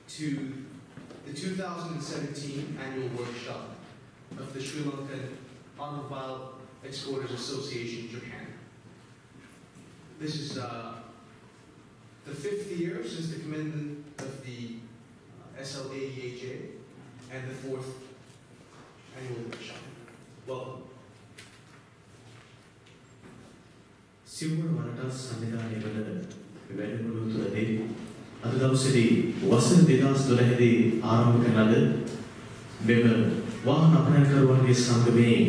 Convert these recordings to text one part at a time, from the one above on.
to the 2017 annual workshop of the Sri Lankan Automobile Exporters Association, Japan. This is the 5th year since the commencement of the SLAEAJ and the 4th annual workshop. Welcome. සිවුරු වලට සංවිධානය වල වැඩමුළු තුළදී අද දවසේදී වසර 2012 දී ආරම්භ කරන ලද මෙම වාහන අපනයනකරුවන්ගේ සංගමයේ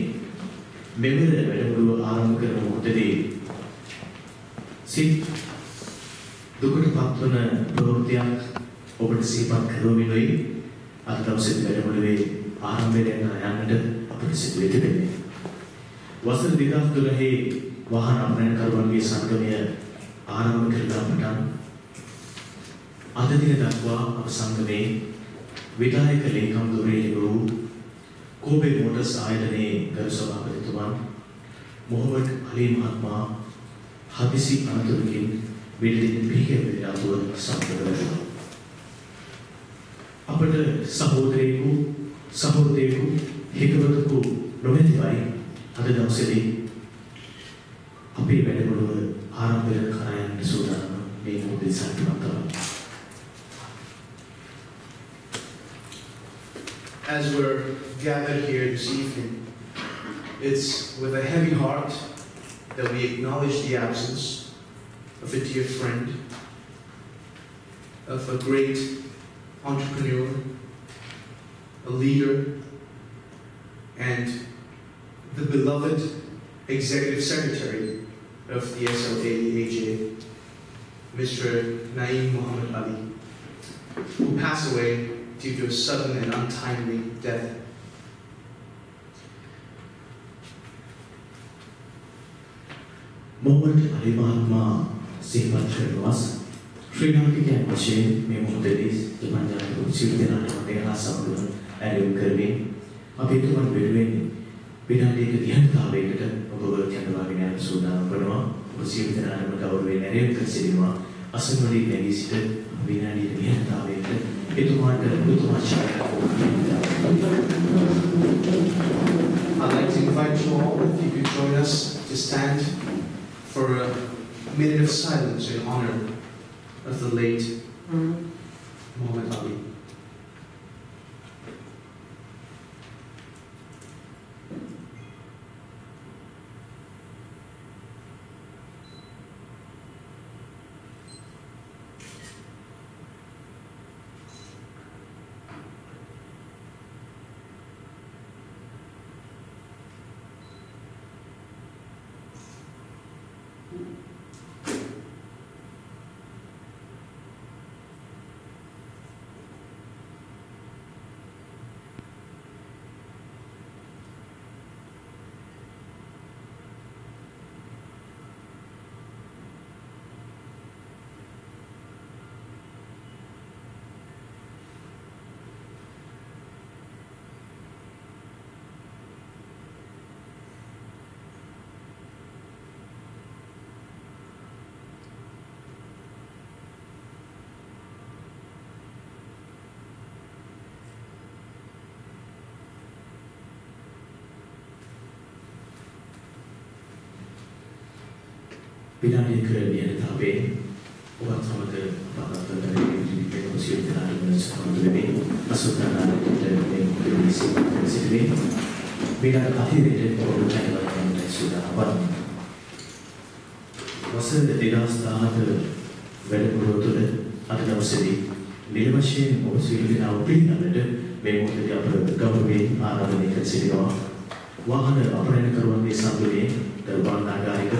මෙවර වැඩමුළුව ආරම්භ කරන මොහොතේදී සිත් දුකට පත්වන ප්‍රවෘත්තියක් ඔබට සිහිපත් කරමිනුයි අද දවසේදී වැඩමුළුවේ ආරම්භය යන්නට අපට සිදු වෙ තිබෙන්නේ. වසර 2012 वाहन अपनयनकरुवන්ගේ සංගමය ආරම්භ කරලා පටන් අද දින දක්වා අප සංගමේ විධායක ලේකම් ධුරේලි වූ කෝබේ මෝටර්ස් ආයතනයේ ගරු සභාපතිතුමන් මොහොමඩ් අලි මහත්මයා හදිසි අනතුරකින් විදුලි පිහිය වේලාතුව සම්පූර්ණ වෙනවා. අපට සහෝදරයෙකු හිතවතෙකු නොමැතිවයි අද දවසේදී අපේ වැඩමුළුව ආරම්භ කරන යන්න සූදානම් මේ මොහොතේ සම්පූර්ණ. As we're gathered here this evening, it's with a heavy heart that we acknowledge the absence of a dear friend, of a great entrepreneur, a leader, and the beloved Executive Secretary of the SLAEAJ, Mr. Naeem Muhammad Ali, who passed away due to a sudden and untimely death. Mohammed අලි මහත්මයා සිහිපත් කරනවාස් ශ්‍රී ලාංකිකයන් වශයෙන් මේ මොහොතේදී ජපාන් ජාතික civil දෙනාට මතකලා සම්පූර්ණ ඇරයුම් කරමින් අපි තුමන් වෙනුවෙන් විනාඩියක ධ්‍යානතාවයකට ඔබව කැඳවාගෙන යන සූදානම් වෙනවා. ඔබ සියලු දෙනාම ගෞරවයෙන් ඇරයුම් කර සිටිනවා. අසංවදී නැගී සිට විනාඩියක ධ්‍යානතාවයකට එතුමාට I'd like to invite you all, if you could join us, to stand for a minute of silence in honor of the late Muhammad Ali. විනාඩියක ධ්‍යානතාවයේ ඔබත් සමග පාදතරේ විදිහට සියලු දෙනාම සම්බන්ධ වෙමින් අසුතනාට මේ මොහොතේ සිටිනේ විනාඩි අහිරිට ඔබ කැඳවන්න සූදානම් වන්න. වසර 2017 වැඩමුළුව තුළ අද දවසේදී නිල වශයෙන් ඔබ සියලු දෙනාම පිළිගන්නට මේ මොහොතේ අප ගෞරවයෙන් ආරාධනය කර සිටිනවා. वाहन अपहरणकरुवන්ගේ සංගමයේ දරුවන් නාගරික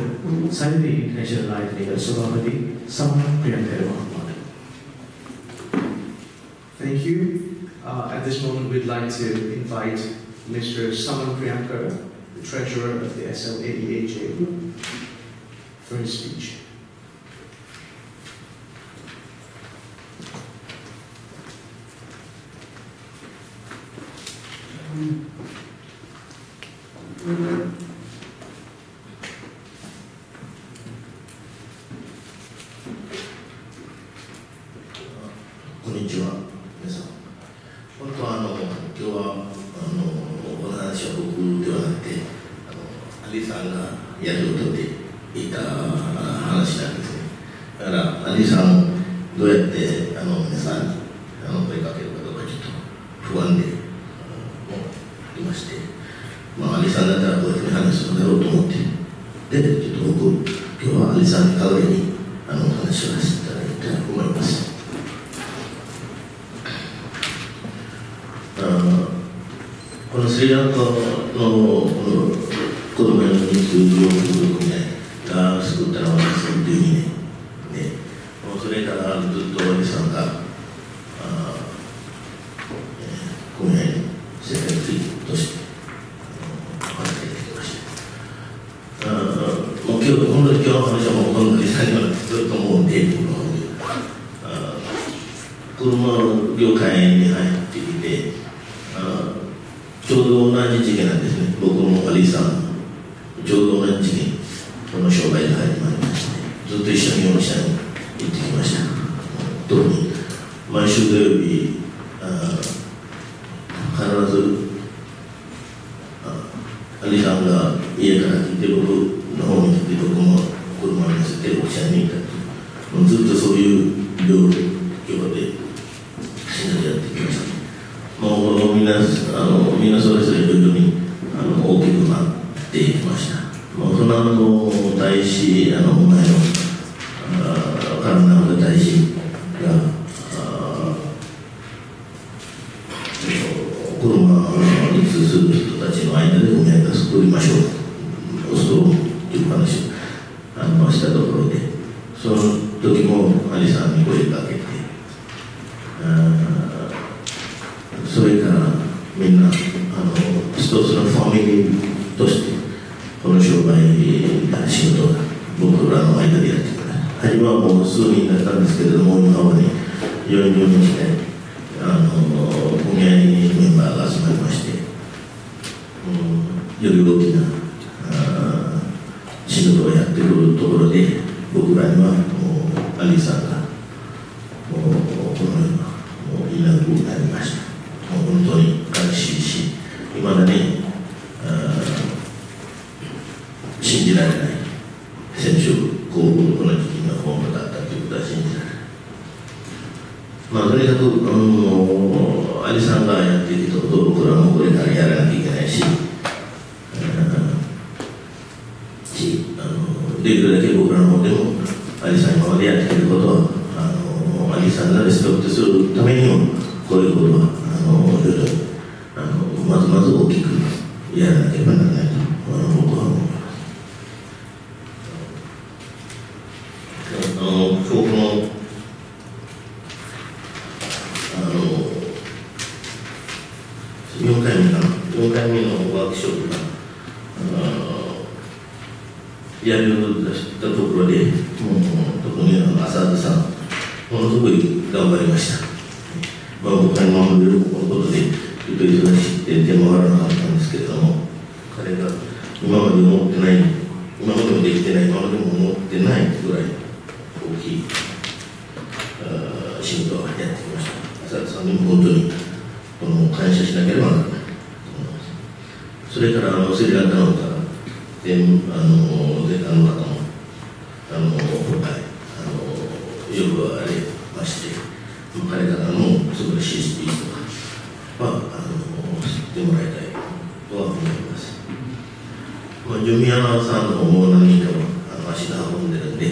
සයිවි ඉන්ටර්නැෂනල් ආයතනයේ සභාපති සමන් ප්‍රියංකර මහත්මයා. Thank you. At this moment, we'd like to invite Mr. Saman Priyankar, the treasurer of the SLAEAJ, for his speech. 僕ではなくて、アリさんがやるとっていた話なんですね。だからアリさんどうやって皆さんに声かけるかどうかちょっと不安でもありまして、アリさんだったらこういうふうに話するだろうと思って、でちょっと僕今日はアリさんに代わりに話をさせていただきたいと思います。このスリランカの子どもの人数を組合が作ったのは2012年で、それからずっとアリさんが組合の世界ツイートとして働いてきました。もう今日の話はもうこのアリさんにはずっともう車業界に入ってきて、ちょうど同じ時期なんですね。僕もアリさんちょうど同じ時期にこの商売が始まりまして、ずっと一緒に4社に行ってきました。特に毎週土曜日必ずアリさんが家から来て僕の方に来て、僕も車に乗せてお社に行ったと、ずっとそういう状況でやってきました。もうみんなそれぞれ徐々に大きくなっていきました。もうその後大使前のカナダ大使が車に通する人たちの間で組合を作りましょうそういう話をしたところで、その時もアリさんに声かけて、それからみんな一つのファミリーとしてこの商売仕事が僕らの間でやってくる。初めはもう数人だったんですけれども、今まで40人近い組合メンバーが集まりまして、より大きな仕事をやってくるところで、僕らにはもうアリさんがもうこのようないなくなりました。本当に悲しいし、いまだに信じられない。先週この時期が本当だったということは信じられない。とにかくアリさんがやっていることを僕らもこれからやらなきゃいけないし、できるだけ僕らの方でもアリさん今までやっていることはアリさんがリスペクトするためにもこういうことはまず大きくやらなければならないと僕は思います。今日の4回目のワークショップがやるところで、特に浅田さんものすごい頑張りました。僕が今までのことでちょっと忙しくて手も回らなかったんですけれども、彼が今まで思ってない、今までもできてない、今までも思ってないぐらい大きい仕事をやってきました。浅田さんにも本当に感謝しなければならないと思います。それからスリランカの方、税関の方も今回呼ばれまして、彼らの素晴らしいスピーチとかは知ってもらいたいとは思います。ジュミアさんのもう何人かも足が運んでるんで、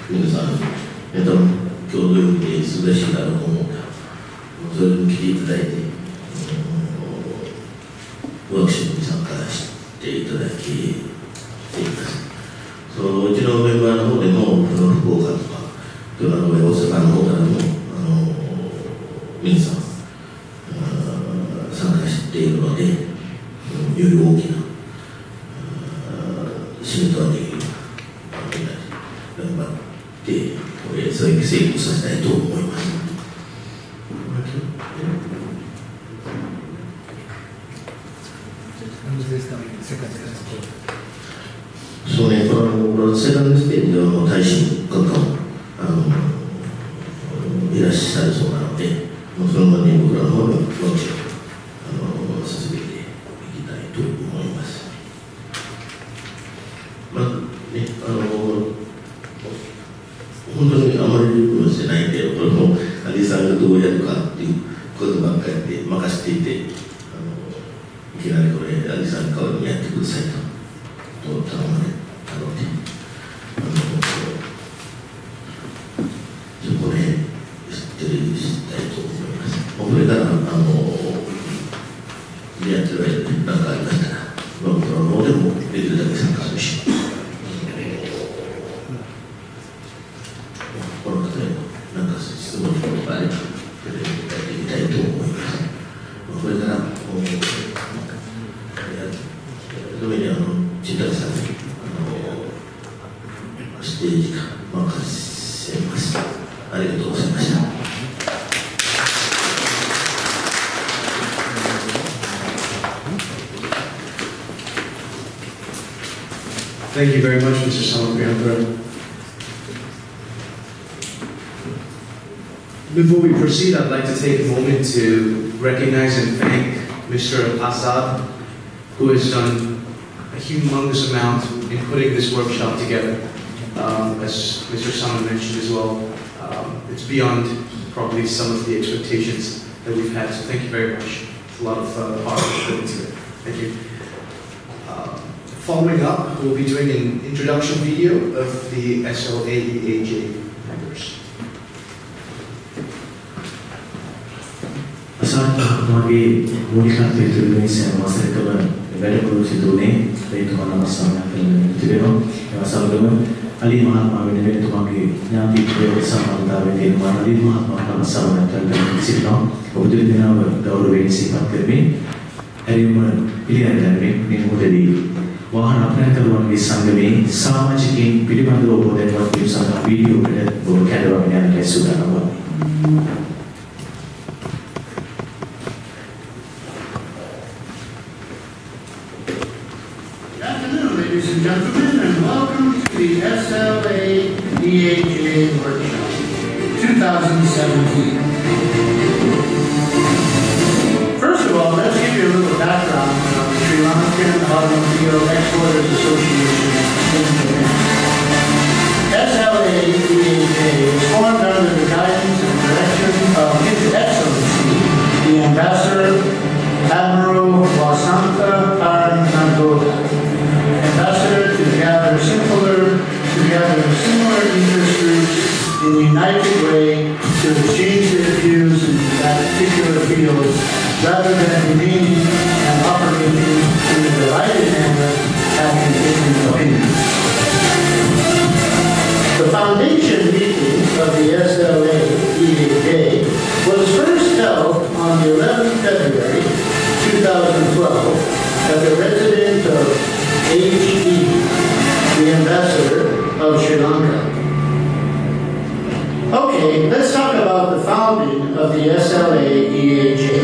皆さん、今日土曜日で忙しいだろうと思うから、それに来ていただいて、ワークショップに参加していただきています。うちのメンバーの方でも、福岡とか、大阪の方からも皆さん参加しているので、より大きな仕事ができる頑張って成功させたいと思います。そうね、セカンドステージでは大使閣下もいらっしゃるそうなので、その場に僕らの方でワークショップさせていただきます。くださいと頼まれたので、そこでしたいと思います。これからやってる間に何かありましたら、僕の方でもできるだけ参加します。この方への何か質問があれば、やっていきたいと思います。これから特に千谷さんにステージが任せます。ありがとうございました。Thank you very much, Mr. Salapriyanka. Before we proceed, I'd like to take a moment to recognize and thank Mr. Azad, who has done a humongous amount in putting this workshop together. As Mr. Salman mentioned as well, it's beyond probably some of the expectations that we've had, so thank you very much. It's a lot of hard work put into it. Thank you. Following up, we'll be doing an introduction video of the SLAEAJ members. Saat magi mula itu Indonesia masa kemudian berlaku situasi itu mana masa yang terjadi. Masa kemudian Ali Mahatma ini itu magi yang diperlukan sama dalam itu mana Ali Mahatma masa yang terjadi situ. Kemudian dia daur ini sifat kami. Hari ini pilihan kami ini menjadi wahana perangkat di sanggami sama jika pilihan dulu dan waktu sangat video pada beberapa yang ada sudah nampak. Ladies and gentlemen, and welcome to the SLAEAJ Workshop 2017. First of all, let's give you a little background on the Sri Lankan Automobile Exporters Association in Japan. SLAEAJ was formed under the guidance and direction of His Excellency, the Ambassador Admiral Wasantha Paranagoda, Ambassador to gather similar interest groups in a united way to exchange their views in that particular field, rather than remaining and operating in a divided manner, having different opinions. The foundation meeting of the SLAEAJ was first held on the 11th February 2012 at the residence of HE, the ambassador of Sri Lanka. Okay, let's talk about the founding of the SLAEAJ.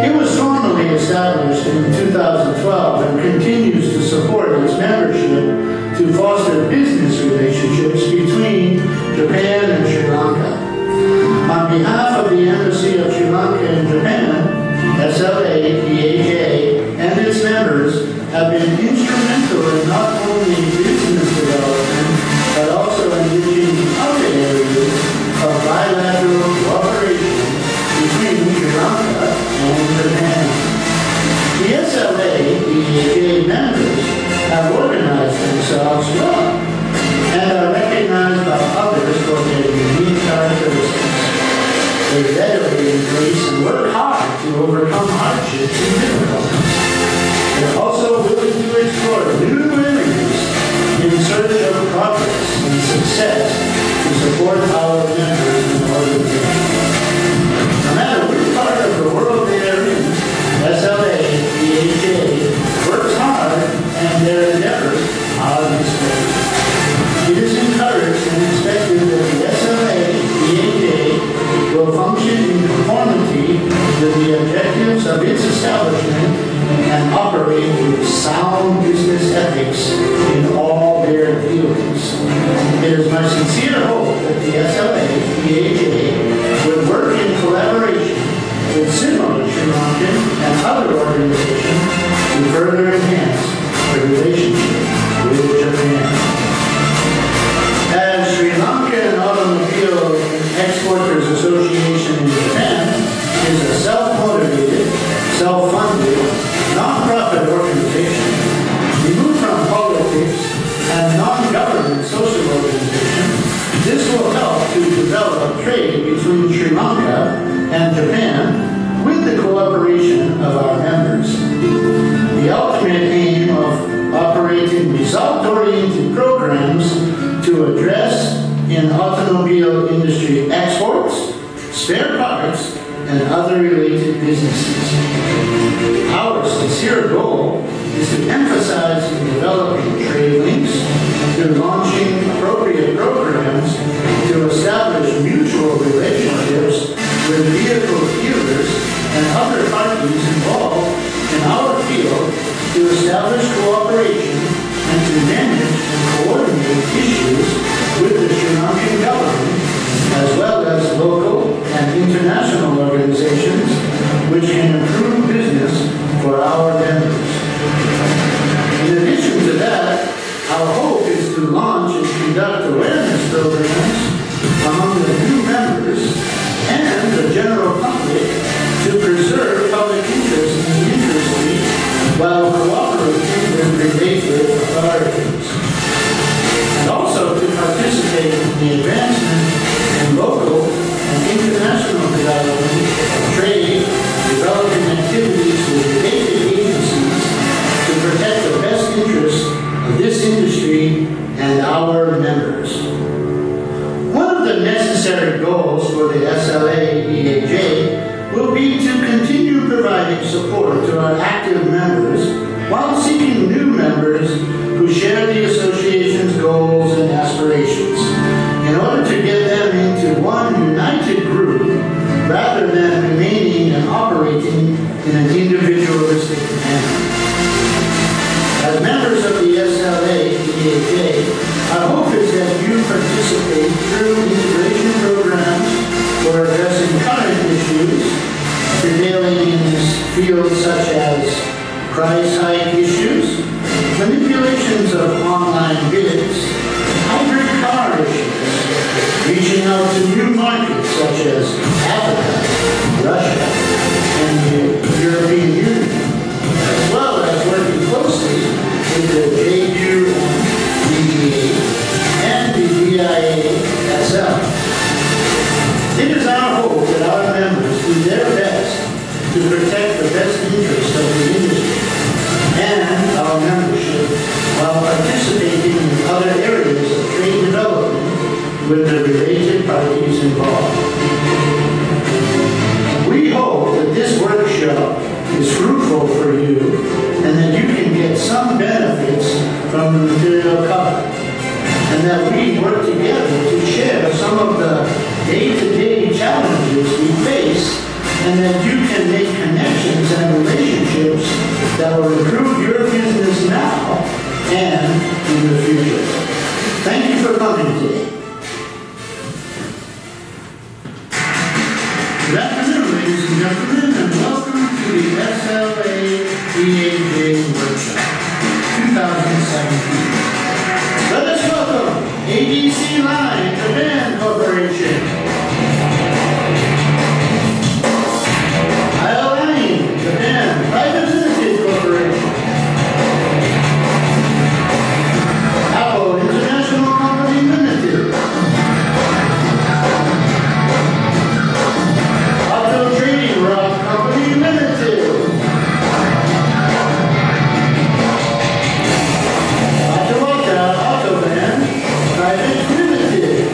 It was formally established in 2012 and continues to support its membership to foster business relationships between Japan and Sri Lanka. On behalf of the Embassy of Sri Lanka in Japan, SLAEAJ and its members have been instrumental in not only business development, but also enriching other areas of bilateral cooperation between Sri Lanka and Japan. The SLAEAJ members have organized themselves well and are recognized by others for their unique characteristics. They readily embrace and work hard to overcome hardships and difficulties. They're also willing to explore new areas in search of progress and success to support our members and organizations. No matter which part of the world they are in, SLAEAJ works hard and their endeavors are displayed. It is encouraged and expected that the SLAEAJ will function in conformity with the objectives of its establishment and operate with sound business ethics in all their dealings. It is my sincere hope that the SLAEAJ to address in automobile industry exports, spare parts, and other related businesses. Our sincere goal is to emphasize in developing trade links through launching appropriate programs to establish mutual relationships with vehicle dealers and other parties involved in our field to establish cooperation and to manage and coordinate issues with the Sri Lankan government as well as local and international organizations which can improve business for our members. In addition to that, our hope is to launch and conduct awareness programs among the new members and the general public to preserve public interest in the industry while cooperating with related authorities. And also to participate in the advancement in local and international development of trade, developing activities with related agencies to protect the best interests of this industry and our members. One of the necessary goals for the SLAEAJ will be to continue providing support to our active members while seeking new members who share the association's goals and aspirations in order to get them into one united group rather than remaining and operating in an individualistic manner. As members of the SLAEAJ, our hope is that you participate through integration programs for addressing current issues prevailing in this field, such as price hike issues, manipulations of online bids, hybrid car issues, reaching out to new markets such as Africa, Russia, and the European Union, as well as working closely with the JU and the DIA-SL. It is our hope that our members do their best to protect the best interests of the industry and our membership while participating in other areas of trade development with the related parties involved. We hope that this workshop is fruitful for you and that you can get some benefits from the material covered, and that we work together to share some of the day-to-day challenges we face, and that you can make connections and relationships that will improve your business now and in the future. Thank you for coming today. Good afternoon, ladies and gentlemen, and welcome to the SLAEAJ Workshop 2017. Let us welcome ADC Line Japan Corporation, Japan Private Limited Corporation, Apple International Company Limited, Auto Trading Rod Company Limited, Autovan Private Limited,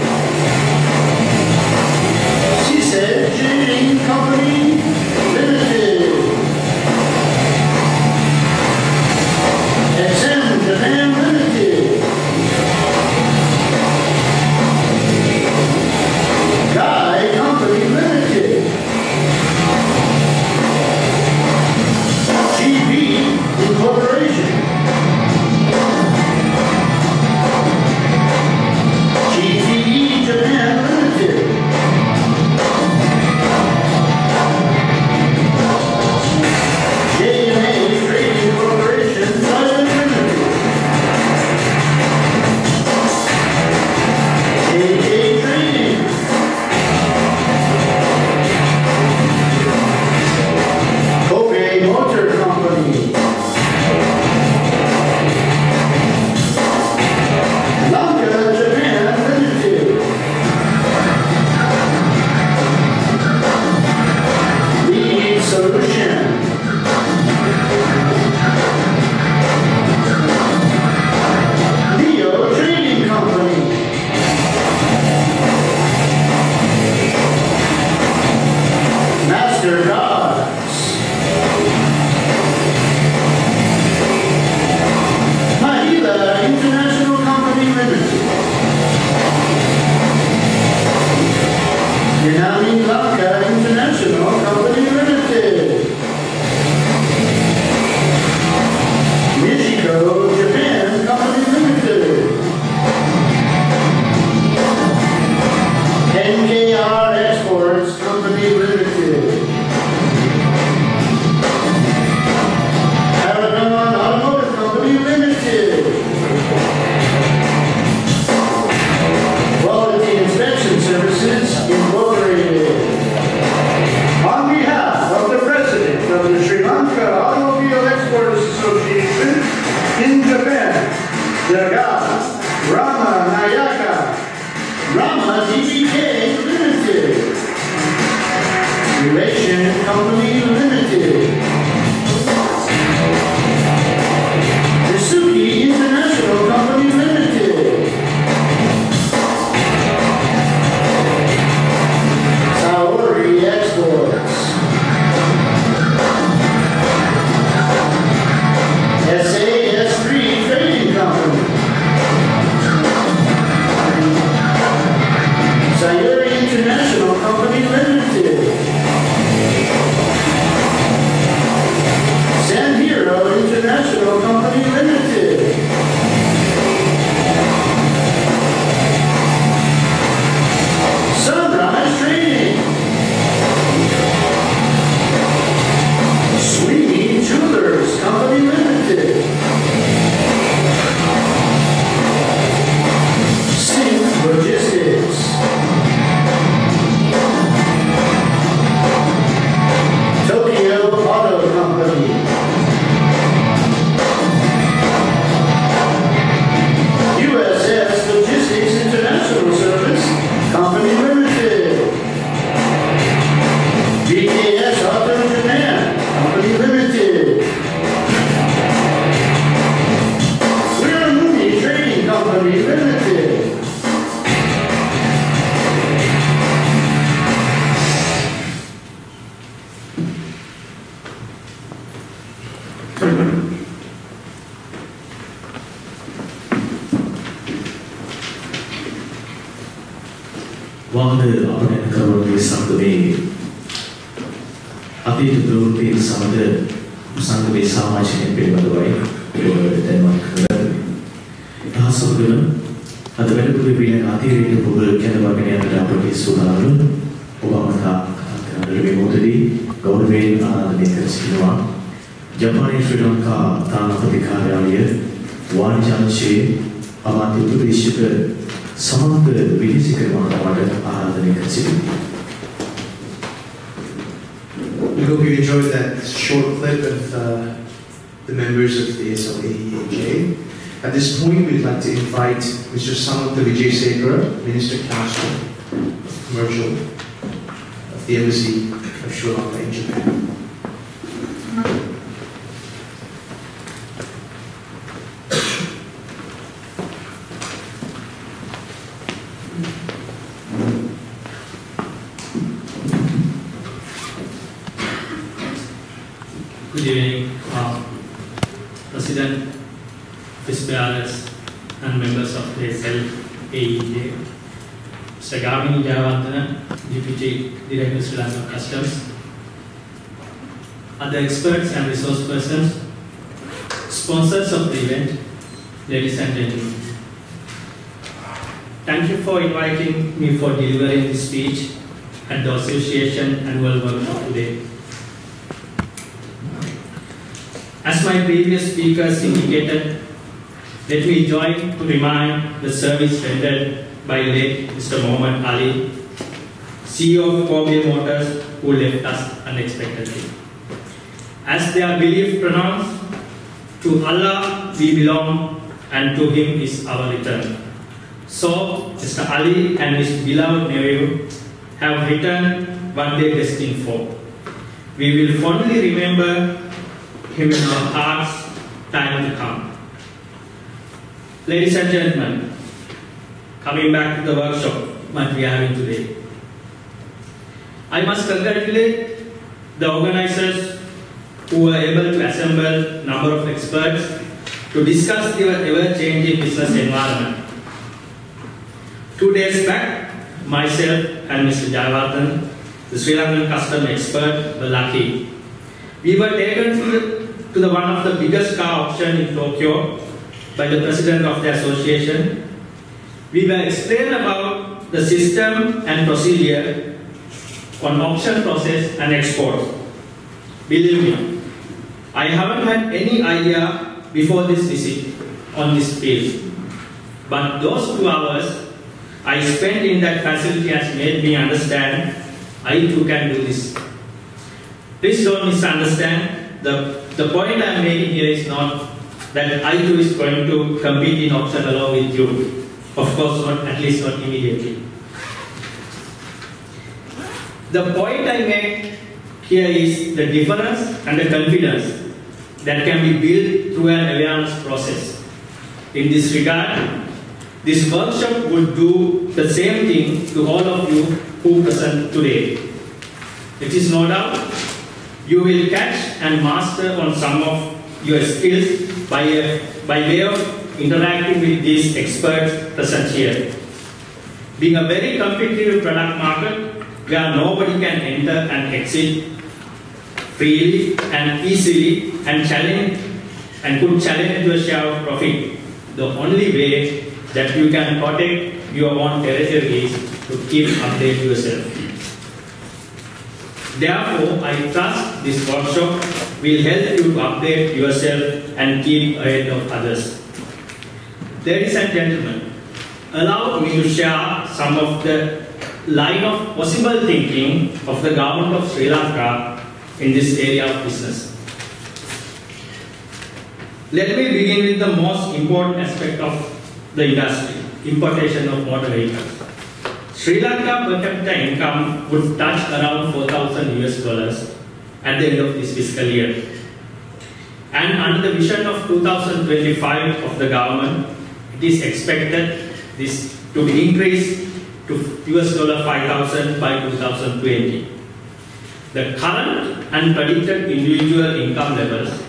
මමද අපරාධ කරවලුවේ සංගමේ අතීත ප්‍රවෘත්ති සමග සංගමේ සමාජයෙන් පිළිබඳවයි දැනුවත් කරගන්න. දහසවගෙන අද වෙනකොට පිළින අතිරේක පොබල කැඳවගෙන යන අපේ සුබාලු ඔබමතා කරන මේ මොහොතේ ගෞරවයෙන් ආරාධනය කර සිටිනවා. ජපානයේ ශ්‍රී ලංකා තානාපති කාර්යාලය වාණිජ්‍ය අංශයේ අමාත්‍ය උපදේශක සමන්ත විදේශික මහත්මයාට ආරාධනය කර සිටිනවා. We hope you enjoyed that short clip of the members of the SLAEAJ. At this point, we'd like to invite Mr. Samantha Vijaysekara, Minister Council of Commercial of the Embassy of Sri Lanka in Japan. Good evening, President, office bearers, and members of the SLAEAJ. Mr. Gavin Jayawardena, Deputy Director Sri Lanka Customs, other experts and resource persons, sponsors of the event, ladies and gentlemen. Thank you for inviting me for delivering this speech at the Association Annual Workshop today. As my previous speakers indicated, let me join to remind the service rendered by late Mr. Muhammad Ali, CEO of Kobe Motors, who left us unexpectedly. As their belief pronounced, to Allah we belong and to Him is our return. So, Mr. Ali and his beloved nephew have returned what they destined for. We will fondly remember him in our hearts, time to come. Ladies and gentlemen, coming back to the workshop what we are having today, I must congratulate the organizers who were able to assemble a number of experts to discuss the ever-changing business environment. 2 days back, myself and Mr. Jayawardena, the Sri Lankan custom expert, were lucky. We were taken to one of the biggest car auctions in Tokyo by the president of the association. We were explained about the system and procedure on auction process and export. Believe me, I haven't had any idea before this visit on this field. But those 2 hours I spent in that facility has made me understand I too can do this. Please don't misunderstand. The point I am making here is not that I too is going to compete in auction along with you. Of course not, at least not immediately. The point I make here is the difference and the confidence that can be built through an awareness process. In this regard, this workshop would do the same thing to all of you who present today. It is no doubt you will catch and master on some of your skills by way of interacting with these experts present here. Being a very competitive product market where nobody can enter and exit freely and easily and could challenge your share of profit, the only way that you can protect your own territory is to keep update yourself. Therefore, I trust this workshop will help you to update yourself and keep ahead of others. Ladies and gentlemen, allow me to share some of the line of possible thinking of the government of Sri Lanka in this area of business. Let me begin with the most important aspect of the industry, importation of motor vehicles. Sri Lanka per capita income would touch around $4,000 at the end of this fiscal year. And under the vision of 2025 of the government, it is expected this to be increased to $5,000 by 2020. The current and predicted individual income levels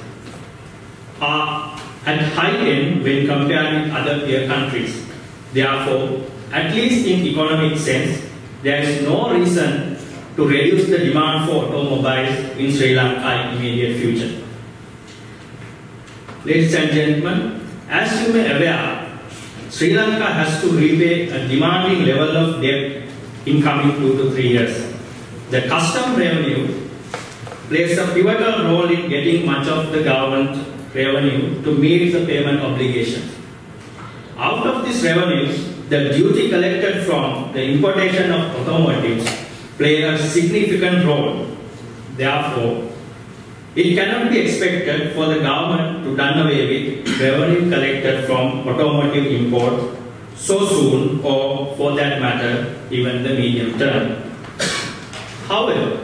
are at high end when compared with other peer countries. Therefore, at least in economic sense, there is no reason to reduce the demand for automobiles in Sri Lanka in immediate future. Ladies and gentlemen, as you may aware, Sri Lanka has to repay a demanding level of debt in coming 2 to 3 years. The custom revenue plays a pivotal role in getting much of the government revenue to meet the payment obligations. Out of this revenue, the duty collected from the importation of automotives play a significant role. Therefore, it cannot be expected for the government to done away with revenue collected from automotive import so soon, or for that matter, even the medium term. However,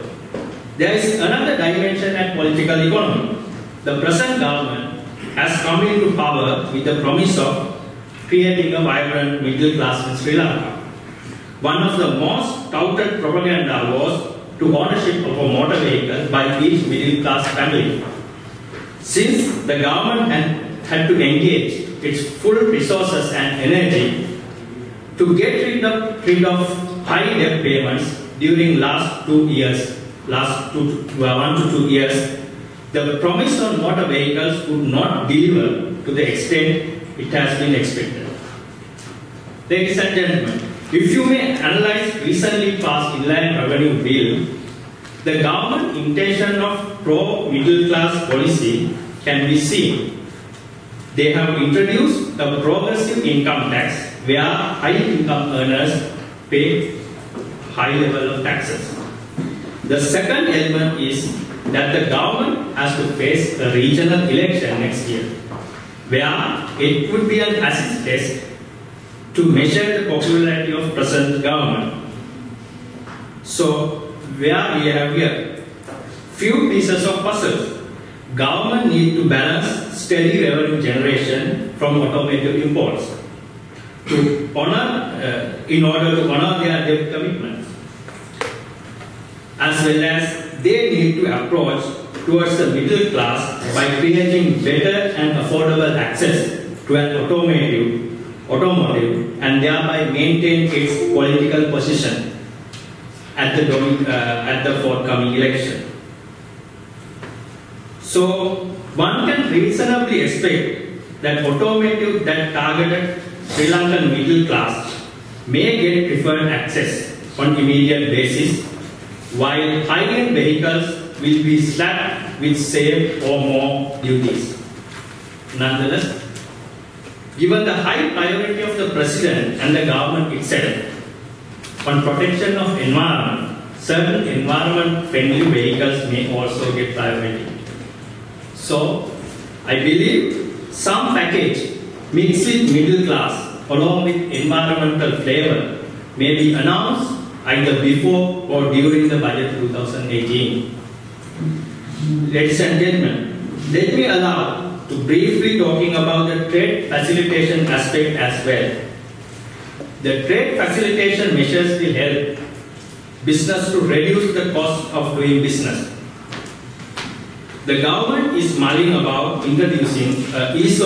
there is another dimension at political economy. The present government has come into power with the promise of creating a vibrant middle class in Sri Lanka. One of the most touted propaganda was to ownership of a motor vehicle by each middle class family. Since the government had to engage its full resources and energy to get rid of high debt payments during last 1 to 2 years, the promise on motor vehicles would not deliver to the extent it has been expected. Ladies and gentlemen, if you may analyze recently passed inland revenue bill, the government intention of pro-middle class policy can be seen. They have introduced a progressive income tax where high income earners pay high level of taxes. The second element is that the government has to face a regional election next year, where it would be an acid test to measure the popularity of present government. So, where we have here few pieces of puzzle. Government need to balance steady revenue generation from automotive imports to honor, in order to honor their debt commitments, as well as they need to approach towards the middle class by creating better and affordable access to an automotive and thereby maintain its political position at the forthcoming election. So one can reasonably expect that automotive that targeted Sri Lankan middle class may get preferred access on immediate basis, while high-end vehicles will be slapped with same or more duties. Nonetheless, given the high priority of the President and the government itself on protection of environment, certain environment-friendly vehicles may also get priority. So, I believe some package mixed with middle class along with environmental flavor may be announced either before or during the budget 2018. Ladies and gentlemen, let me allow to briefly talking about the trade facilitation aspect as well. The trade facilitation measures will help business to reduce the cost of doing business. The government is mulling about introducing an ease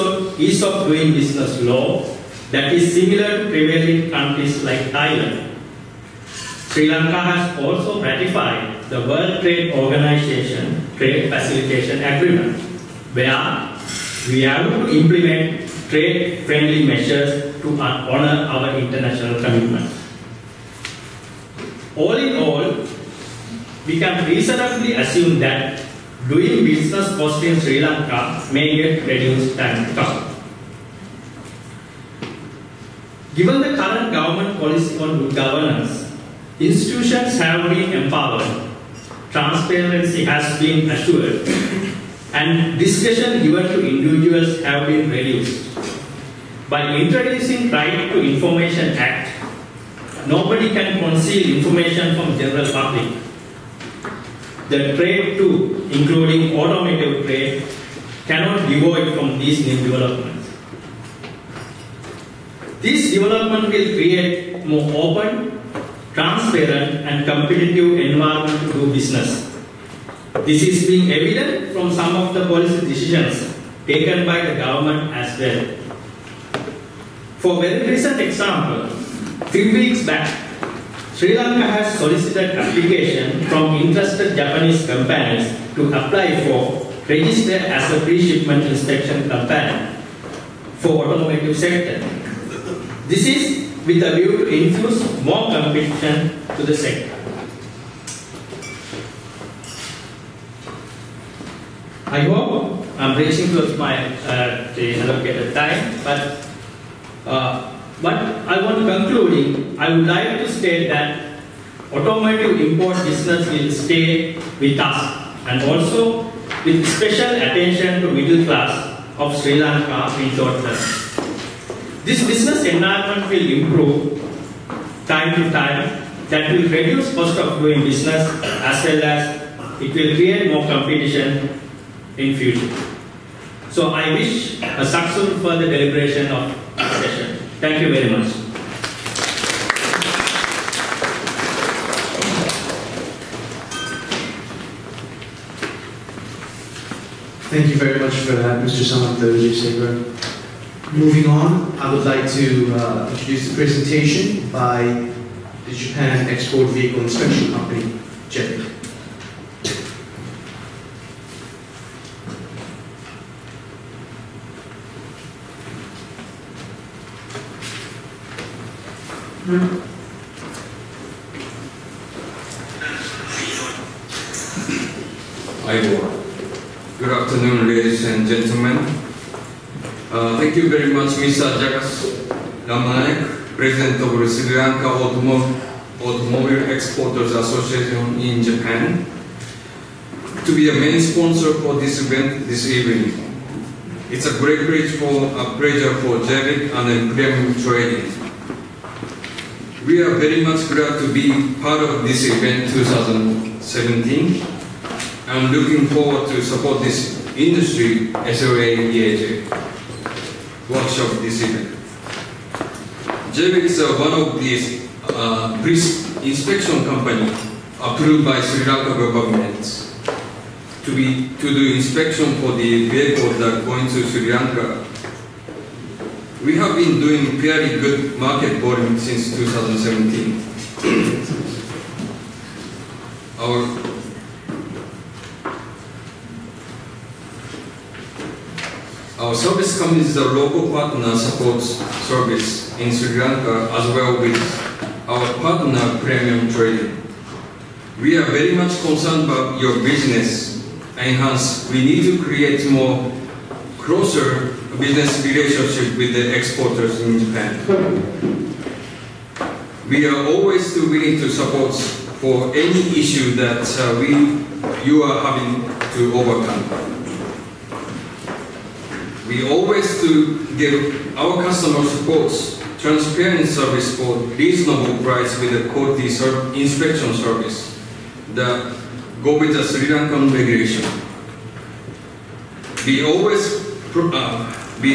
of doing business law that is similar to prevailing countries like Thailand. Sri Lanka has also ratified the World Trade Organization Trade Facilitation Agreement, where we have to implement trade-friendly measures to honor our international commitments. All in all, we can reasonably assume that doing business cost in Sri Lanka may get reduced time to come. Given the current government policy on good governance, institutions have been empowered, transparency has been assured, and discretion given to individuals have been reduced. By introducing Right to Information Act, nobody can conceal information from general public. The trade too, including automotive trade, cannot devoid from these new developments. This development will create more open, transparent and competitive environment to do business. This is being evident from some of the policy decisions taken by the government as well. For very recent example, 3 weeks back, Sri Lanka has solicited application from interested Japanese companies to apply for register as a pre-shipment inspection company for automotive sector. This is with a view to infuse more competition to the sector. I hope I'm reaching towards my the allocated time, but what I want to conclude, I would like to state that automotive import business will stay with us, and also with special attention to middle class of Sri Lanka in short term. This business environment will improve time to time. That will reduce cost of doing business, as well as it will create more competition in future. So I wish a successful further deliberation of this session. Thank you very much. Thank you very much for that, Mr. Samantoji. Moving on, I would like to introduce the presentation by the Japan Export Vehicle Inspection Company, JET. Good afternoon, ladies and gentlemen. Thank you very much, Mr. Jagas Ramanak, President of the Sri Lanka Automobile Exporters Association in Japan, to be a main sponsor for this event this evening. It's a great pleasure for JEVIC and Premium Trading. We are very much glad to be part of this event 2017. I'm looking forward to support this industry SLAEAJ workshop this event. JEVIC is one of these pre-inspection company approved by Sri Lanka government to do inspection for the vehicles that are going to Sri Lanka. We have been doing fairly good market volume since 2017. Our service company is a local partner support service in Sri Lanka, as well with our partner Premium Trading. We are very much concerned about your business, and hence we need to create more closer business relationship with the exporters in Japan. We are always willing to support for any issue that you are having to overcome. We always give our customer support transparent service for reasonable price with a quality inspection service that go with the Sri Lankan regulation. We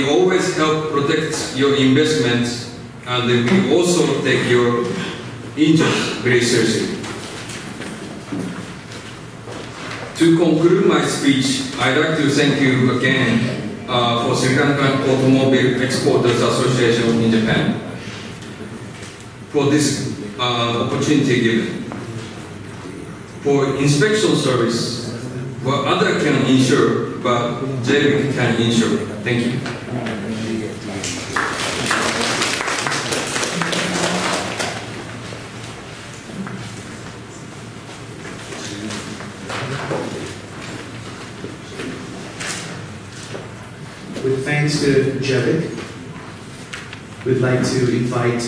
always help protect your investments, and we also take your interest very seriously. To conclude my speech, I'd like to thank you again for Sri Lankan Automobile Exporters Association in Japan for this opportunity given. For inspection service, what other can insure, but JEVIC can insure. Thank you. With thanks to JEVIC, we'd like to invite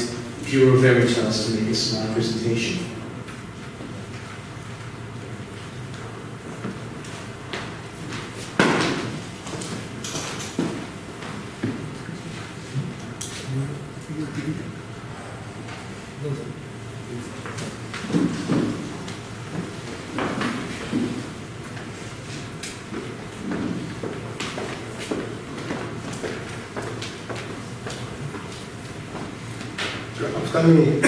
Bureau Veritas to make a small presentation. Good afternoon,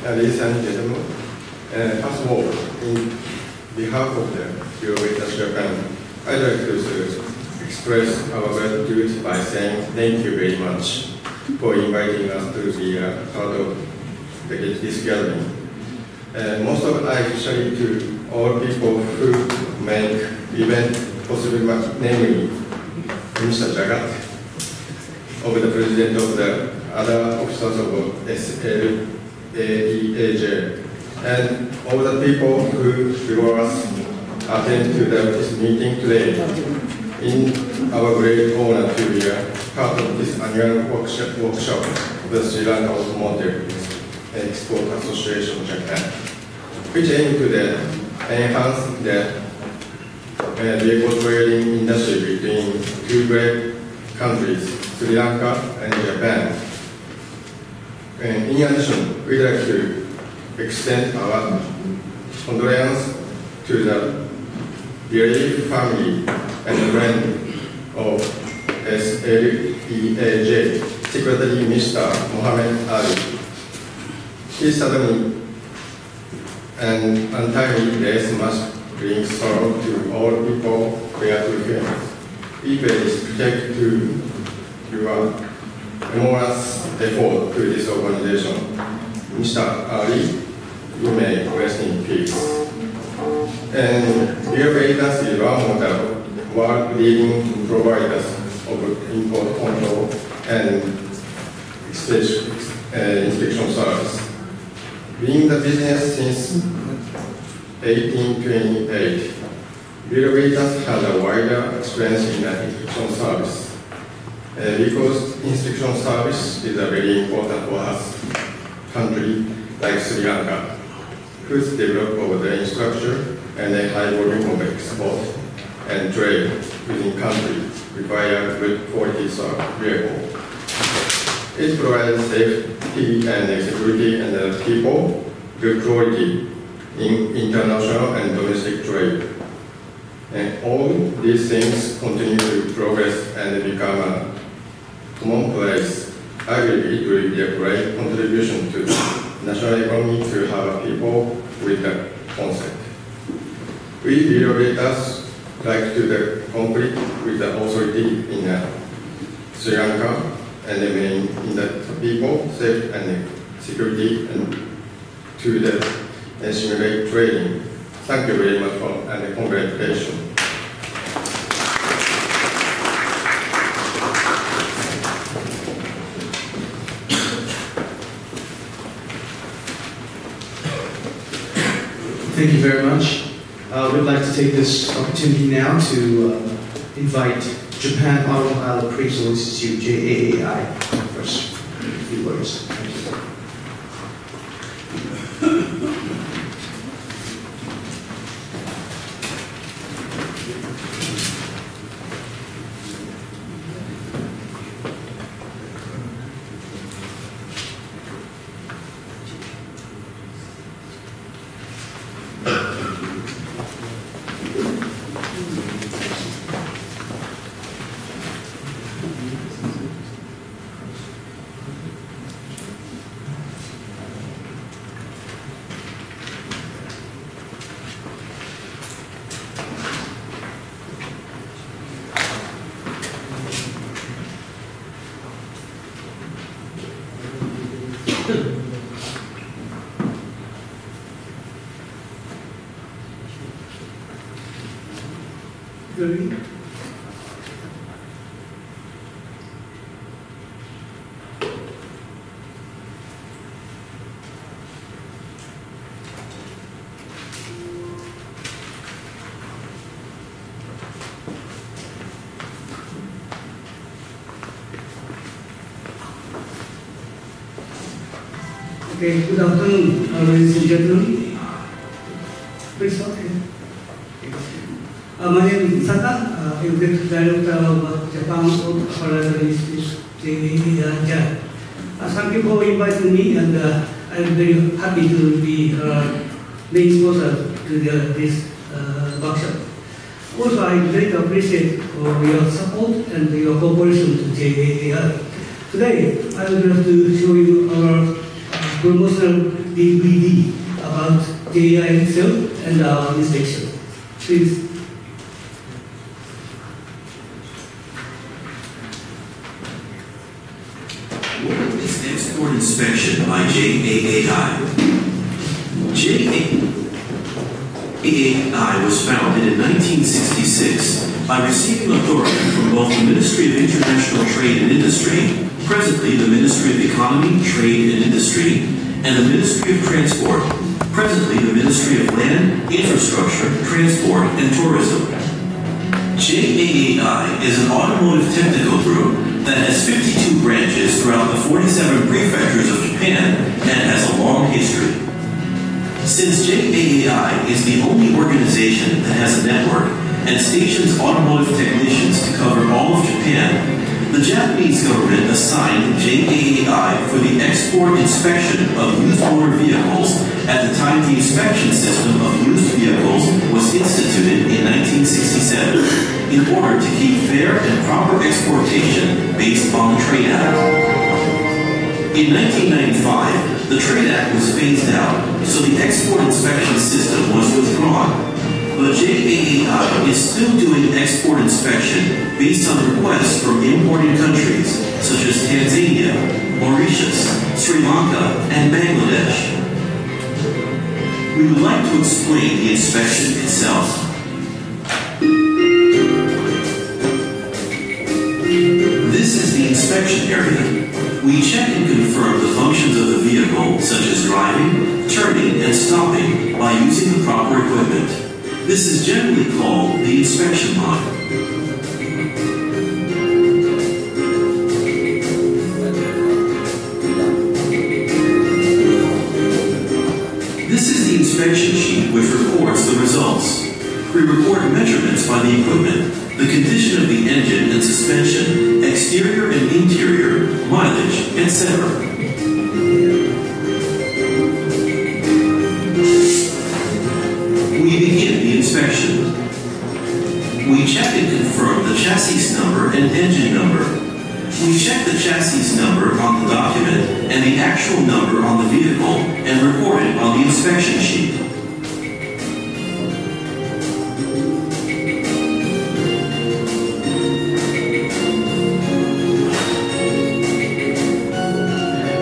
ladies and gentlemen. First of all, in behalf of the Bureau Veritas Japan, I'd like to express our gratitude by saying thank you very much for inviting us to be part of this gathering. most of I actually to all people who make event possible, namely Mr. Jagat, of the president of the other officers of SLAEAJ, and all the people who will attend to this meeting today. In our great honor to be a part of this annual workshop of the Sri Lanka Automotive Export Association Japan, which aim to enhance the vehicle trading industry between two great countries, Sri Lanka and Japan. In addition, we'd like to extend our condolence to the bereaved family and friend of SLAEAJ Secretary Mr. Mohammed Ali. His sudden and untimely death must bring sorrow to all people clear to him. We pay respect to your enormous effort to this organization. Mr. Ali, you may rest in peace. And dear Vedas is one of the world-leading providers of import control and inspection service. Being the business since 1828, Bureau Vedas has a wider experience in the inspection service. Because inspection service is a very important for us, country like Sri Lanka, whose development of the infrastructure and a high volume of export and trade within country require good quality vehicle. It provides safety and security and people good quality in international and domestic trade. And all these things continue to progress and become a commonplace. I believe it will be a great contribution to the national economy to have people with that concept. We Bureau like to complete with the authority in Sri Lanka and remain in the people, safety and security, and to the simulate trading. Thank you very much for and congratulations. Thank you very much. We'd like to take this opportunity now to invite Japan Automobile Appraisal Institute, JAAI, first. A few words. Thank you. Okay, good afternoon, ladies and gentlemen. Please talk. My name is Saka, Executive Director of Japan Automobile Institute, JAAI. Thank you for inviting me, and I'm very happy to be main sponsor to this workshop. Also, I greatly appreciate your support and your cooperation to JAAI. Today, I would like to show you our promotional DVD about JAAI itself and our inspection. Please. What is export inspection by JAAI? SLAEAJ was founded in 1966 by receiving authority from both the Ministry of International Trade and Industry, presently the Ministry of Economy, Trade and Industry, and the Ministry of Transport, presently the Ministry of Land, Infrastructure, Transport, and Tourism. SLAEAJ is an automotive technical group that has 52 branches throughout the 47 prefectures of Japan and has a long history. Since SLAEAJ is the only organization that has a network and stations automotive technicians to cover all of Japan, the Japanese government assigned SLAEAJ for the export inspection of used motor vehicles at the time the inspection system of used vehicles was instituted in 1967 in order to keep fair and proper exportation based on the Trade Act. In 1995, the Trade Act was phased out, so the export inspection system was withdrawn. But SLAEAJ is still doing export inspection based on requests from importing countries such as Tanzania, Mauritius, Sri Lanka, and Bangladesh. We would like to explain the inspection itself. This is the inspection area. We check and confirm the functions of the vehicle, such as driving, turning, and stopping, by using the proper equipment. This is generally called the inspection line. This is the inspection sheet which records the results. We record measurements by the equipment, the condition of the engine and suspension, exterior and interior, mileage, etc. We begin the inspection. We check and confirm the chassis number and engine number. We check the chassis number on the document and the actual number on the vehicle and record it on the inspection sheet.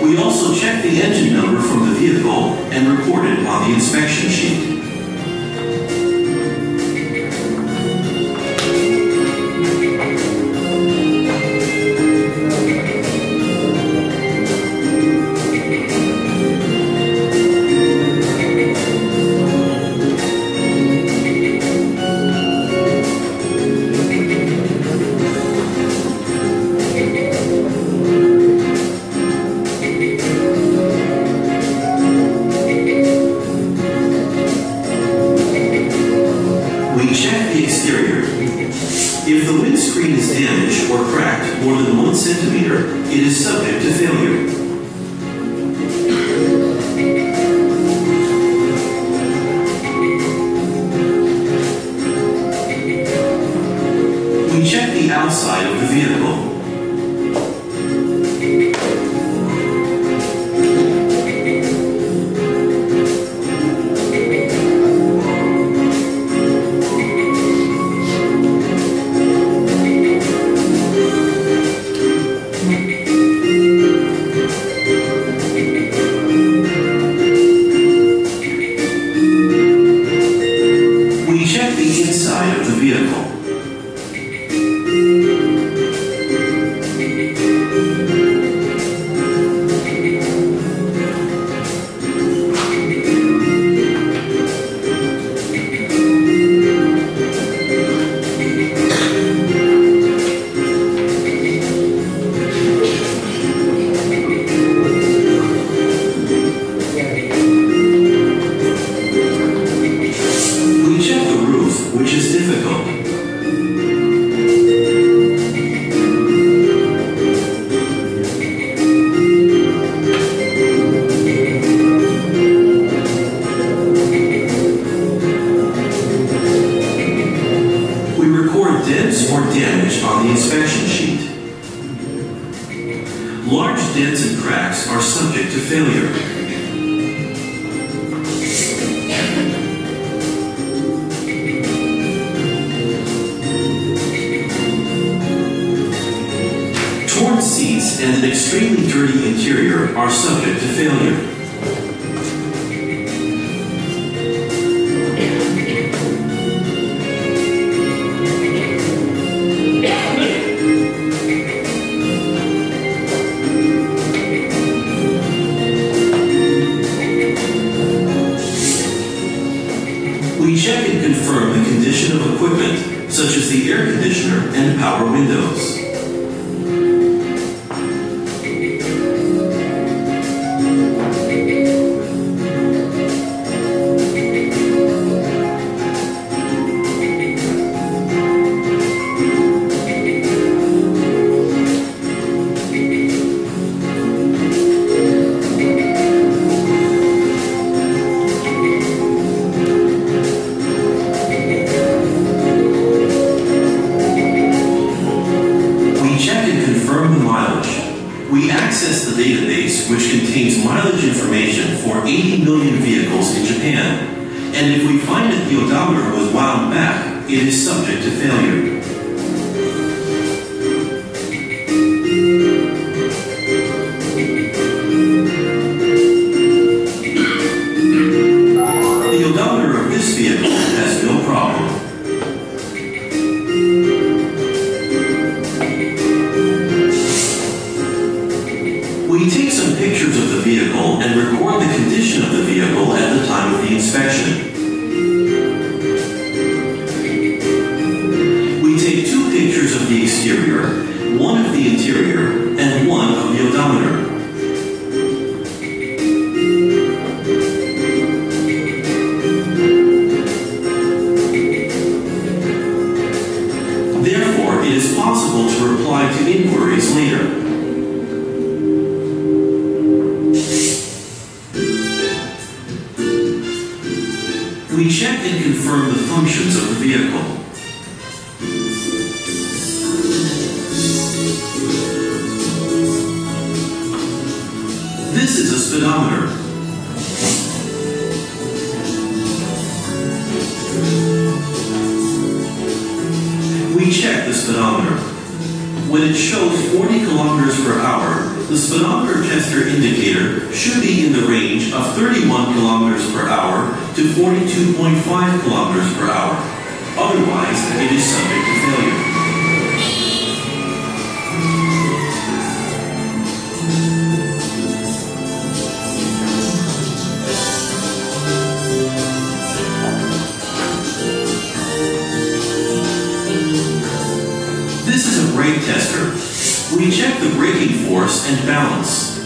We also check the engine number from the vehicle and record it on the inspection sheet. If the windscreen is damaged or cracked more than 1 centimeter, it is subject to failure. We check the outside of the vehicle. Inside of the vehicle. Which is difficult. We record dents or damage on the inspection sheet. Large dents and cracks are subject to failure. Torn seats and an extremely dirty interior are subject to failure. windows. We access the database, which contains mileage information for 80 million vehicles in Japan. And if we find that the odometer was wound back, it is subject to failure. The odometer of this vehicle has no problem. We take some pictures of the vehicle and record the condition of the vehicle at the time of the inspection. We take 2 pictures of the exterior, 1 of the interior, and 1 of the odometer. Therefore, it is possible to reply to inquiries later. We check and confirm the functions of the vehicle. This is a speedometer. We check the speedometer. When it shows 40 kilometers per hour, the speedometer tester indicator should be in the range of 31 kilometers per hour to 42.5 kilometers per hour. Otherwise, it is subject to failure. This is a brake tester. We check the braking force and balance.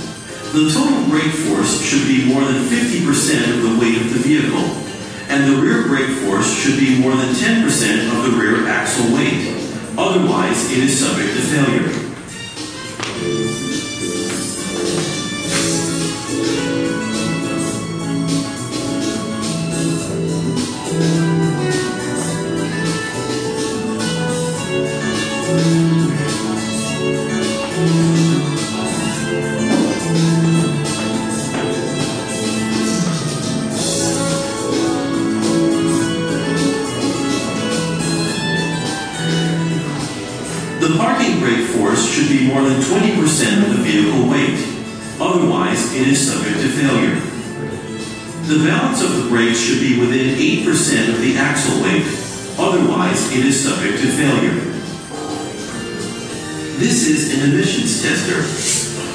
The total brake force should be more than 50% of the weight of the vehicle, and the rear brake force should be more than 10% of the rear axle weight. Otherwise, it is subject to failure. The parking brake force should be more than 20% of the vehicle weight. Otherwise, it is subject to failure. The balance of the brakes should be within 8% of the axle weight. Otherwise, it is subject to failure. This is an emissions tester.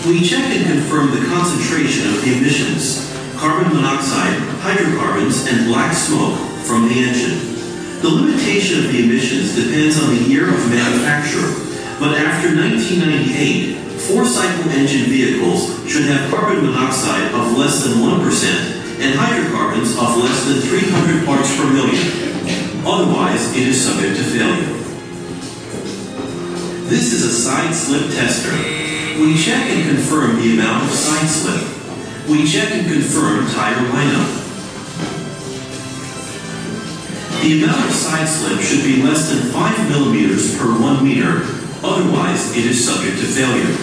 We check and confirm the concentration of the emissions, carbon monoxide, hydrocarbons, and black smoke from the engine. The limitation of the emissions depends on the year of manufacture, but after 1998, 4-cycle engine vehicles should have carbon monoxide of less than 1% and hydrocarbons of less than 300 parts per million. Otherwise, it is subject to failure. This is a side slip tester. We check and confirm the amount of side slip. We check and confirm tire lineup. The amount of side slip should be less than 5 millimeters per 1 meter. Otherwise, it is subject to failure.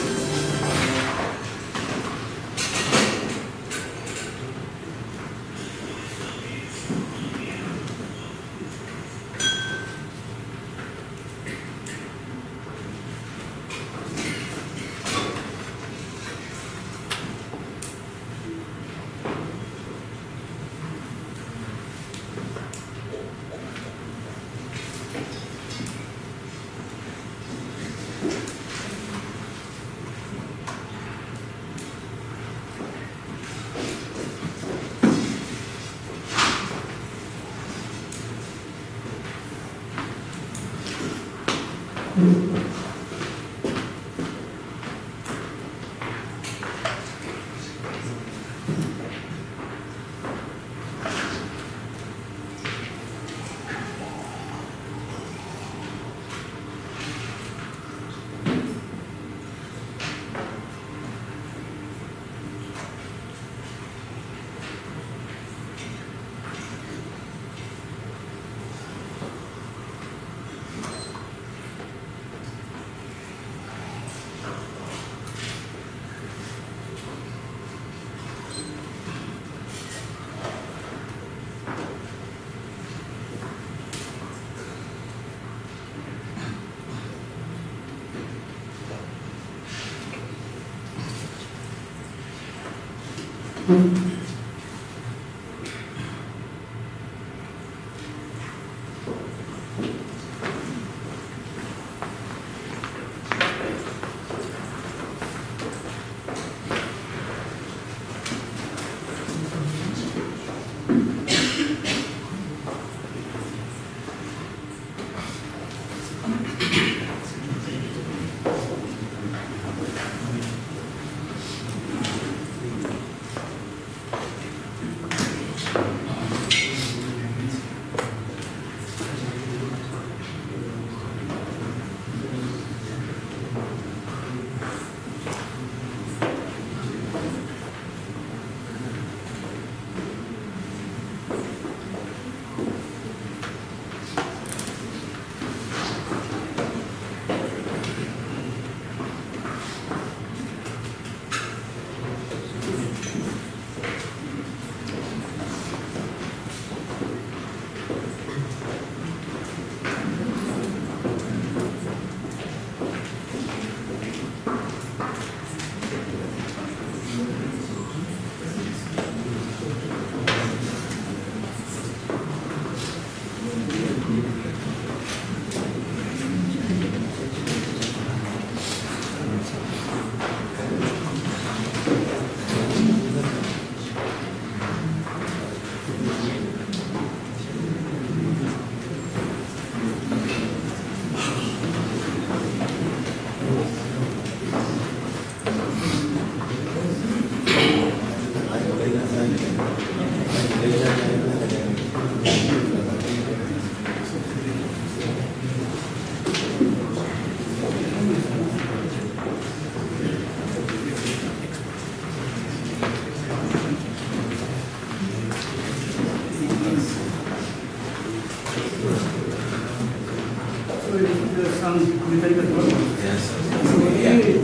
some mechanical problems. Yes. So anyway,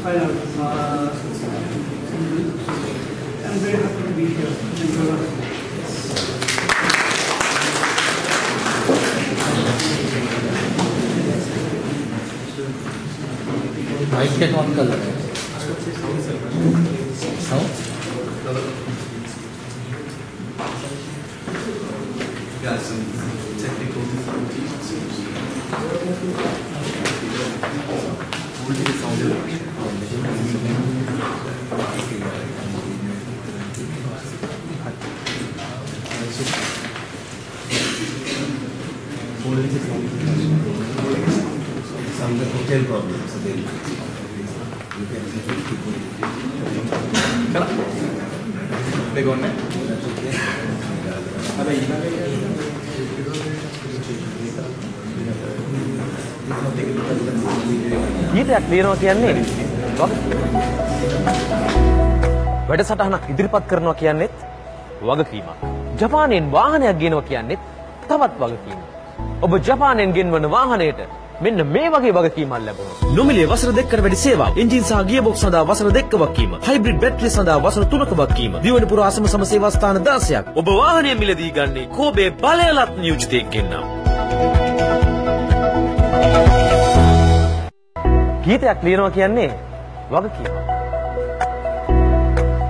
find out. I'm very happy to be here. Thank you very much. Mike के on कर लगा sound Got some technical difficulties. Some hotel problems. They go on ගීතයක් ලියනවා කියන්නේ වැඩසටහනක් ඉදිරිපත් කරනවා කියන්නේත් වගකීමක්. ජපානයෙන් වාහනයක් ගෙනවා කියන්නේත් තවත් වගකීමක්. ඔබ ජපානයෙන් ගෙන්වන වාහනයට මෙන්න මේ වගේ වගකීමක් ලැබුණොත් නොමිලේ වසර 2කට වැඩි සේවාවක්, එන්ජින් සහ ගියර්බොක්ස් සඳහා වසර 2ක වගකීම, හයිබ්‍රිඩ් බැටරි සඳහා වසර 3ක වගකීම, දිවයින පුරා අසම සම සේවා ස්ථාන 16ක්. ඔබ වාහනය මිලදී ගන්නේ කෝබේ බලයලත් නියෝජිතයෙක්ගෙන් නම්. ගීතයක් ලියනවා කියන්නේ වගකීමක්.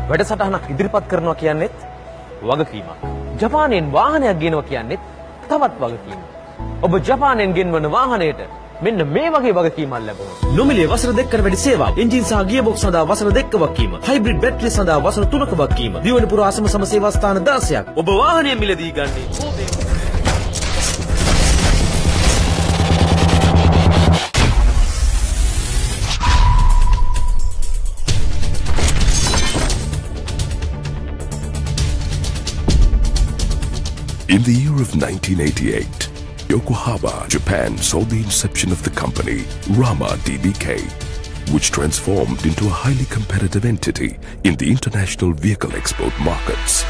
වැඩසටහනක් ඉදිරිපත් කරනවා කියන්නේත් වගකීමක්. ජපානයෙන් වාහනයක් ගෙනවා කියන්නේත් තවත් වගකීමක්. ඔබ ජපානයෙන් ගෙන්වන වාහනයට මෙන්න මේ වගේ වගකීමක් ලැබුණොත් නොමිලේ වසර 2කට වැඩි සේවාවක්, එන්ජින් සහ ගියර්බොක්ස් සඳහා වසර 2ක වගකීම, හයිබ්‍රිඩ් බැටරි සඳහා වසර 3ක වගකීම, දිවයින පුරා අසම සම සේවා ස්ථාන 16ක්. ඔබ වාහනය මිලදී ගන්නේ කෝබේ. In the year of 1988, Yokohama, Japan saw the inception of the company, Rama DBK, which transformed into a highly competitive entity in the international vehicle export markets.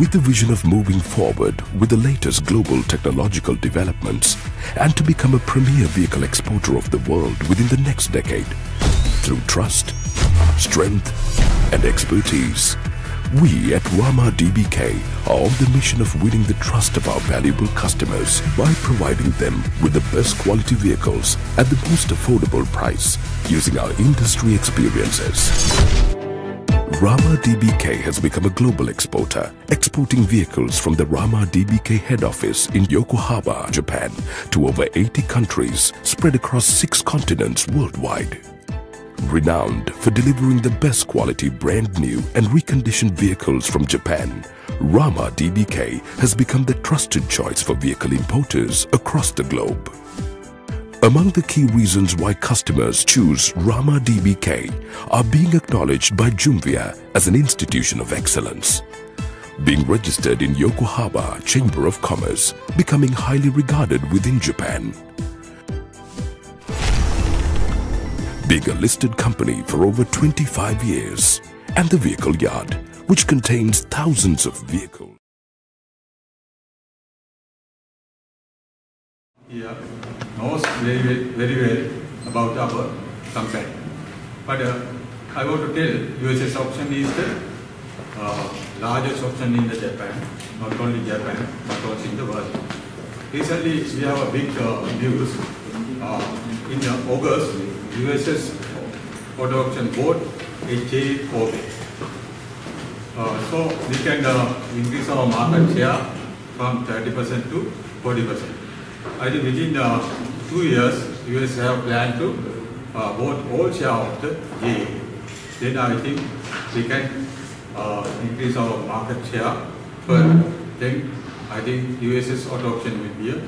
With the vision of moving forward with the latest global technological developments and to become a premier vehicle exporter of the world within the next decade, through trust, strength and expertise, We at Rama DBK are on the mission of winning the trust of our valuable customers by providing them with the best quality vehicles at the most affordable price using our industry experiences. Rama DBK has become a global exporter, exporting vehicles from the Rama DBK head office in Yokohama, Japan, to over 80 countries spread across 6 continents worldwide. Renowned for delivering the best quality brand new and reconditioned vehicles from Japan, Rama DBK has become the trusted choice for vehicle importers across the globe. Among the key reasons why customers choose Rama DBK are being acknowledged by Jumvia as an institution of excellence, being registered in Yokohama Chamber of Commerce, becoming highly regarded within Japan, being a listed company for over 25 years, and the vehicle yard, which contains thousands of vehicles. Yeah, knows very well about our company. But I want to tell USS option is the largest option in the Japan, not only Japan, but also in the world. Recently, we have a big news. In August, USS auto auction bought a Kobe. So we can increase our market share from 30% to 40%. I think within 2 years, US have planned to vote all share of the GA. Then I think we can increase our market share further. Then I think US's auto auction will be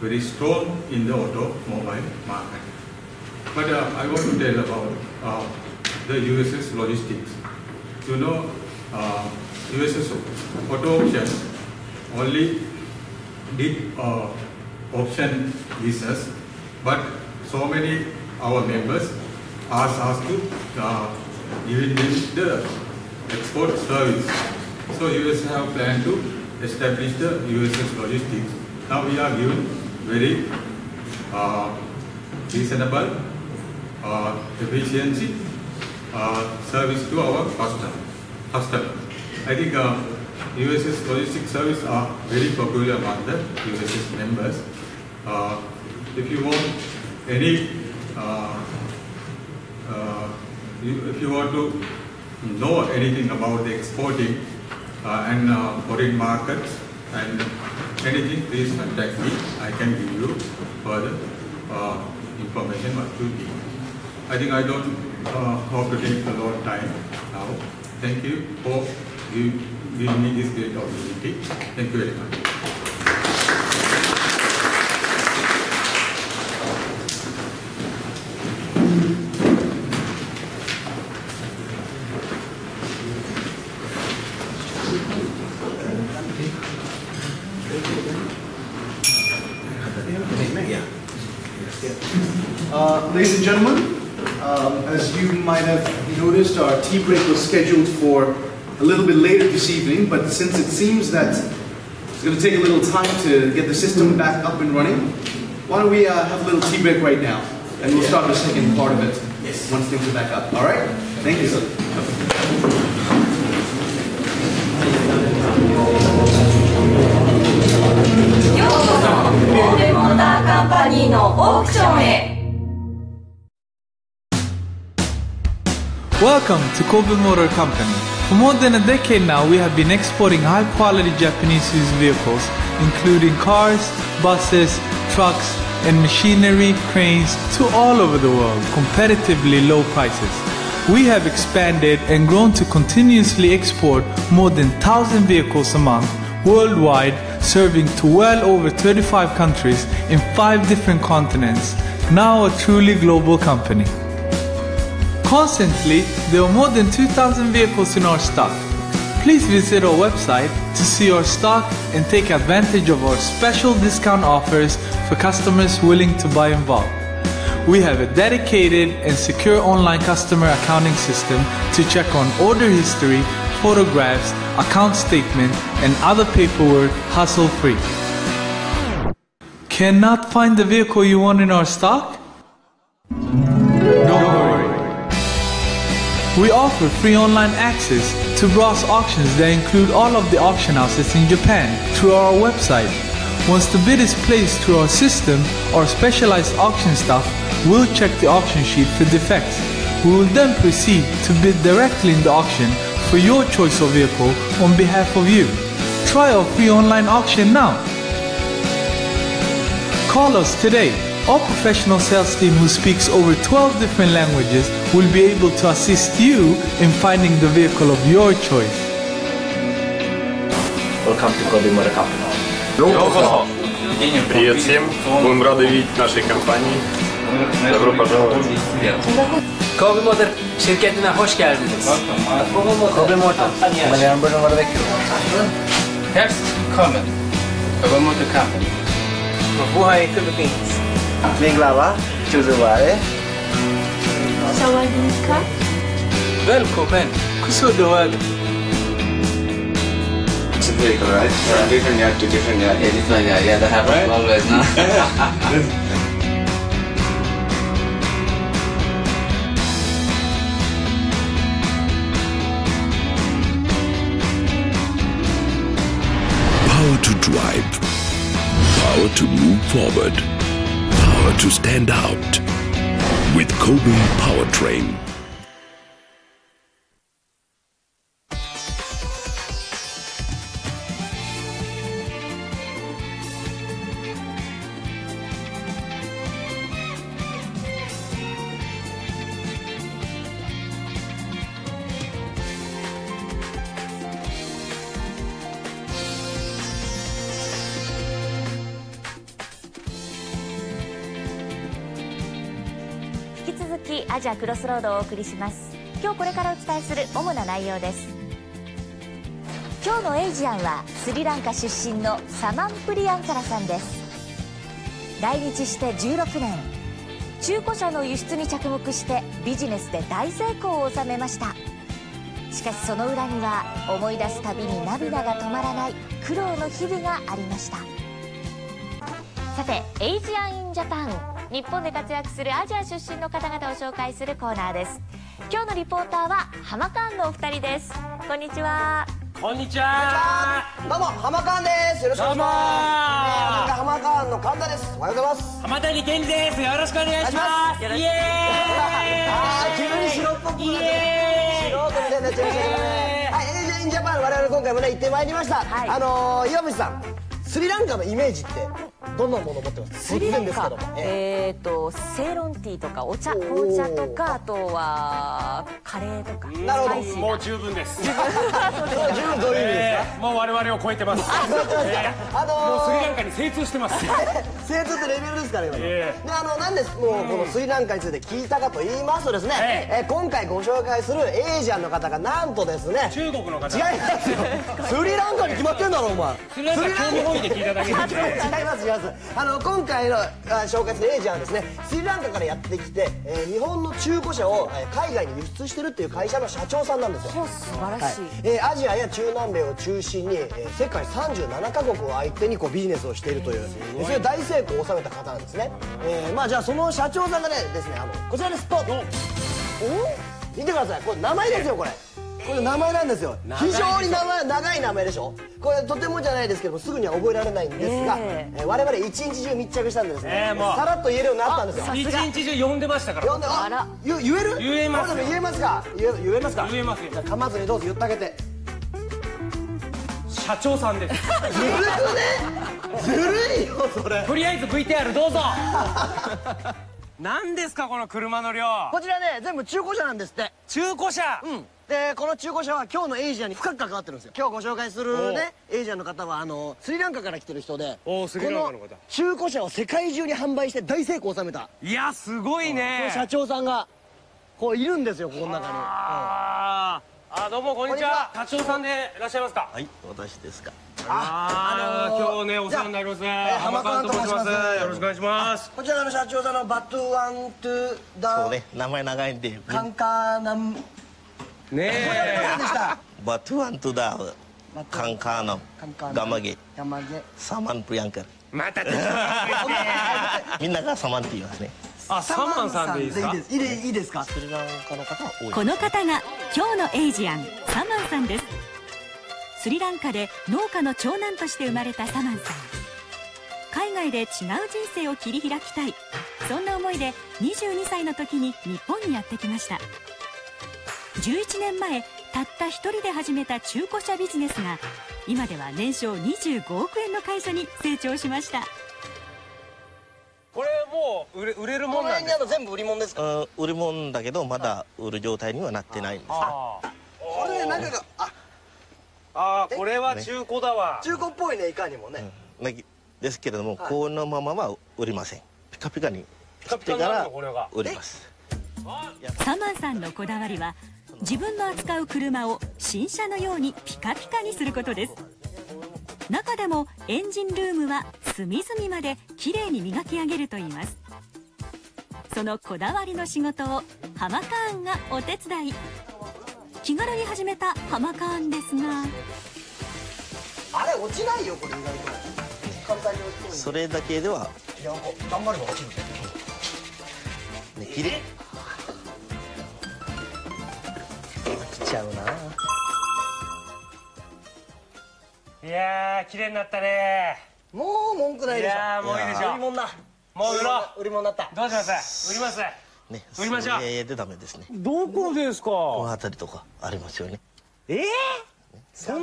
very strong in the automobile market. But I want to tell about the USS logistics. You know, USS auto auction only did auction business, but so many our members asked us to give them the export service. So US have planned to establish the USS logistics. Now we are given very reasonable efficiency service to our customer. I think USS logistics service are very popular among the USS members. If you want any, if you want to know anything about the exporting and foreign markets and anything, please contact me. I can give you further information what to give. I think I don't hope to take a lot of time now. Thank you for giving me this great opportunity. Thank you very much. Ladies and gentlemen, as you might have noticed, our tea break was scheduled for a little bit later this evening, but since it seems that it's going to take a little time to get the system back up and running, why don't we have a little tea break right now, and we'll start the second part of it once things are back up. All right? Thank you. Welcome to Kobe Motor Company. For more than a decade now, we have been exporting high-quality Japanese-used vehicles, including cars, buses, trucks, and machinery, cranes, to all over the world, competitively low prices. We have expanded and grown to continuously export more than 1,000 vehicles a month worldwide, serving to well over 35 countries in 5 different continents. Now a truly global company. Constantly, there are more than 2,000 vehicles in our stock. Please visit our website to see our stock and take advantage of our special discount offers for customers willing to buy in bulk. We have a dedicated and secure online customer accounting system to check on order history, photographs, account statement, and other paperwork hassle-free. Cannot find the vehicle you want in our stock? Don't worry. We offer free online access to browse auctions that include all of the auction houses in Japan through our website. Once the bid is placed through our system, our specialized auction staff will check the auction sheet for defects. We will then proceed to bid directly in the auction for your choice of vehicle on behalf of you. Try our free online auction now. Call us today. Our professional sales team who speaks over 12 different languages will be able to assist you in finding the vehicle of your choice. Welcome to Kobe Motor Company. Привет всем. Будем рады видеть в нашей компании. Добро пожаловать. Kobe Motor şirketine hoş geldiniz. Kobe Motor. Umarım bölümleri bekliyorum. Välkommen. Kobe Motor Company. Mabuhay Philippines. Minglawa, Chuzaware. Sawadee ka. Välkommen. Kusodawag. It's a vehicle, right? From different yard to different yard. Yeah, different yard. Yeah, that happens always now. Power to drive, power to move forward, power to stand out with Kobe Powertrain.アジアクロスロードをお送りします。今日これからお伝えする主な内容です。今日のエイジアンはスリランカ出身のサマンプリアンカラさんです。来日して16年、中古車の輸出に着目してビジネスで大成功を収めました。しかしその裏には思い出すたびに涙が止まらない苦労の日々がありました。さて、エイジアン・イン・ジャパン、日本で活躍するアジア出身の方々を紹介するコーナーです。今日のリポーターはハマカーンのお二人です。こんにちは。こんにちは。どうもハマカーンです。よろしくお願いします。ハマカーンの神田です。おはようございます。浜谷健二です。よろしくお願いします。イエーイ。急に白っぽくなって素人みたいになっちゃいましたけどね。はい、エイジアン・イン・ジャパン、我々今回もね行ってまいりました。岩渕さん、スリランカのイメージってどんなものを持ってますか？スリランカ、セイロンティーとか紅茶とか、あとはカレーとか。なるほど、もう十分です。十分どういう意味ですか？もう我々を超えてます。もうスリランカに精通してます。精通ってレベルですから今の。で、なんでもうこのスリランカについて聞いたかと言いますとですね、今回ご紹介するエイジアンの方がなんとですね、中国の方。違いますよ。スリランカに決まってんだろお前。スリランカ興味本位で聞いただけですね。違います。今回の紹介するエイジアンはですね、スリランカからやってきて、日本の中古車を海外に輸出してるっていう会社の社長さんなんですよ。素晴らしい。アジアや中南米を中心に世界37カ国を相手にビジネスをしているという、そういう大成功を収めた方なんですね。じゃあその社長さんがねですね、こちらです。見てください、これ名前ですよ。これ名前なんですよ。非常に長い名前でしょ。これとてもじゃないですけどすぐには覚えられないんですが、我々一日中密着したんでですね、さらっと言えるようになったんですよ。一日中呼んでましたから。言える？言えます。言えますか？言えますか？言えますよ。じゃあ噛まずにどうぞ言ってあげて。社長さんです。ずるいよそれ。とりあえず VTR どうぞ。何ですかこの車の量。こちらね全部中古車なんですって。中古車。でこの中古車は今日のエイジアンに深く関わってるんですよ。今日ご紹介するねエイジアンの方はスリランカから来てる人で、この中古車を世界中に販売して大成功を収めた。いやすごいね。社長さんがこういるんですよ、この中に。どうもこんにちは。社長さんでいらっしゃいますか？はい、私ですか。今日ねお世話になります。浜川と申します。よろしくお願いします。こちらの社長さんのバトゥワントゥダ。そうね、名前長いんで。カンカーナム。ねえ。何でした？バトゥワントゥダカンカーナムガマゲサマンプリアンカル。またみんながサマンって言いますね。あ、サマンさんでいいですか？いいですか？スリランカの方は多い。この方が今日のエイジアン、サマンさんです。スリランカで農家の長男として生まれたサマンさん。海外で違う人生を切り開きたい、そんな思いで22歳の時に日本にやってきました。11年前、たった一人で始めた中古車ビジネスが今では年商25億円の会社に成長しました。これもう売れるもんなんですか？全部売り物ですか？売り物だけどまだ売る状態にはなってないんです。これ中がこれは中古だわ。中古っぽいね、いかにもね。ですけれども、このままは売りません。ピカピカに切ってから売ります。サマンさんのこだわりは、自分の扱う車を新車のようにピカピカにすることです。中でもエンジンルームは隅々まできれいに磨き上げるといいます。そのこだわりの仕事をハマカーンがお手伝い。気軽に始めたハマカーンですが、あれ落ちないよ、これ意外と簡単に落ちる。それだけでは頑張れば落ちるね、きれい来ちゃうな。いやー、綺麗になったね。もう文句ないでしょ。いやー、もういいでしょ。売り物だ。もう売ろう。売り物だった。どうします売りますね、売りましょう。でダメですね。どこですか？この辺りとかありますよね。そん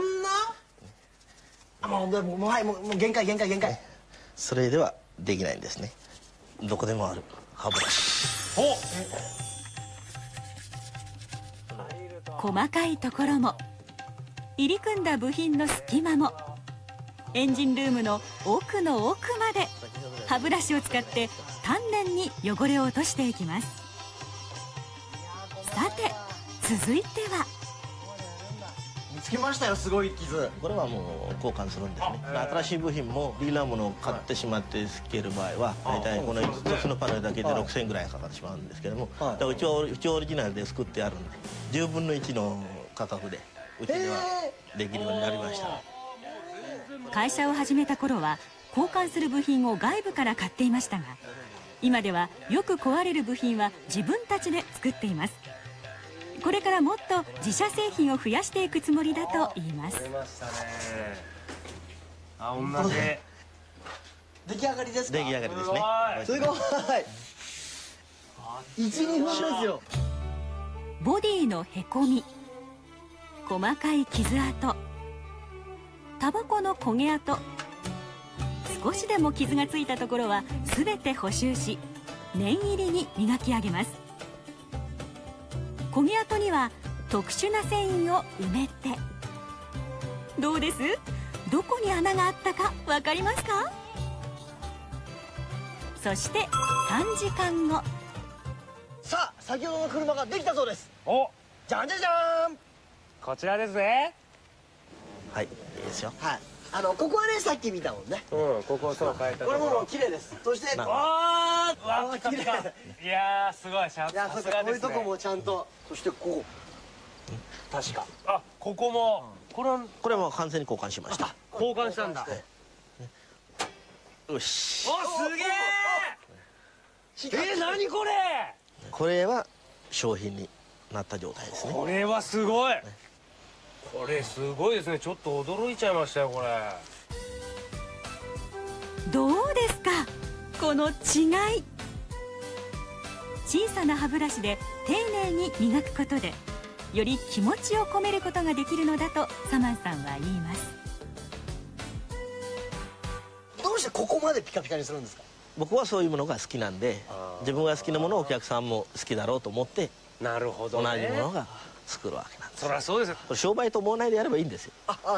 な？もうはい、もう限界。それではできないんですね。どこでもある歯ブラシ。細かいところも入り組んだ部品の隙間もエンジンルームの奥の奥まで歯ブラシを使って丹念に汚れを落としていきます。さて続いては、見つけましたよ、すごい傷。これはもう交換するんですね。新しい部品もディーラーものを買ってしまってつける場合は大体この1つのパネルだけで6000円ぐらいかかってしまうんですけども、うちはオリジナルで作ってあるんで10分の1の価格でうちではできるようになりました。会社を始めた頃は交換する部品を外部から買っていましたが、今ではよく壊れる部品は自分たちで作っています。これからもっと自社製品を増やしていくつもりだと言います。出ましたね。同じ。出来上がりですか？出来上がりですね。すごい。1、2分ですよ。ボディのへこみ、細かい傷跡、タバコの焦げ跡、少しでも傷がついたところは全て補修し、念入りに磨き上げます。焦げ跡には特殊な繊維を埋めて、どうです？どこに穴があったかわかりますか？そして3時間後、さあ、先ほどの車ができたそうです。じゃんじゃじゃーん。こちらですね。はい、いいですよ。はい。ここはね、さっき見たもんね。ここそう変えた。これも綺麗です。そして、ピカピカ。いやー、すごい。さすがですね。こういうとこもちゃんと。そしてここ。確か。ここも。これも完全に交換しました。交換したんだ。よし。すげえ。何これ。これは商品になった状態ですね。これはすごい。これすごいですね。ちょっと驚いちゃいましたよ、これ。どうですか、この違い。小さな歯ブラシで丁寧に磨くことで、より気持ちを込めることができるのだとサマンさんは言います。どうしてここまでピカピカにするんですか？僕はそういうものが好きなんで、自分が好きなものをお客さんも好きだろうと思って、なるほどね、同じものが作るわけなんです。そりゃそうですよ。これ商売と思わないでやればいいんですよ。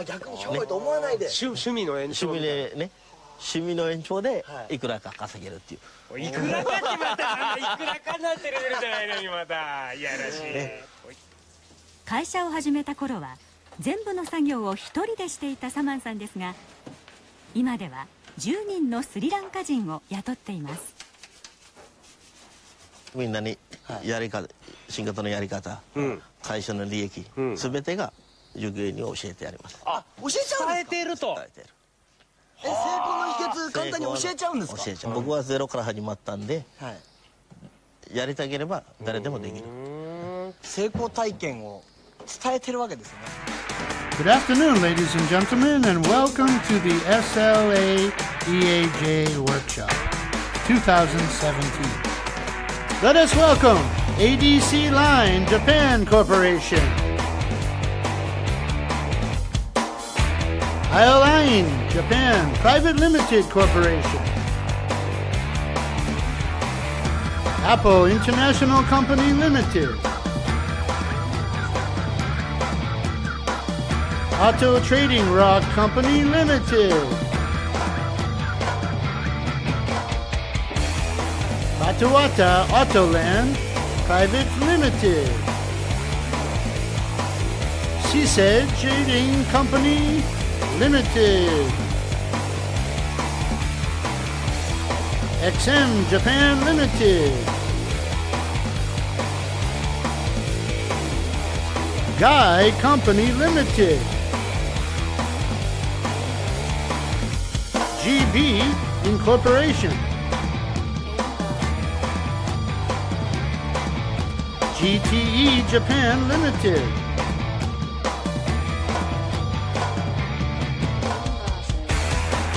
逆に商売と思わないで、趣味の延長でね、趣味の延長でいくらか稼げるっていう、いくらかってまたいくらかになってるじゃないのに、またいやらしいね。会社を始めた頃は全部の作業を一人でしていたサマンさんですが、今では10人のスリランカ人を雇っています。みんなにやり方、仕事のやり方、会社の利益、全てが従業員に教えてやります。教えちゃうんですか？伝えていると。成功の秘訣簡単に教えちゃうんですか？教えちゃう。僕はゼロから始まったんで、やりたければ誰でもできる。成功体験を伝えてるわけですね。 Good afternoon, ladies and gentlemen, and welcome to the SLAEAJ Workshop 2017. Let us welcome ADC Line Japan Corporation, Line Japan Private Limited Corporation, Apple International Company Limited, Auto Trading Rock Company Limited, Batuwata Autoland Private Limited, SLAEAJ Trading Company Limited, XM Japan Limited, Guy Company Limited, GB Incorporation, GTE Japan Limited,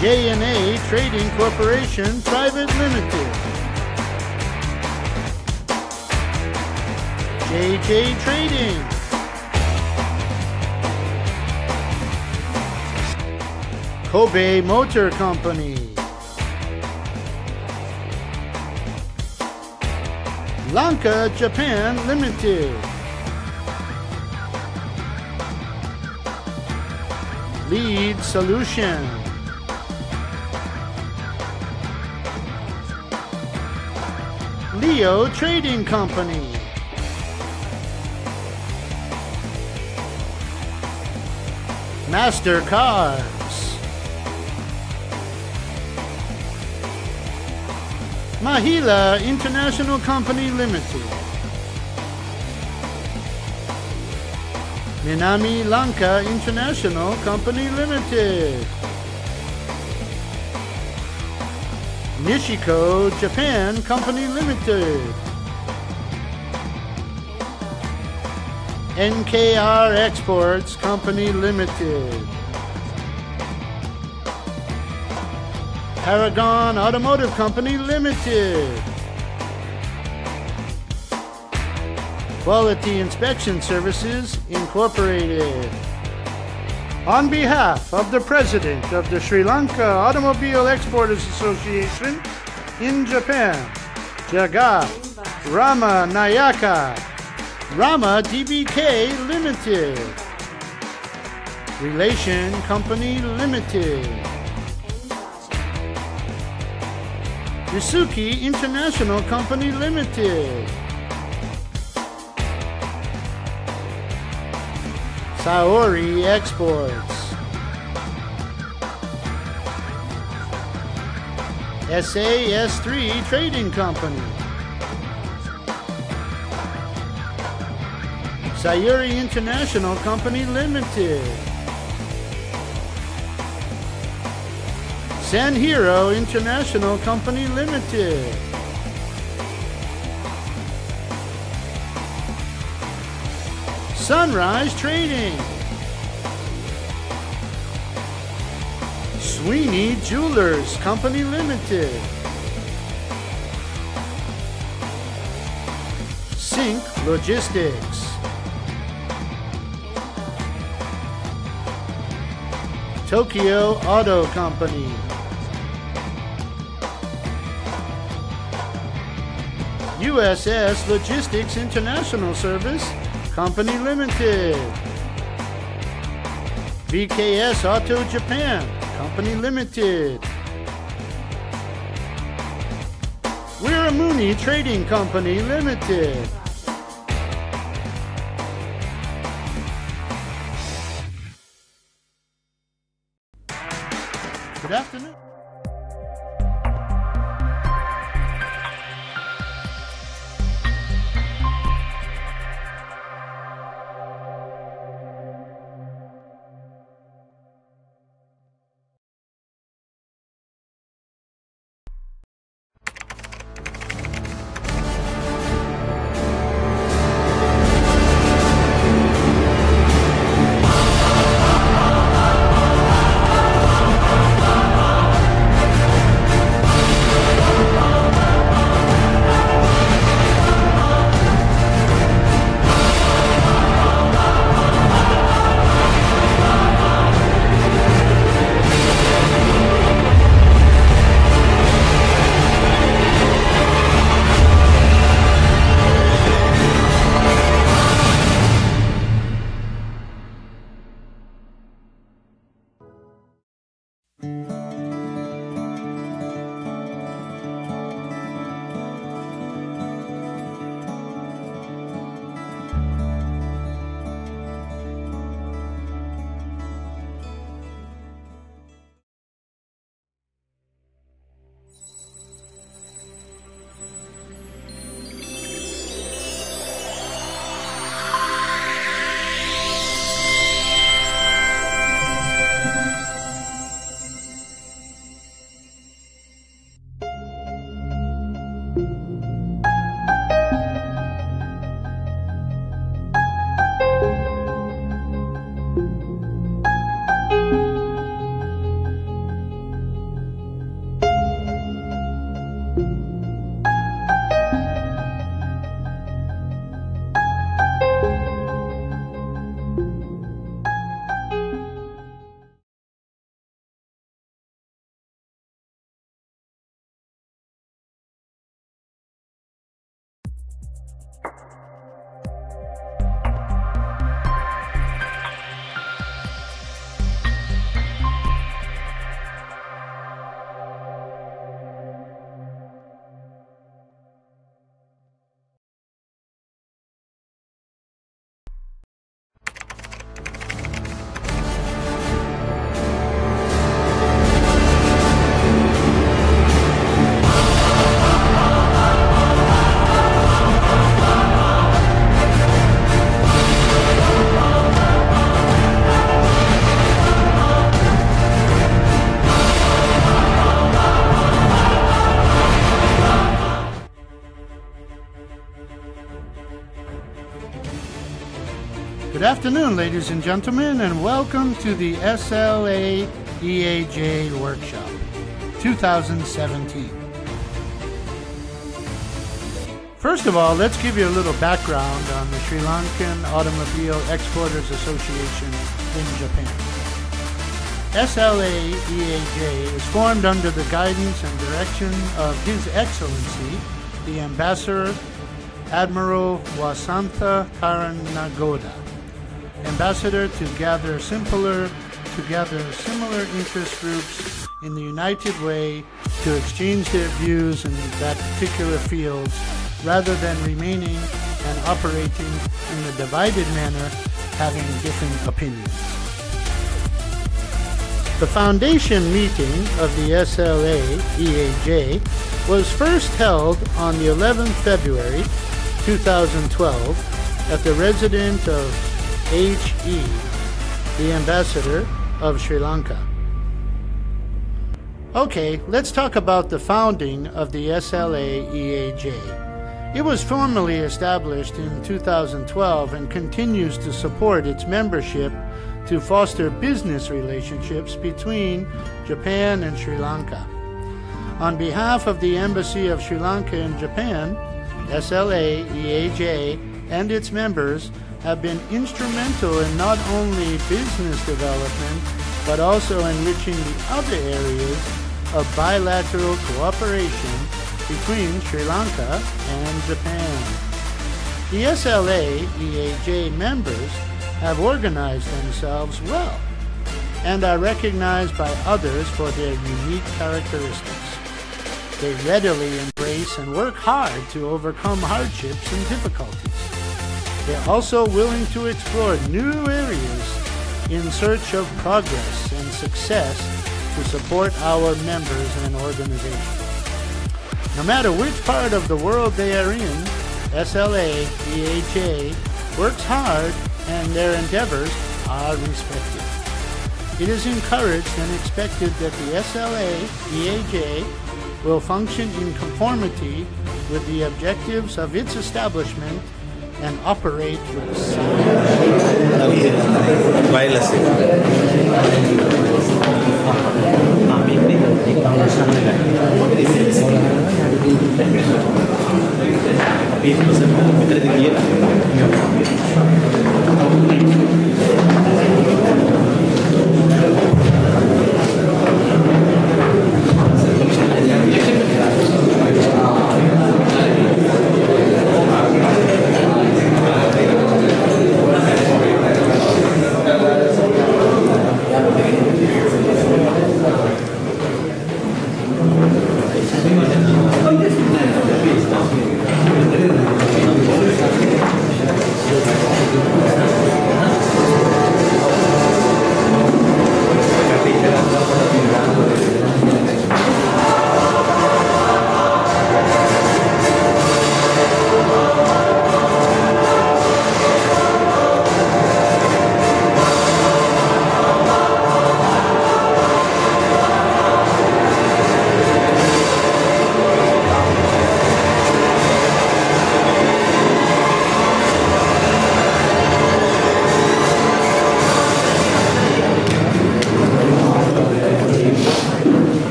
J&A Trading Corporation Private Limited, JJ Trading, Kobe Motor Company, Lanka Japan Limited, Lead Solution, Leo Trading Company, MasterCards, Mahila International Company Limited, Minami Lanka International Company Limited, Nishiko Japan Company Limited, NKR Exports Company Limited, Paragon Automotive Company Limited, Quality Inspection Services Incorporated. On behalf of the President of the Sri Lanka Automobile Exporters Association in Japan, Jagat Rama Nayaka, Rama DBK Limited, Relation Company Limited, Yusuki International Company Limited, Saori Exports, SAS3 Trading Company, Sayuri International Company Limited, Sanhiro International Company Limited, Sunrise Trading, Sweeney Jewelers Company Limited, Sync Logistics, Tokyo Auto Company, USS Logistics International Service Company Limited, VKS Auto Japan Company Limited, Wiramuni Trading Company Limited, good afternoon. afternoon, ladies and gentlemen, and welcome to the SLAEAJ Workshop 2017. First of all, let's give you a little background on the Sri Lankan Automobile Exporters Association in Japan. SLAEAJ is formed under the guidance and direction of His Excellency, the Ambassador Admiral Wasantha Karanagoda, Ambassador to gather similar interest groups in the United Way to exchange their views in that particular fields rather than remaining and operating in a divided manner, having different opinions. The foundation meeting of the SLAEAJ was first held on the 11th February 2012 at the residence of H.E., the Ambassador of Sri Lanka. Okay, let's talk about the founding of the SLAEAJ. It was formally established in 2012 and continues to support its membership to foster business relationships between Japan and Sri Lanka. On behalf of the Embassy of Sri Lanka in Japan, SLAEAJ and its members have been instrumental in not only business development, but also enriching the other areas of bilateral cooperation between Sri Lanka and Japan. The SLAEAJ members have organized themselves well and are recognized by others for their unique characteristics. They readily embrace and work hard to overcome hardships and difficulties. They're also willing to explore new areas in search of progress and success to support our members and organizations. No matter which part of the world they are in, SLAEAJ works hard and their endeavors are respected. It is encouraged and expected that the SLAEAJ will function in conformity with the objectives of its establishment and operate with sound.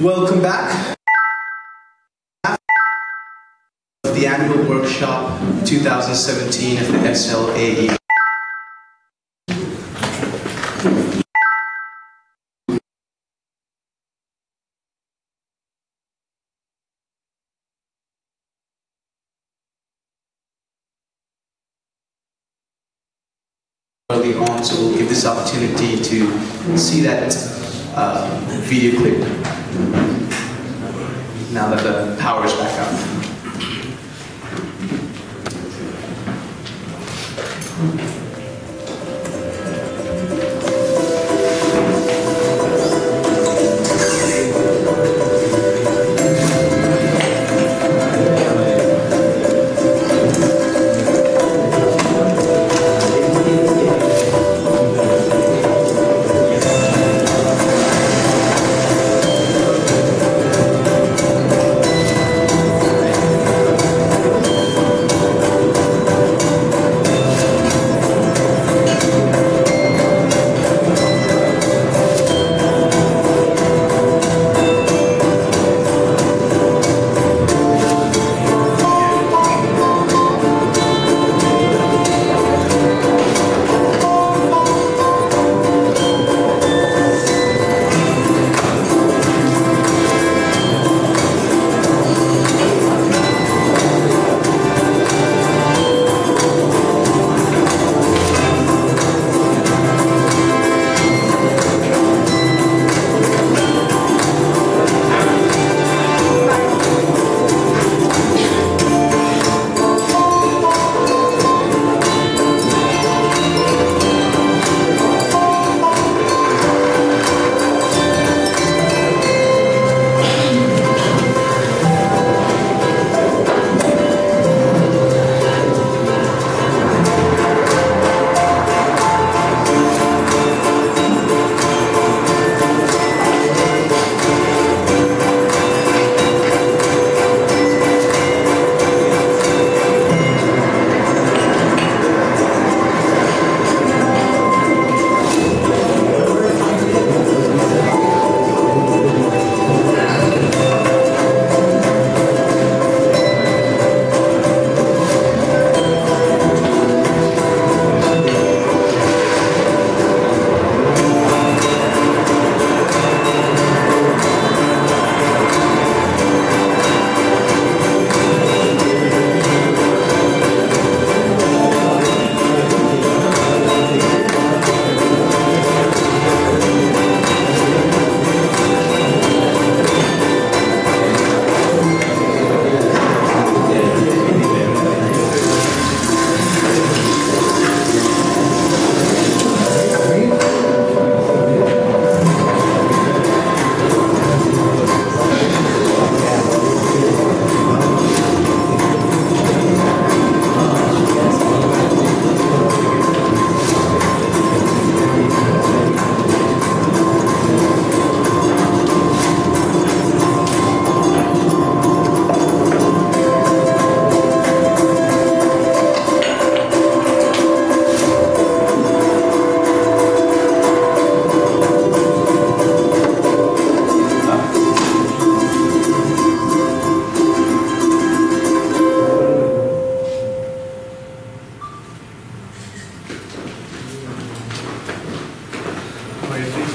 Welcome back. The annual workshop 2017 of the SLAE. Early on, so we'll give this opportunity to see that video clip now that the power is back up.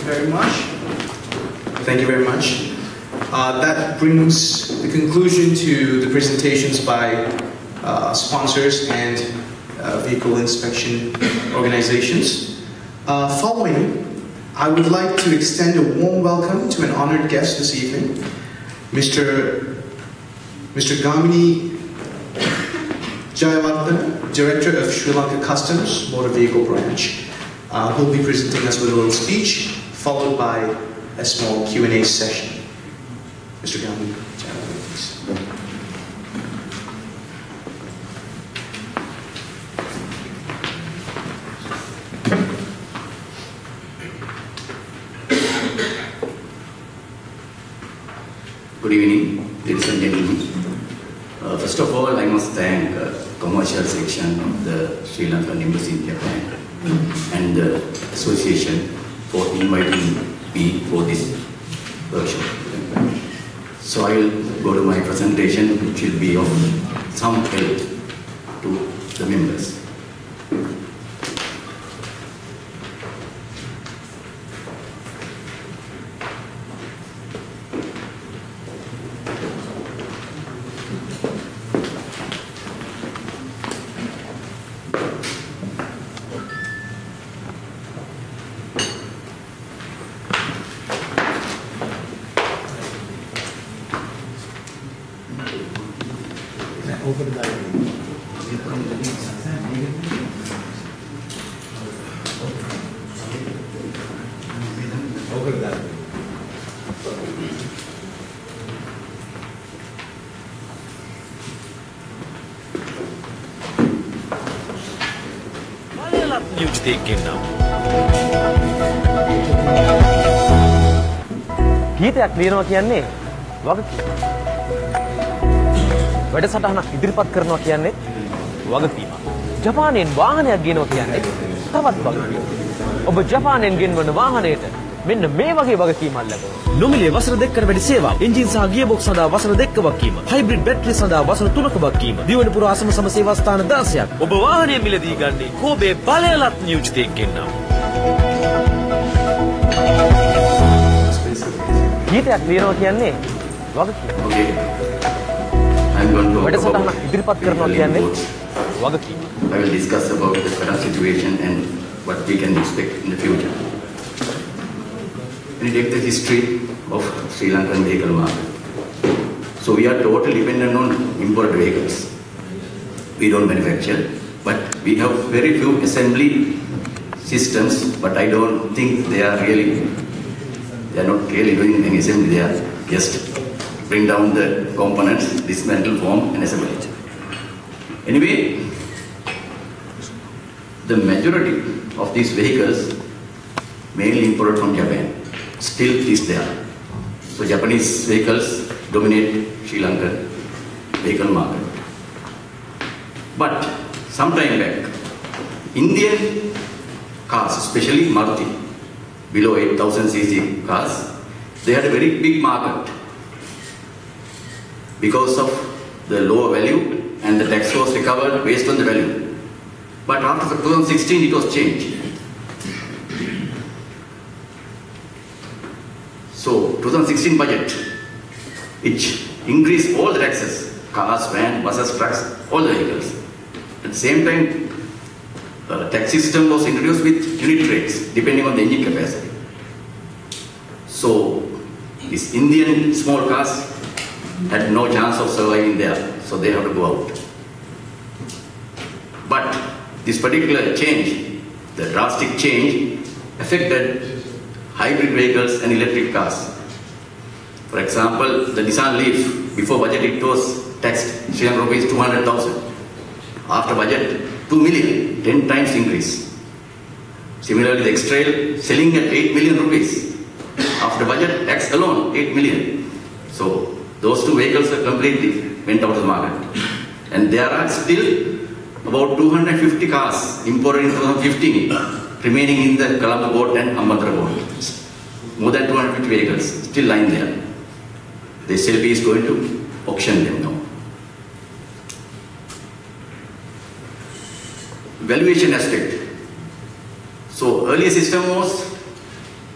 very much. Thank you very much. That brings the conclusion to the presentations by sponsors and vehicle inspection organizations. Following, I would like to extend a warm welcome to an honored guest this evening, Mr. Gamini Jayawardena, Director of Sri Lanka Customs Motor Vehicle Branch. He'll be presenting us with a little speech, followed by a small Q&A session. Mr. Gamini Jayawardena, please. Good evening, ladies and gentlemen. First of all, I must thank commercial section of the Sri Lankan Embassy in Japan and the association for inviting me for this workshop. So I will go to my presentation, which will be of some help to the members. ගීතයක් ලියනවා කියන්නේ වගකීම. වැඩසටහනක් ඉදිරිපත් කරනවා කියන්නේ වගකීමක්. ජපානයෙන් වාහනයක් ගෙනවා කියන්නේ තවත් වගකීමක්. ඔබ ජපානයෙන් ගෙන්වන වාහනයට මෙන්න මේ වගේ වගකීමක් ලැබෙනවා. නොමිලේ වසර 2කට වැඩි සේවාව, එන්ජින් සහ ගියර්බොක්ස් සඳහා වසර 2ක වගකීම, හයිබ්‍රිඩ් බැටරි සඳහා වසර 3ක වගකීම, දිවයින පුර ආසම සේවා ස්ථාන 16ක්. ඔබ වාහනය මිලදී ගන්නේ කෝබේ බලයලත් නියෝජිතයෙක්ගෙන් නම්. ගීතයක් ලියනවා කියන්නේ වගකීම. වැඩසටහනක් ඉදිරිපත් කරනවා කියන්නේ වගකීම. I will discuss about the current situation and what we can expect in the future. When you take the history of Sri Lankan vehicle market, so we are totally dependent on imported vehicles. We don't manufacture, but we have very few assembly systems, but I don't think they are not really doing any assembly. They are just bring down the components, dismantle, form and assemble it. Anyway, the majority of these vehicles mainly imported from Japan still is there. So Japanese vehicles dominate Sri Lankan vehicle market. But some time back, Indian cars, especially Maruti, below 8,000 cc cars, they had a very big market because of the lower value and the tax was recovered based on the value. But after 2016 it was changed. So 2016 budget, it increased all the taxes, cars, vans, buses, trucks, all the vehicles. At the same time, tax system was introduced with unit rates depending on the engine capacity. So these Indian small cars had no chance of surviving there, so they have to go out. But this particular change, the drastic change, affected hybrid vehicles and electric cars. For example, the Nissan Leaf, before budget it was taxed Sri Lankan rupees 200,000. After budget, 2 million, 10 times increase. Similarly, the X-Trail selling at 8 million rupees. After budget, tax alone, 8 million. So those two vehicles are completely went out of the market. And there are still about 250 cars imported in 2015 remaining in the Colombo port and Hambantota port. More than 250 vehicles still lying there. The SLB is going to auction them now. Valuation aspect. So earlier system was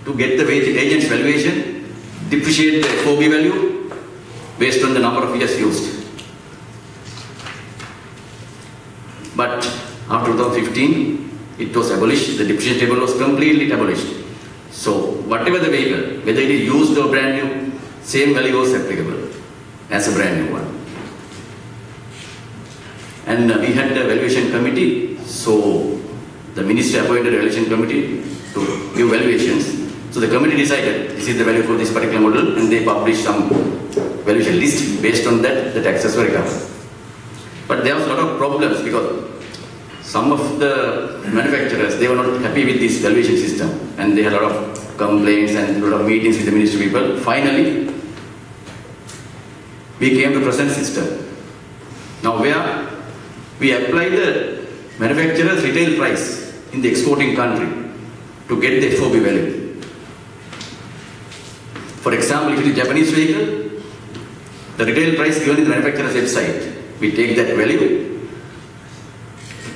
to get the agent's valuation, depreciate the FOB value based on the number of years used. But after 2015, it was abolished. The depreciation table was completely abolished. So whatever the vehicle, whether it is used or brand new, same value was applicable as a brand new one. And we had a valuation committee, so the minister appointed a valuation committee to give valuations. So the committee decided this is the value for this particular model, and they published some valuation list. Based on that, the taxes were recovered. But there was a lot of problems because some of the manufacturers, they were not happy with this valuation system, and they had a lot of complaints and a lot of meetings with the ministry people. Finally, we came to present system. Now where we apply the manufacturer's retail price in the exporting country to get the FOB value. For example, if it is a Japanese vehicle, the retail price given in the manufacturer's website, we take that value,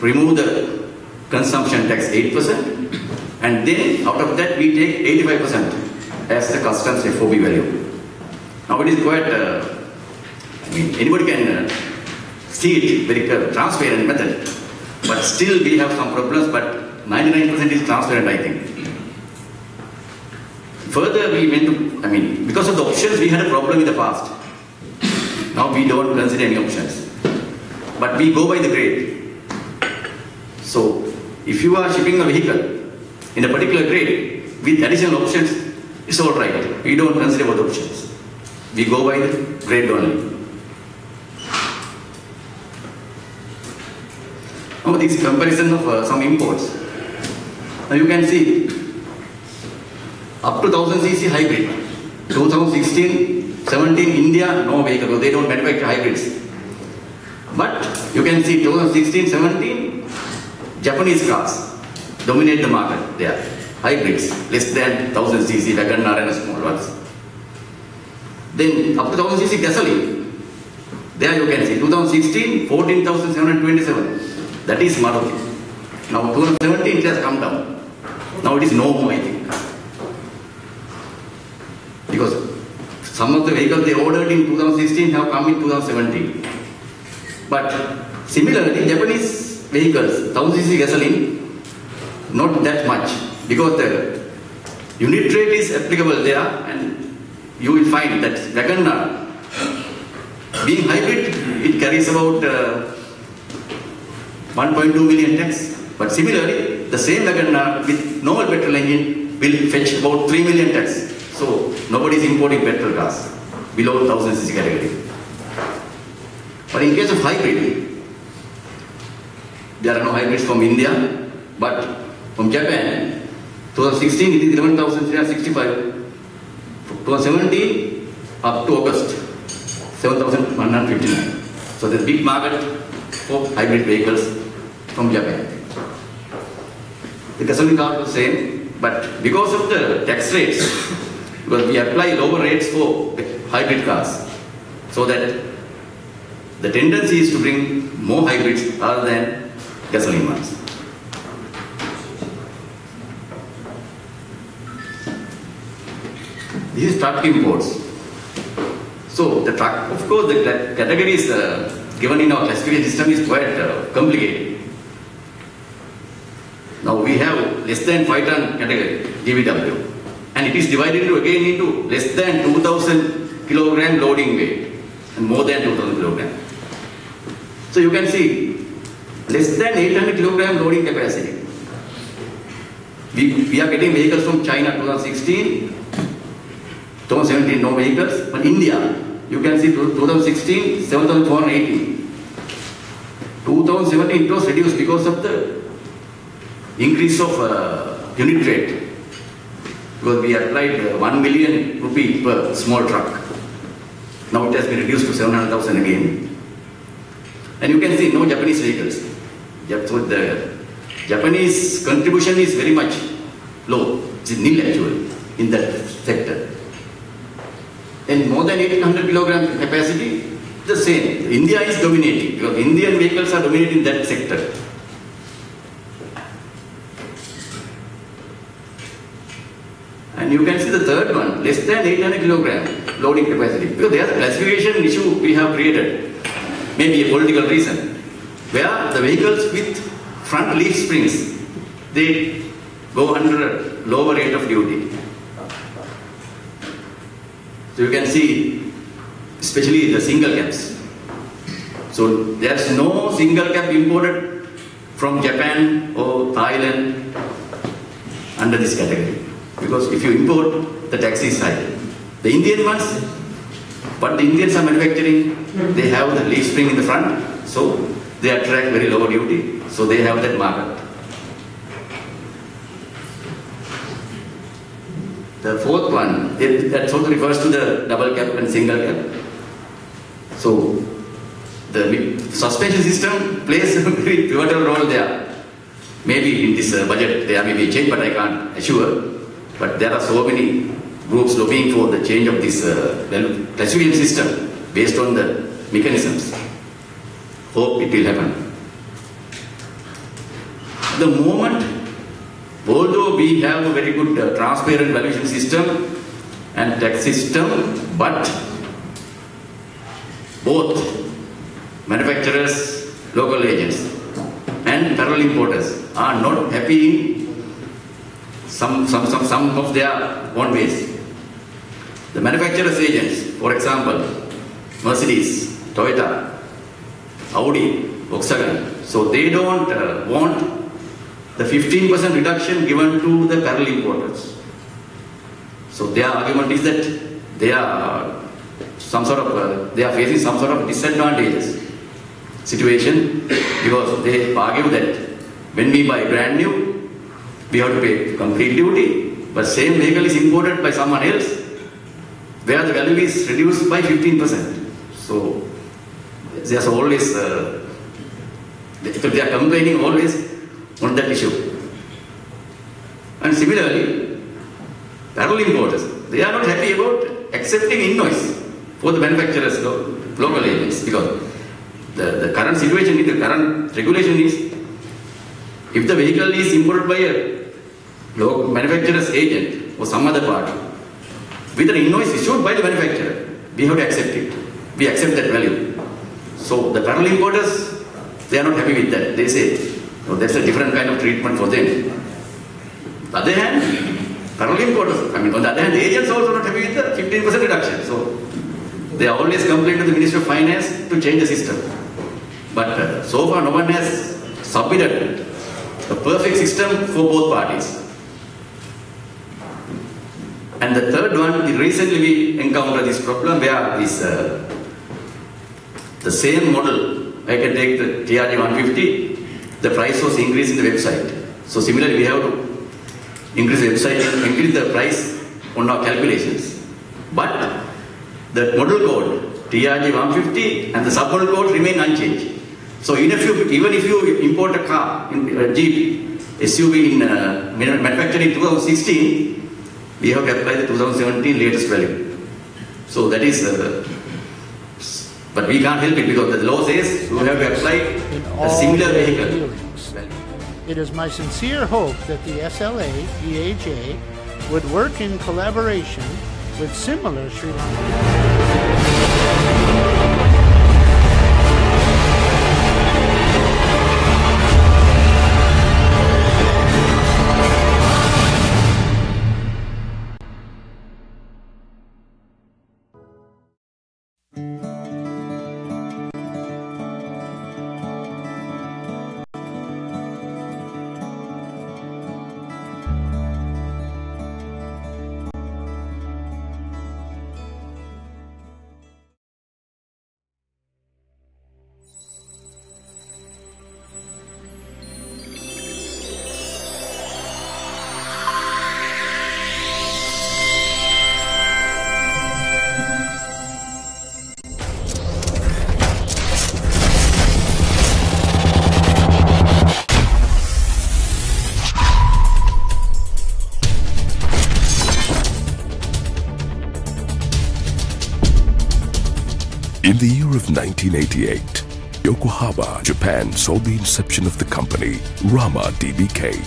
remove the consumption tax 8%, and then out of that we take 85% as the customs FOB value. Now it is quite, anybody can see it, very transparent method, but still we have some problems, but 99% is transparent, I think. Further we went to, because of the options we had a problem in the past. Now we don't consider any options, but we go by the grade. So if you are shipping a vehicle in a particular grade with additional options, it's all right. We don't consider about the options. We go by the grade only. Now this comparison of some imports. Now you can see up to 1000cc hybrid. 2016, 17 India, no vehicle. They don't manufacture hybrids. But you can see 2016, 17 Japanese cars dominate the market. They are hybrids, less than 1000cc, WagonR and small ones. Then up to 1000cc gasoline. There you can see 2016, 14,727. That is Maruti. Now 2017 it has come down. Now it is no more, I think. Because some of the vehicles they ordered in 2016 have come in 2017. But similarly, Japanese vehicles, 1000cc gasoline, not that much. Because the unit rate is applicable there, and you will find that WagonR, being hybrid, it carries about 1.2 million tax. But similarly, the same WagonR with normal petrol engine will fetch about 3 million tax. So nobody is importing petrol cars below 1000cc category. But in case of hybrid, there are no hybrids from India, but from Japan, 2016 it is 11,365. 2017 up to August, 7,159. So there's a big market for hybrid vehicles from Japan. The gasoline car was the same, but because of the tax rates, because we apply lower rates for hybrid cars, so that the tendency is to bring more hybrids rather than gasoline ones. This is truck imports. So the truck, of course, the categories given in our classification system is quite complicated. Now we have less than 5 ton category, GVW, and it is divided again into less than 2000 kilogram loading weight and more than 2000 kilogram. So you can see less than 800 kilogram loading capacity. We are getting vehicles from China 2016, 2017 no vehicles, but India you can see 2016 7,480. 2017 it was reduced because of the increase of unit rate, because we applied 1 million rupee per small truck. Now it has been reduced to 700,000 again. And you can see no Japanese vehicles. So the Japanese contribution is very much low. It's nil actually in that sector. And more than 800 kilogram capacity, the same. India is dominating because Indian vehicles are dominating that sector. And And you can see the third one, less than 800 kilogram loading capacity. Because there is a classification issue we have created, maybe a political reason, where the vehicles with front leaf springs, they go under a lower rate of duty. So you can see, especially the single cabs. So there is no single cab imported from Japan or Thailand under this category. Because if you import, the tax is high. The Indian ones, but the Indians are manufacturing, they have the leaf spring in the front, so they attract very low duty, so they have that market. The fourth one, that also refers to the double cab and single cab. So the suspension system plays a very pivotal role there. Maybe in this budget there may be a change, but I can't assure. But there are so many groups lobbying for the change of this classification system based on the mechanisms. Hope it will happen. The moment, although we have a very good transparent valuation system and tax system, but both manufacturers, local agents and parallel importers are not happy in some of their own ways. The manufacturers agents, for example, Mercedes, Toyota, Audi, Volkswagen, so they don't want the 15% reduction given to the parallel importers. So their argument is that they are facing some sort of disadvantageous situation because they argue that when we buy brand new, we have to pay complete duty, but same vehicle is imported by someone else where the value is reduced by 15%. So there's always, they are complaining always on that issue. And similarly, parallel importers, they are not happy about accepting invoice for the manufacturers, local agents, because the current situation, the current regulation is, if the vehicle is imported by a manufacturer's agent or some other party, with an invoice issued by the manufacturer, we have to accept it. We accept that value. So the parallel importers, they are not happy with that. They say, no, that's a different kind of treatment for them. On the other hand, parallel importers, on the other hand, the agents also not happy with the 15% reduction. So they are always complaining to the Ministry of Finance to change the system. But so far, no one has submitted a perfect system for both parties. And the third one, recently we encountered this problem where this, the same model, I can take the TRJ 150, the price was increased in the website. So similarly, we have to increase the website, increase the price on our calculations. But the model code, TRJ 150 and the sub-model code remain unchanged. So even if you import a car, a Jeep, SUV in manufactured in 2016, we have to apply the 2017 latest value. So that is, but we can't help it because the law says you have to apply a similar vehicle. It is my sincere hope that the SLAEAJ would work in collaboration with similar Sri Lankan. In the year of 1988, Yokohama, Japan saw the inception of the company Rama DBK,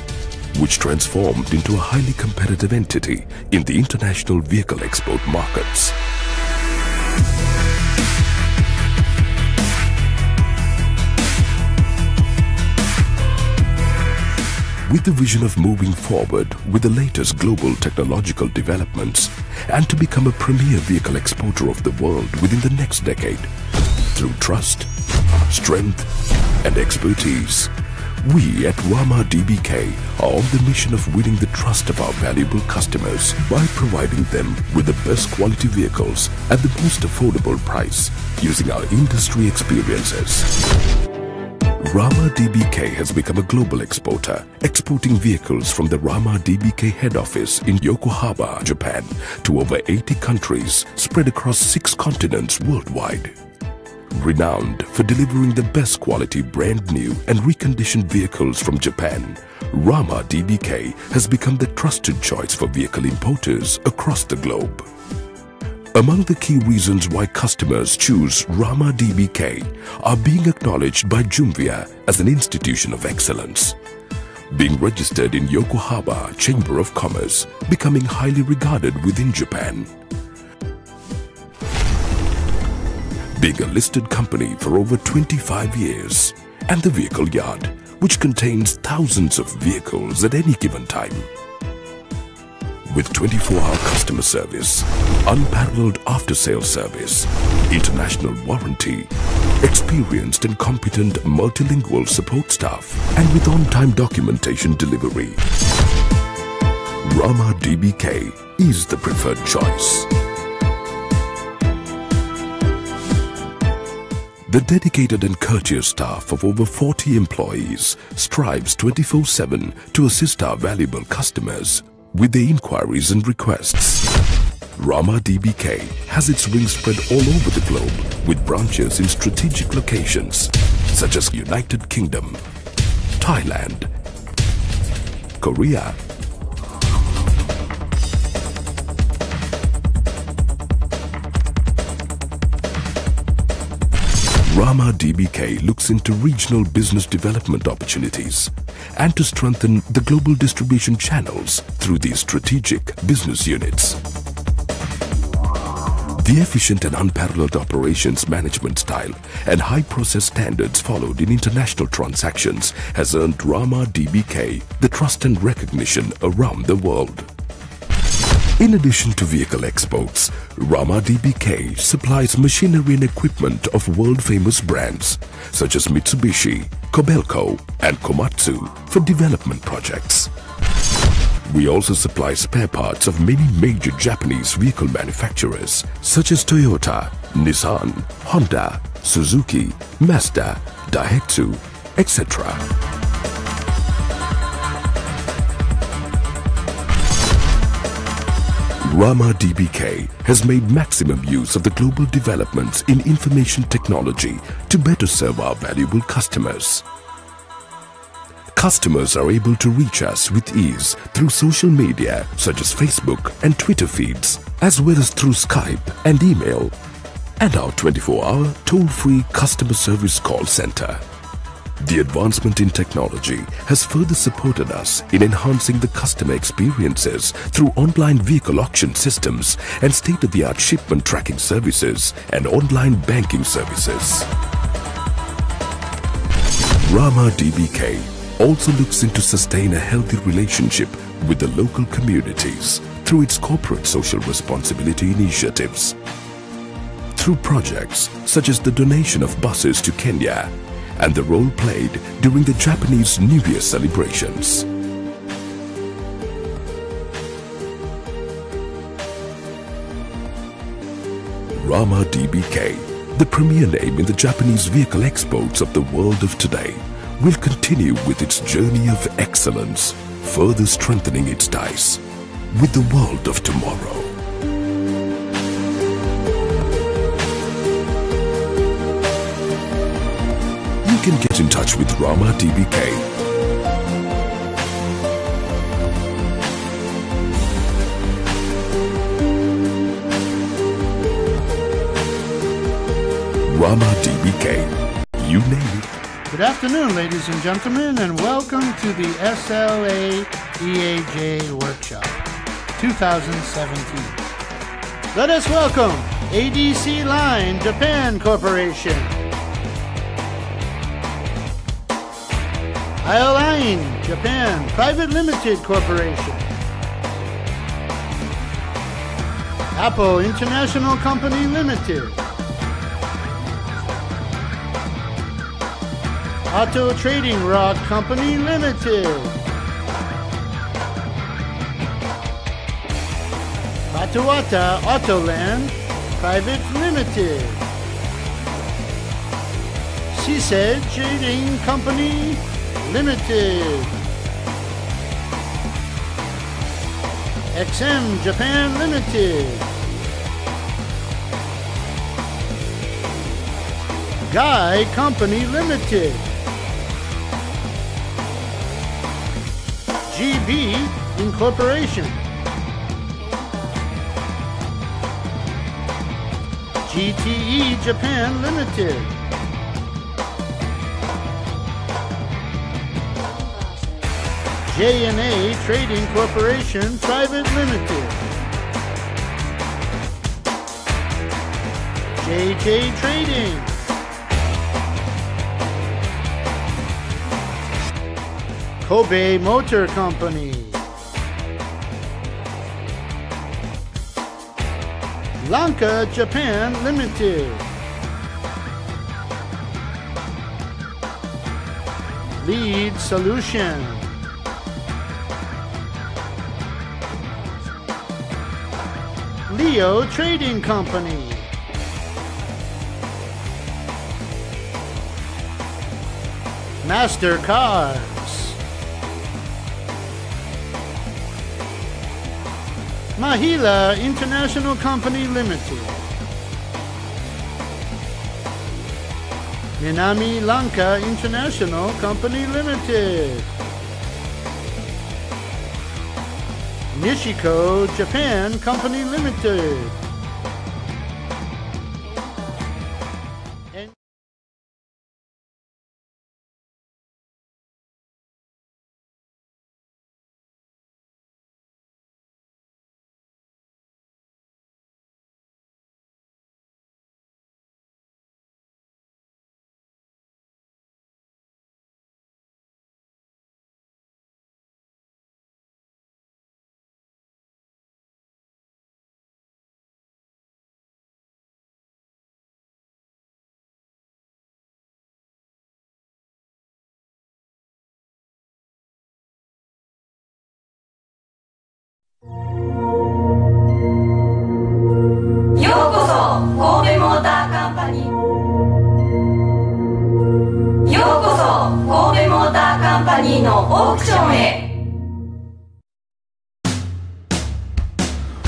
which transformed into a highly competitive entity in the international vehicle export markets. With the vision of moving forward with the latest global technological developments and to become a premier vehicle exporter of the world within the next decade, through trust, strength and expertise, we at Rama DBK are on the mission of winning the trust of our valuable customers by providing them with the best quality vehicles at the most affordable price using our industry experiences. Rama DBK has become a global exporter, exporting vehicles from the Rama DBK head office in Yokohama, Japan, to over 80 countries spread across 6 continents worldwide. Renowned for delivering the best quality brand new and reconditioned vehicles from Japan, Rama DBK has become the trusted choice for vehicle importers across the globe. Among the key reasons why customers choose Rama DBK are being acknowledged by Jumvia as an institution of excellence, being registered in Yokohama Chamber of Commerce, becoming highly regarded within Japan, being a listed company for over 25 years, and the vehicle yard, which contains thousands of vehicles at any given time. With 24-hour customer service, unparalleled after-sales service, international warranty, experienced and competent multilingual support staff, and with on-time documentation delivery, Rama DBK is the preferred choice. The dedicated and courteous staff of over 40 employees strives 24/7 to assist our valuable customers with their inquiries and requests. Rama DBK has its wings spread all over the globe with branches in strategic locations such as United Kingdom, Thailand, Korea, Rama DBK looks into regional business development opportunities and to strengthen the global distribution channels through these strategic business units. The efficient and unparalleled operations management style and high process standards followed in international transactions has earned Rama DBK the trust and recognition around the world. In addition to vehicle exports, Rama DBK supplies machinery and equipment of world-famous brands such as Mitsubishi, Kobelco and Komatsu for development projects. We also supply spare parts of many major Japanese vehicle manufacturers such as Toyota, Nissan, Honda, Suzuki, Mazda, Daihatsu, etc. Rama DBK has made maximum use of the global developments in information technology to better serve our valuable customers. Customers are able to reach us with ease through social media such as Facebook and Twitter feeds, as well as through Skype and email, and our 24-hour toll-free customer service call center. The advancement in technology has further supported us in enhancing the customer experiences through online vehicle auction systems and state-of-the-art shipment tracking services and online banking services. Rama DBK also looks into sustain a healthy relationship with the local communities through its corporate social responsibility initiatives. Through projects such as the donation of buses to Kenya and the role played during the Japanese New Year celebrations. Rama DBK, the premier name in the Japanese vehicle exports of the world of today, will continue with its journey of excellence, further strengthening its ties with the world of tomorrow. You can get in touch with Rama DBK. Rama DBK. You name it. Good afternoon, ladies and gentlemen, and welcome to the SLAEJ SLAEAJ Workshop 2017. Let us welcome ADC Line Japan Corporation, Line Japan Private Limited Corporation, Apple International Company Limited, Auto Trading Rock Company Limited, Batuata Autoland Private Limited, SLAEAJ Trading Company Limited, XM Japan Limited, Guy Company Limited, GB Incorporation, GTE Japan Limited, J&A Trading Corporation Private Limited, JJ Trading, Kobe Motor Company, Lanka Japan Limited, Lead Solution, Leo Trading Company, Master Cars, Mahila International Company Limited, Minami Lanka International Company Limited, Nishiko Japan Company Limited,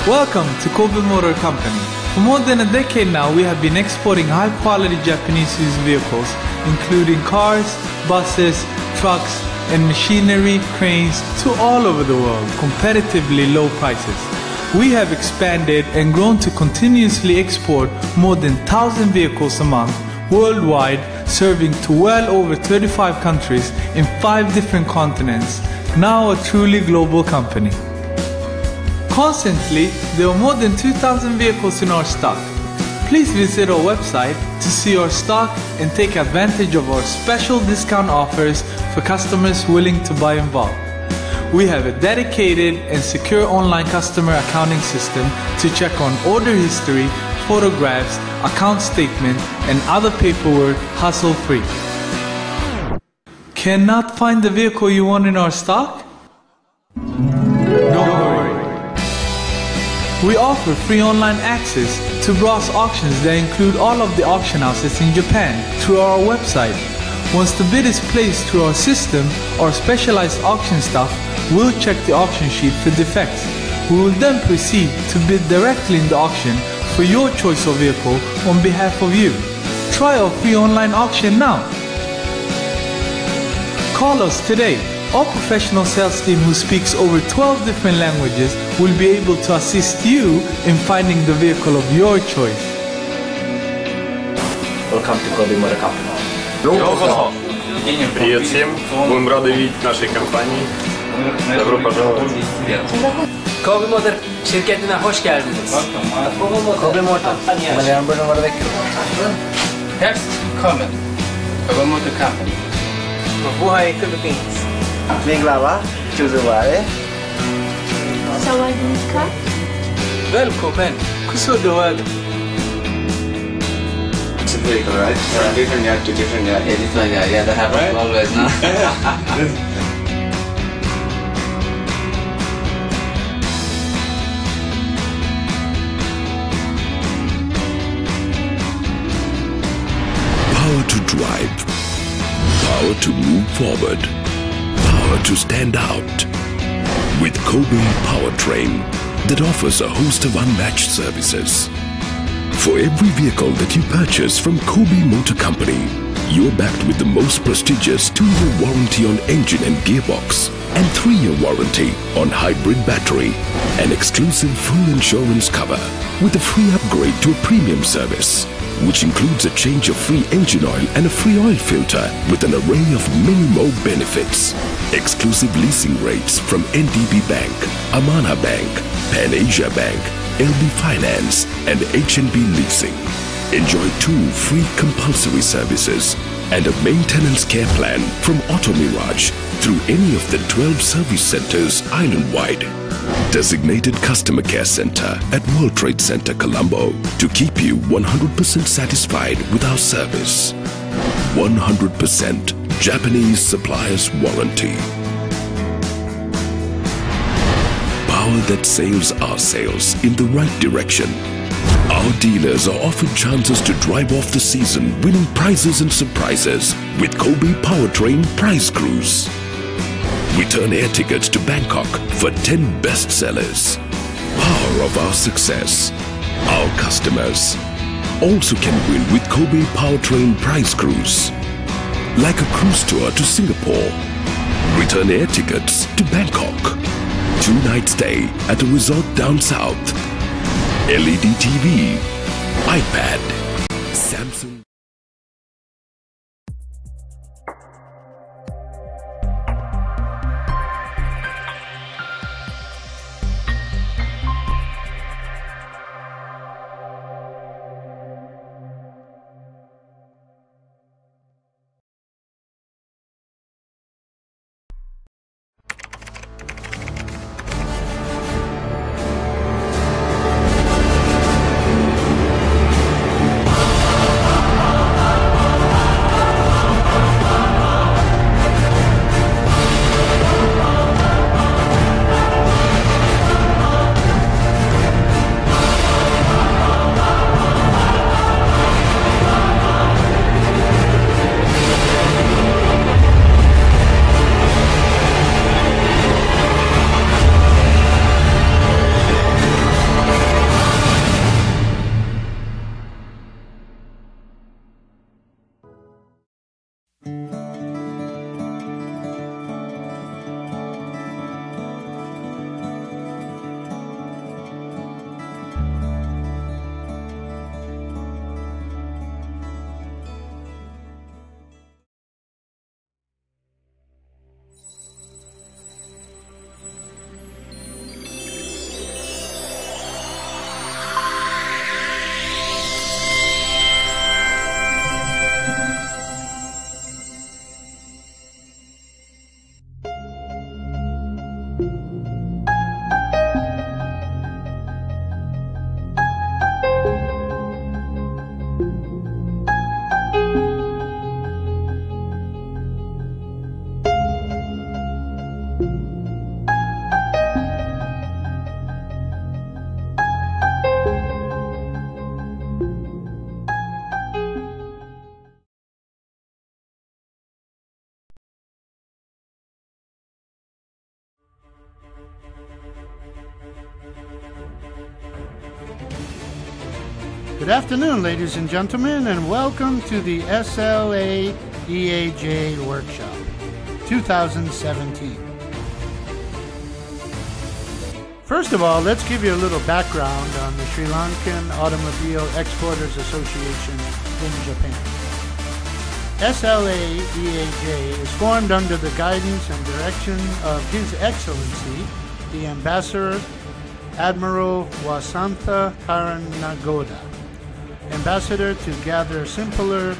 Welcome to Kobe Motor Company. For more than a decade now, we have been exporting high-quality Japanese used vehicles, including cars, buses, trucks, and machinery, cranes, to all over the world, competitively low prices. We have expanded and grown to continuously export more than 1,000 vehicles a month worldwide, serving to well over 35 countries in 5 different continents. Now a truly global company. Constantly, there are more than 2,000 vehicles in our stock. Please visit our website to see our stock and take advantage of our special discount offers for customers willing to buy in bulk. We have a dedicated and secure online customer accounting system to check on order history, photographs, account statement, and other paperwork hassle-free. Cannot find the vehicle you want in our stock? Don't worry. We offer free online access to browse auctions that include all of the auction houses in Japan through our website. Once the bid is placed through our system, our specialized auction staff will check the auction sheet for defects. We will then proceed to bid directly in the auction for your choice of vehicle on behalf of you. Try our free online auction now. Call us today. Our professional sales team who speaks over 12 different languages will be able to assist you in finding the vehicle of your choice. Welcome to Kobe Motor Company. Привет всем. Будем рады видеть в нашей компании Добро пожаловать. Kobe Motor şirketine hoş geldiniz. Kobe Motor. Välkommen. Kobe Motor Company. Mabuhay Philippines. Minglawa, Chuzuware. Sawadika. Välkommen. Kusodowaga. It's a vehicle, right? From different yard to different yard. Yeah, different yard. Yeah, that happens always, no? Power to drive, power to move forward, power to stand out. With Kobe Powertrain that offers a host of unmatched services. For every vehicle that you purchase from Kobe Motor Company, you are backed with the most prestigious 2-year warranty on engine and gearbox and 3-year warranty on hybrid battery, an exclusive full insurance cover with a free upgrade to a premium service, which includes a change of free engine oil and a free oil filter with an array of many more benefits. Exclusive leasing rates from NDB Bank, Amana Bank, Pan Asia Bank, LB Finance and HNB Leasing. Enjoy 2 free compulsory services and a maintenance care plan from Auto Mirage through any of the 12 service centers island-wide. Designated Customer Care Center at World Trade Center Colombo to keep you 100% satisfied with our service. 100% Japanese supplier's warranty. Power that sails our sails in the right direction. Our dealers are offered chances to drive off the season, winning prizes and surprises with Kobe Powertrain Prize Cruise. Return air tickets to Bangkok for 10 best sellers. Power of our success. Our customers also can win with Kobe Powertrain Prize Cruise. Like a cruise tour to Singapore. Return air tickets to Bangkok. 2-night stay at a resort down south. LED TV, iPad, Samsung. Good afternoon, ladies and gentlemen, and welcome to the SLAEAJ Workshop 2017. First of all, let's give you a little background on the Sri Lankan Automobile Exporters Association in Japan. SLAEAJ is formed under the guidance and direction of His Excellency, the Ambassador Admiral Wasantha Karanagoda, Ambassador to gather similar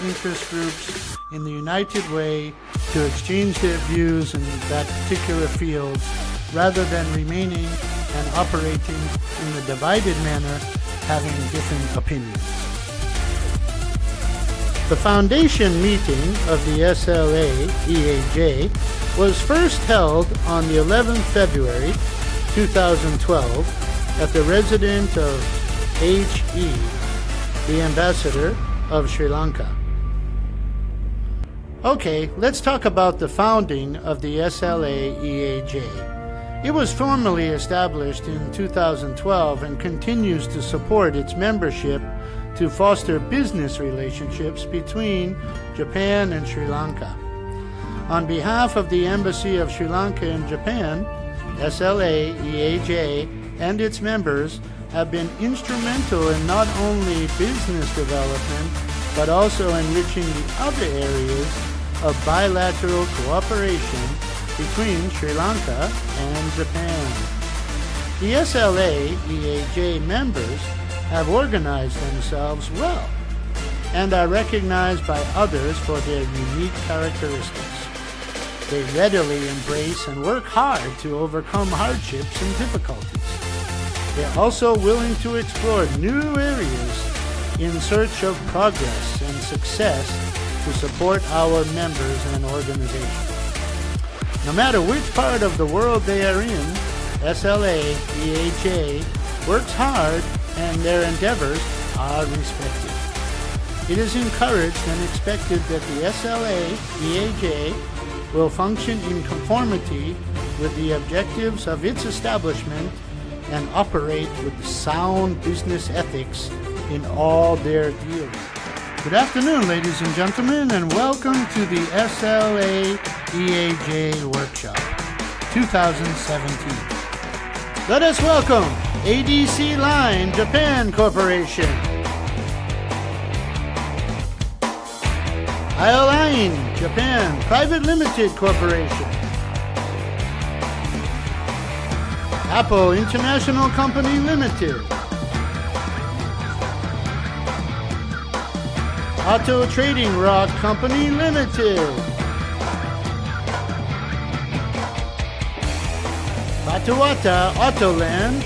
interest groups in the United Way to exchange their views in that particular field rather than remaining and operating in the divided manner, having different opinions. The foundation meeting of the SLAEAJ was first held on the 11th February 2012 at the residence of H.E., the Ambassador of Sri Lanka. Okay, let's talk about the founding of the SLAEAJ. It was formally established in 2012 and continues to support its membership to foster business relationships between Japan and Sri Lanka. On behalf of the Embassy of Sri Lanka in Japan, SLAEAJ and its members have been instrumental in not only business development, but also enriching the other areas of bilateral cooperation between Sri Lanka and Japan. The SLAEAJ members have organized themselves well and are recognized by others for their unique characteristics. They readily embrace and work hard to overcome hardships and difficulties. They're also willing to explore new areas in search of progress and success to support our members and organizations. No matter which part of the world they are in, SLAEAJ works hard and their endeavors are respected. It is encouraged and expected that the SLAEAJ will function in conformity with the objectives of its establishment and operate with sound business ethics in all their dealings. Good afternoon, ladies and gentlemen, and welcome to the SLAEAJ Workshop 2017. Let us welcome ADC Line Japan Corporation, Line Japan Private Limited Corporation, Apple International Company Limited, Auto Trading Rock Company Limited, Batuata Autoland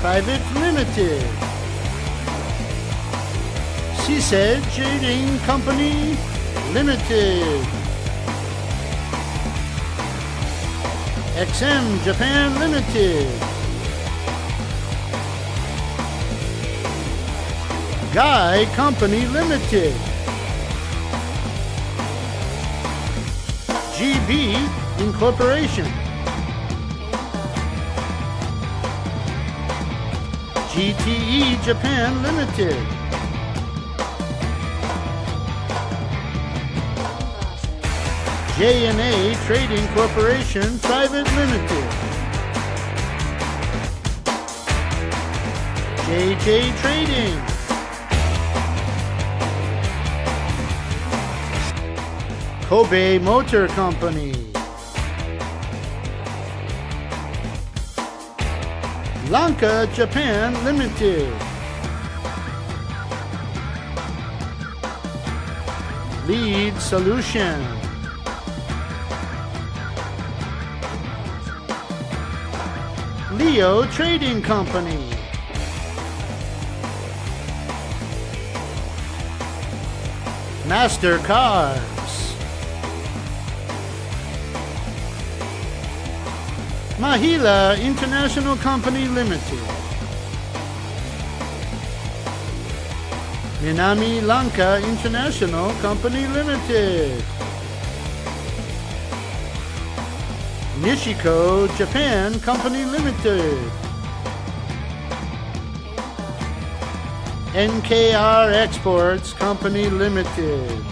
Private Limited, SLAEAJ Trading Company Limited, XM Japan Limited, Guy Company Limited, GB Incorporation, GTE Japan Limited, J&A Trading Corporation Private Limited, JJ Trading, Kobe Motor Company, Lanka Japan Limited, Lead Solution, Leo Trading Company, MasterCards, Mahila International Company Limited, Minami Lanka International Company Limited, Nishiko Japan Company Limited, NKR Exports Company Limited,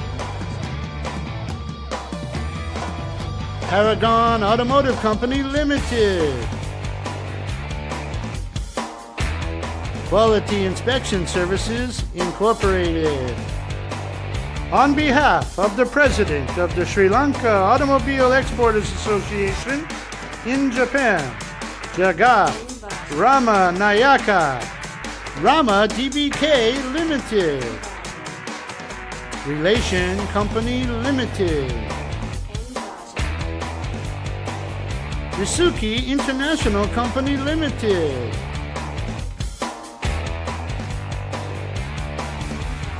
Paragon Automotive Company Limited, Quality Inspection Services Incorporated, On behalf of the President of the Sri Lanka Automobile Exporters Association in Japan, Jagat Rama Nayaka, Rama DBK Limited, Relation Company Limited, Risuki International Company Limited,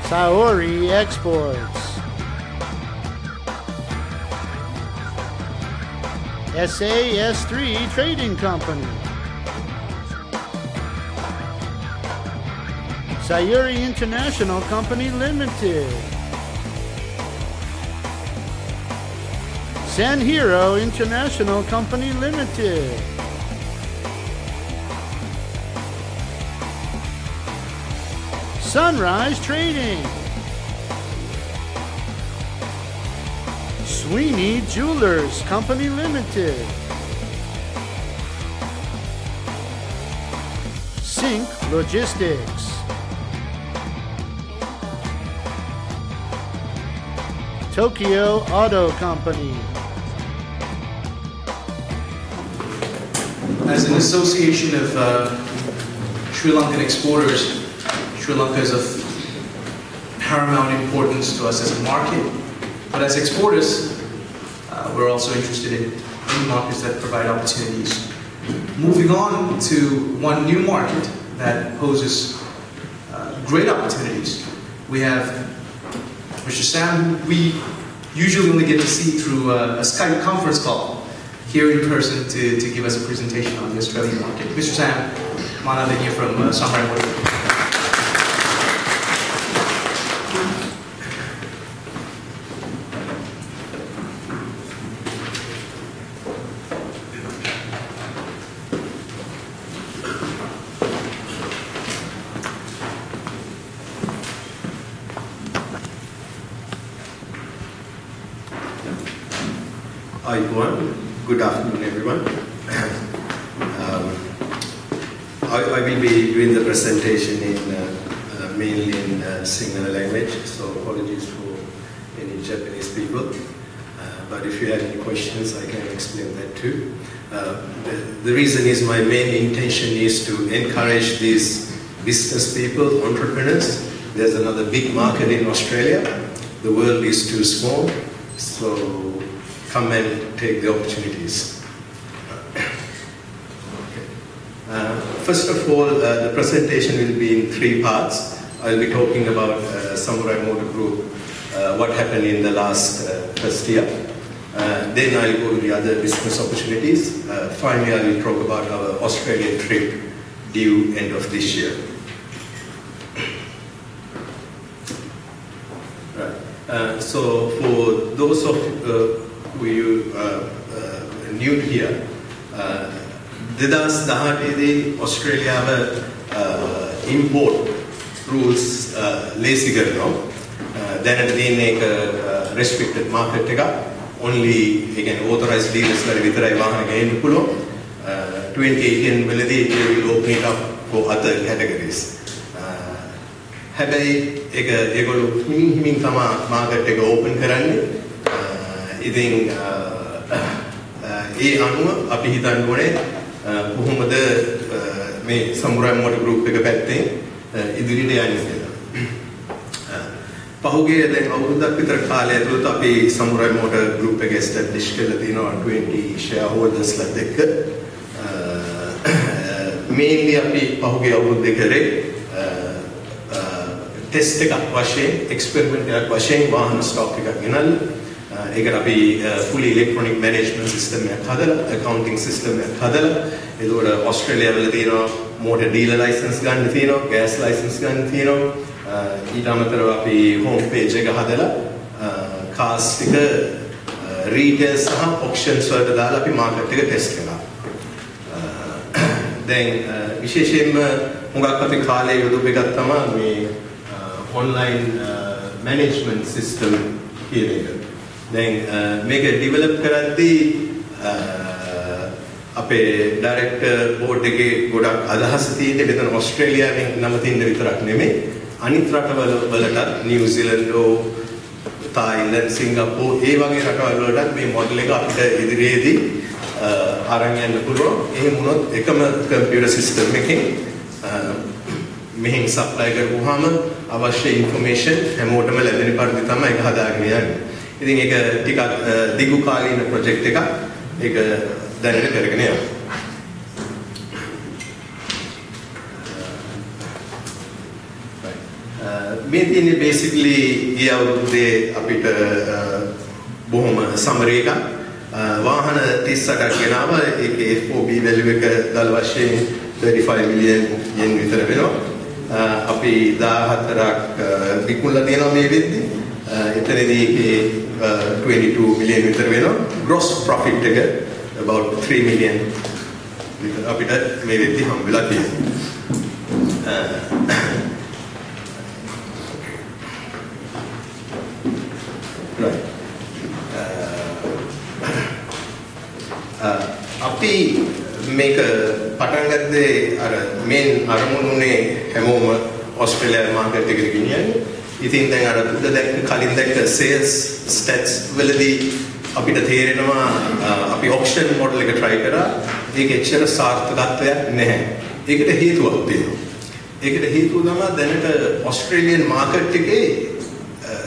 Saori Exports, SAS3 Trading Company, Sayuri International Company Limited, Sanhiro International Company Limited, Sunrise Trading, Sweeney Jewelers Company Limited, Sync Logistics, Tokyo Auto Company. As an association of Sri Lankan exporters, Sri Lanka is of paramount importance to us as a market, but as exporters, we're also interested in markets that provide opportunities. Moving on to one new market that poses great opportunities, we have Mr. Sam, who we usually only get to see through a Skype conference call, here in person to give us a presentation on the Australian market. Mr. Sam Manavini from Samurai Motor. Hi everyone, good afternoon everyone. I will be doing the presentation in mainly in Sinhala language, so apologies for any Japanese people. But if you have any questions, I can explain that too. The reason is my main intention is to encourage these business people, entrepreneurs. There's another big market in Australia. The world is too small, so come and take the opportunities. First of all, the presentation will be in 3 parts. I'll be talking about Samurai Motor Group, what happened in the last first year. Then I'll go to the other business opportunities. Finally, I will talk about our Australian trip due end of this year. Right. So for those of you new here, 2018 දී ඔස්ට්‍රේලියාව import rules ලේසි කරනවා. දැනට තියෙන එක restricted market එක. Only again authorized dealers වල විතරයි වාහන ගේන්න පුළුවන්. 2018 වලදී they will open it up for other categories. හැබැයි ඒක ඒගොල්ලෝ හිමින් තමයි market එක open කරන්නේ. ඉතින් ඒ අනුව අපි හිතන්න ඕනේ කොහොමද මේ සමුරයි මෝටර් ගෲප් එක පැත්තෙන් ඉදිරියට යන්නේ කියලා. පහුගිය දැන් අවුරුද්දක් විතර කාලය ඇතුළත අපි සමුරයි මෝටර් ගෲප් එක එස්ටැබ්ලිෂ් කරලා තිනවා 20 shareholdersලත් එක්ක. mainly අපි පහුගිය අවුරුද්දේ කරේ ටෙස්ට් එකක් වශයෙන් එක්ස්පෙරිමන්ට් එකක් වශයෙන් වාහන ස්ටොක් එකක් ගෙනල්ලා ඒකට අපි fully electronic management system එකක් හදලා accounting system එකක් හදලා ඒකෝட ඕස්ට්‍රේලියාව වල තියෙනවා motor dealer license ගන්න තියෙනවා gas license ගන්න තියෙනවා ඊට අමතරව අපි home page එක හදලා cars ටික retail සහ auctions වලට දාලා අපි market එක test කරනවා දැන් විශේෂයෙන්ම හුඟක් අපි කාලේ යොදපු එකක් තමයි මේ online management system කියන එක දැන් මේක ඩෙවලොප් කරද්දී අපේ ඩයිරෙක්ටර් බෝඩ් එකේ ගොඩක් අදහස් තියෙන්නේ මෙතන ඕස්ට්‍රේලියාවෙන් නම තියෙන විතරක් නෙමෙයි අනිත් රටවල වලට නිව්සීලන්ඩ් Thailand, Singapore, ඒ වගේ රටවල් වලට මේ මොඩල් එක අපිට ඉදිරියේදී අරන් යන්න පුළුවන්. එහෙම වුණොත් එකම කම්පියුටර් සිස්ටම් එකකින් මෙහෙන් සප්ලයි කරපුවාම අවශ්‍ය ඉන්ෆර්මේෂන් හැමෝටම ලැබෙන පරිදි තමයි ඒක හදාගෙන යන්නේ. ඉතින් ඒක ටිකක් දිගු කාලීන ප්‍රොජෙක්ට් එකක්. ඒක දැනට කරගෙන යනවා. මේ තියෙන්නේ basically ගිය අවුරුද්දේ අපිට බොහොම සමරි එකක්. වාහන 38ක් ගෙනාවා. ඒකේ FOB value එක දල වශයෙන් 35 මිලියන් yen විතර වෙනවා. අපි 14ක් විකුණලා තියෙනවා මේ වෙද්දී. එතනදී ඒකේ 22 මිලියන් විතර වෙනවා. gross profit එක about 3 million විතර අපිට මේ වෙද්දී හම්බෙලා තියෙනවා. අපි මේක පටන් ගත්තේ අර මේන් අරමුණුනේ හැමෝම ඕස්ට්‍රේලියානු මාකට් එකට ගෙනියන්නේ. ඉතින් දැන් අර උඩ දැක්ක කලින් දැක්ක sales stats වලදී අපිට තේරෙනවා අපි auction model එක try කරා. ඒක එච්චර සාර්ථකත්වයක් නැහැ. ඒකට හේතුවක් තියෙනවා. ඒකට හේතුව තමයි දැනට ඕස්ට්‍රේලියන් මාකට් එකේ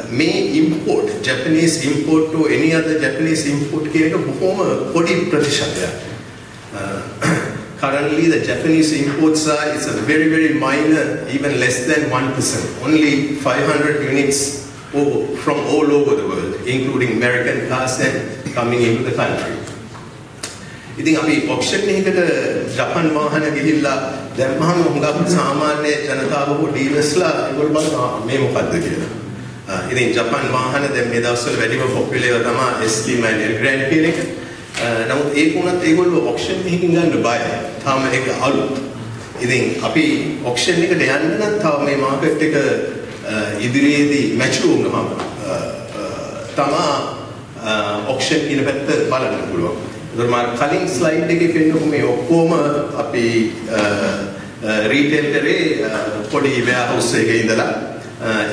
මේ import, Japanese import to any other Japanese import කියන එක බොහොම පොඩි ප්‍රතිශතයක්. Currently the Japanese imports are it's a very minor, even less than 1%. Only 500 units from all over the world, including American cars and coming into the country. ඉතින් අපි auction එකකට ජපාන් වාහන ගිහිල්ලා දැම්මම හුඟක් සාමාන්‍ය ජනතාව හෝ ඩීලර්ස්ලා ඒගොල්ලෝ බලනවා මේ මොකද්ද කියලා. ඉතින් ජපාන් වාහන දැන් මේ දවස්වල වැඩිම පොපියුලර් තමයි SLAEAJ and Grand කියන එක. නමුත් ඒක උනත් ඒගොල්ලෝ auction එකකින් ගන්න බයයි. තාම ඒක අලුත්. ඉතින් අපි auction එකට යන්න නම් තව මේ මාකට් එක ඉදිරියේදී මැචුර් වුණාම තමා auction කියන පැත්ත බලන්න පුළුවන්. ඒතර මම කලින් ස්ලයිඩ් එකේ පෙන්නපු මේ ඔක්කොම අපි රීටේල් කරේ පොඩි වෙයාරහවුස් එකේ ඉඳලා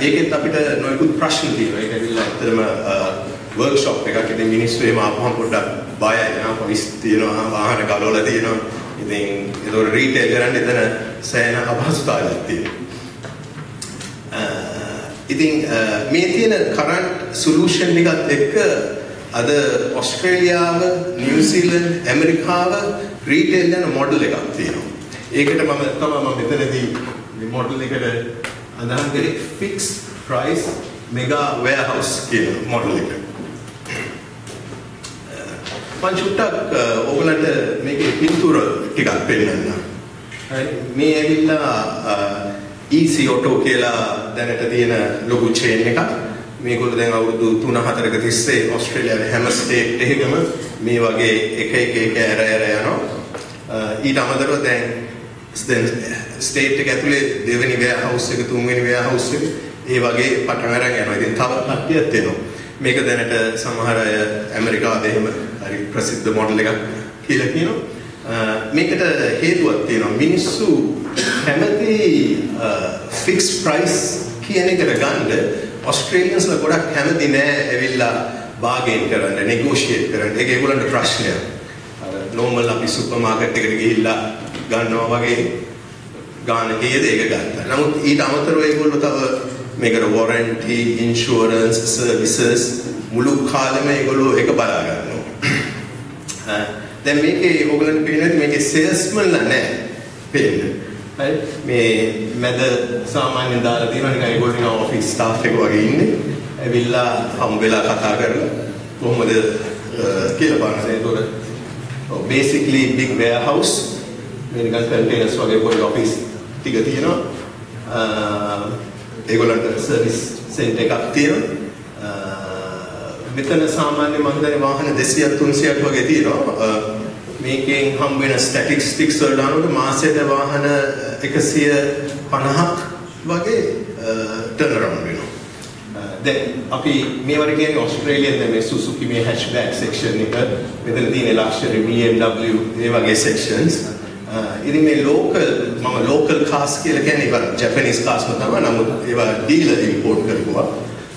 ඒකෙත් අපිට නොයෙකුත් ප්‍රශ්න තියෙනවා. ඒක ඇවිල්ලා ඇත්තටම workshop එකක්. ඉතින් මිනිස්සු එහෙම ආපුවම පොඩ්ඩක් බයයි. පොලිස් තියෙනවා, වාහන ගලවලා තියෙනවා. ඉතින් ඒක රීටේල් කරන්න එතන සෑහෙන අපහසුතාවයක් තියෙනවා. ඉතින් මේ තියෙන current solution එකත් එක්ක අද ඕස්ට්‍රේලියාව, නිව්සීලන්ත, ඇමරිකාව රීටේල් යන මොඩල් එකක් තියෙනවා. ඒකට මම මෙතනදී මේ මොඩල් එකට අදහන් කරේ fixed price mega warehouse කියන මොඩල් එක. මම චුට්ටක් ඔයගලන්ට මේකේ පින්තූර ටිකක් පෙන්නන්න. හරි මේ ඇවිල්ලා EC Auto කියලා දැනට තියෙන ලොකු චේන් එකක්. මේගොල්ලෝ දැන් අවුරුදු 3-4ක තිස්සේ ඕස්ට්‍රේලියාවේ හැම ස්ටේට් එකකම මේ වගේ එක ඇර යනවා. ඊට අමතරව දැන් ස්ටේට් එක ඇතුලේ දෙවෙනි වෙයාරහවුස් එක, තුන්වෙනි වෙයාරහවුස් එක ඒ වගේ පටන් අරන් යනවා. ඉතින් තව කට්ටියක් එනවා. මේක දැනට සමහර අය ඇමරිකාවේ එහෙම හරි ප්‍රසිද්ධ මොඩල් එකක් කියලා කියනවා. මේකට හේතුවක් තියෙනවා. මිනිස්සු කැමති ෆික්ස්ඩ් ප්‍රයිස් කියන එකට ගන්න ඔස්ට්‍රේලියන්ස්ලා ගොඩක් කැමති නෑ ඇවිල්ලා බාගේන් කරන්න, නෙගෝෂিয়েට් කරන්න. ඒක ඒගොල්ලන්ට ප්‍රශ්නයක්. අර නෝමල් අපි සුපර් මාකට් එකට ගිහිල්ලා ගන්නවා වගේ ගාන කීයද ඒක ගත්තා. නමුත් ඊට අමතරව ඒගොල්ලෝ තව මේකට warranty, insurance, services මුළු කාලෙම ඒගොල්ලෝ ඒක බලා ගන්නවා. දැන් මේකේ ඕගලන්ට පේනවා මේකේ salesmanලා නැහැ පේන්නේ. හරි මේ මැද සාමාන්‍යයෙන් දාලා තියෙනවා නිකන් ඒගොල්ලෝ ඔෆිස් ස්ටාෆ් එක වගේ ඉන්නේ. ඇවිල්ලා හම් වෙලා කතා කරලා කොහොමද කියලා බලන්න. ඒතකොට basically big warehouse මේ නිකන් containers වගේ පොඩි ඔෆිස් ටික තියෙනවා. ඒගොල්ලන්ට සර්විස් සෙන්ටර් එකක් තියෙනවා. මෙතන සාමාන්‍ය මම හිතන්නේ වාහන 200ක් 300ක් වගේ තියෙනවා. මේකෙන් හම් වෙන ස්ටැටිස්ටික්ස් වලට අනුව මාසෙට වාහන 150ක් වගේ ටර්න් අරවුන්ඩ් වෙනවා. දැන් අපි මේ වගේ කියන්නේ ඕස්ට්‍රේලියාවේ දැන් මේ සුසුකි මේ හැච්බැක් සෙක්ෂන් එක මෙතන තියෙන ලක්ෂරි BMW ඒ වගේ සෙක්ෂන්ස්. ඉතින් මේ ලෝකල් කාස් කියලා කියන්නේ ඒවා ජපනීස් කාස් තමයි. නමුත් ඒවා ඩීලර් ඉම්පෝට් කරපුවා.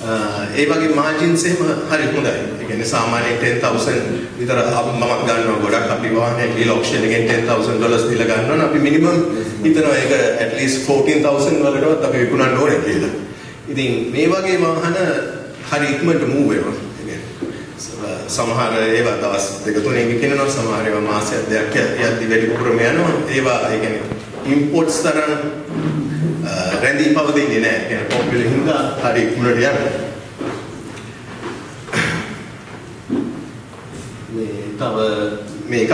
ඒ වගේ මාජින්ස් එහෙම හරි හොඳයි. ඒ කියන්නේ සාමාන්‍යයෙන් 10,000 විතර මම ගන්නවා ගොඩක් අපි වාහනේ ඩීල් ඔක්ෂන් එකෙන් $10,000 දීලා ගන්නවා. අපි මිනිමම් හිතනවා ඒක at least 14,000 වලටවත් අපි විකුණන්න ඕනේ කියලා. ඉතින් මේ වගේ වාහන හරි ඉක්මනට move වෙනවා. සමහර ඒවා දවස් දෙක තුනකින් විකිනනවා, සමහර ඒවා මාසයක් දෙකක් යද්දි වැඩිපුරම යනවා. ඒවා ඒ කියන්නේ imports තරම් රැඳී පවතින්නේ නැහැ. ඒ කියන්නේ පොපියුලර් හින්දා හරි ඉක්මනට යනවා. මේ තව මේකක්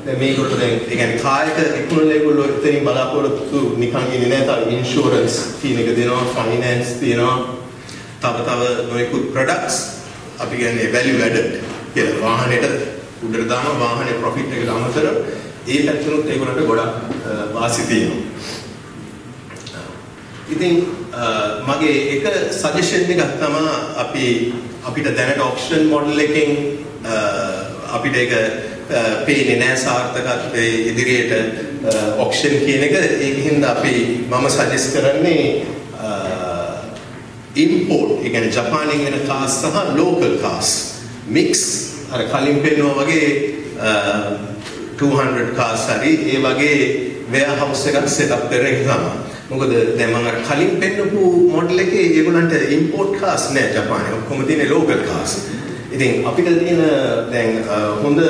දැන් මේකට දැන් ඒ කියන්නේ කායක ඉක්මනට ඒගොල්ලෝ එතනින් බලාපොරොත්තු නිකන් ඉන්නේ නැහැ. තව ඉන්ෂුරන්ස් කියන එක දෙනවා, ෆයිනෑන්ස් දෙනවා. තව නොයෙකුත් products අපි කියන්නේ value added කියලා වාහනේට උඩට දාන වාහනේ profit එකට අමතරව ඒ පැත්තනොත් ඒගොල්ලන්ට ගොඩක් වාසි තියෙනවා. ඉතින් මගේ එක සජෙෂන් එකක් තමයි අපිට දැනට ඔප්ෂන් මොඩල් එකෙන් අපිට ඒක පේන්නේ නැහැ සාර්ථකත්වයේ ඉදිරියට ඔප්ෂන් කියන එක ඒකින්ද මම සජෙස්ට් කරන්නේ import ඒ කියන්නේ ජපානයෙන් එන cars සහ local cars mix අර කලින් පෙන්නුවා වගේ 200 cars හරි ඒ වගේ warehouse එකක් set up කරගෙන තමයි. මොකද දැන් මම අර කලින් පෙන්නපු මොඩල් එකේ ඒගොල්ලන්ට import cars නෑ ජපානයේ. ඔක්කොම තියෙන්නේ local cars. ඉතින් අපිට තියෙන දැන් හොඳ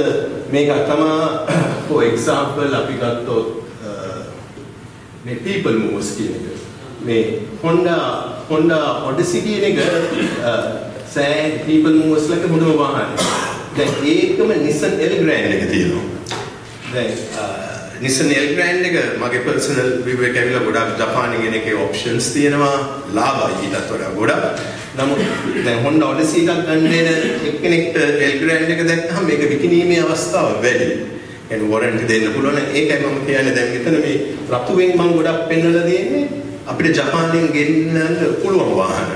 මේක තමයි for example අපි ගත්තොත් මේ people movers කියන එක. මේ Honda Odyssey කියන එක SLAEAJ people movers ලක හොඳම වාහනයක්. දැන් ඒකම Nissan L brand එක තියෙනවා. දැන් Nissan L brand එක මගේ personal review එක ඇවිල්ලා ගොඩක් ජපානයේ ගෙන එකේ options තියෙනවා, ලාභයි ඊටත් වඩා ගොඩක්. නමුත් දැන් Honda Odyssey එකක් ගන්න එන එක්කෙනෙක්ට L brand එක දැක්කම මේක විකිණීමේ අවස්ථාව වැඩි. يعني warranty දෙන්න පුළුවන්. ඒකයි මම කියන්නේ දැන් මෙතන මේ රතුවෙන් මම ගොඩක් පෙන්වලා දෙන්නේ අපිට ජපානයෙන් ගෙන්නන්න පුළුවන් වාහන.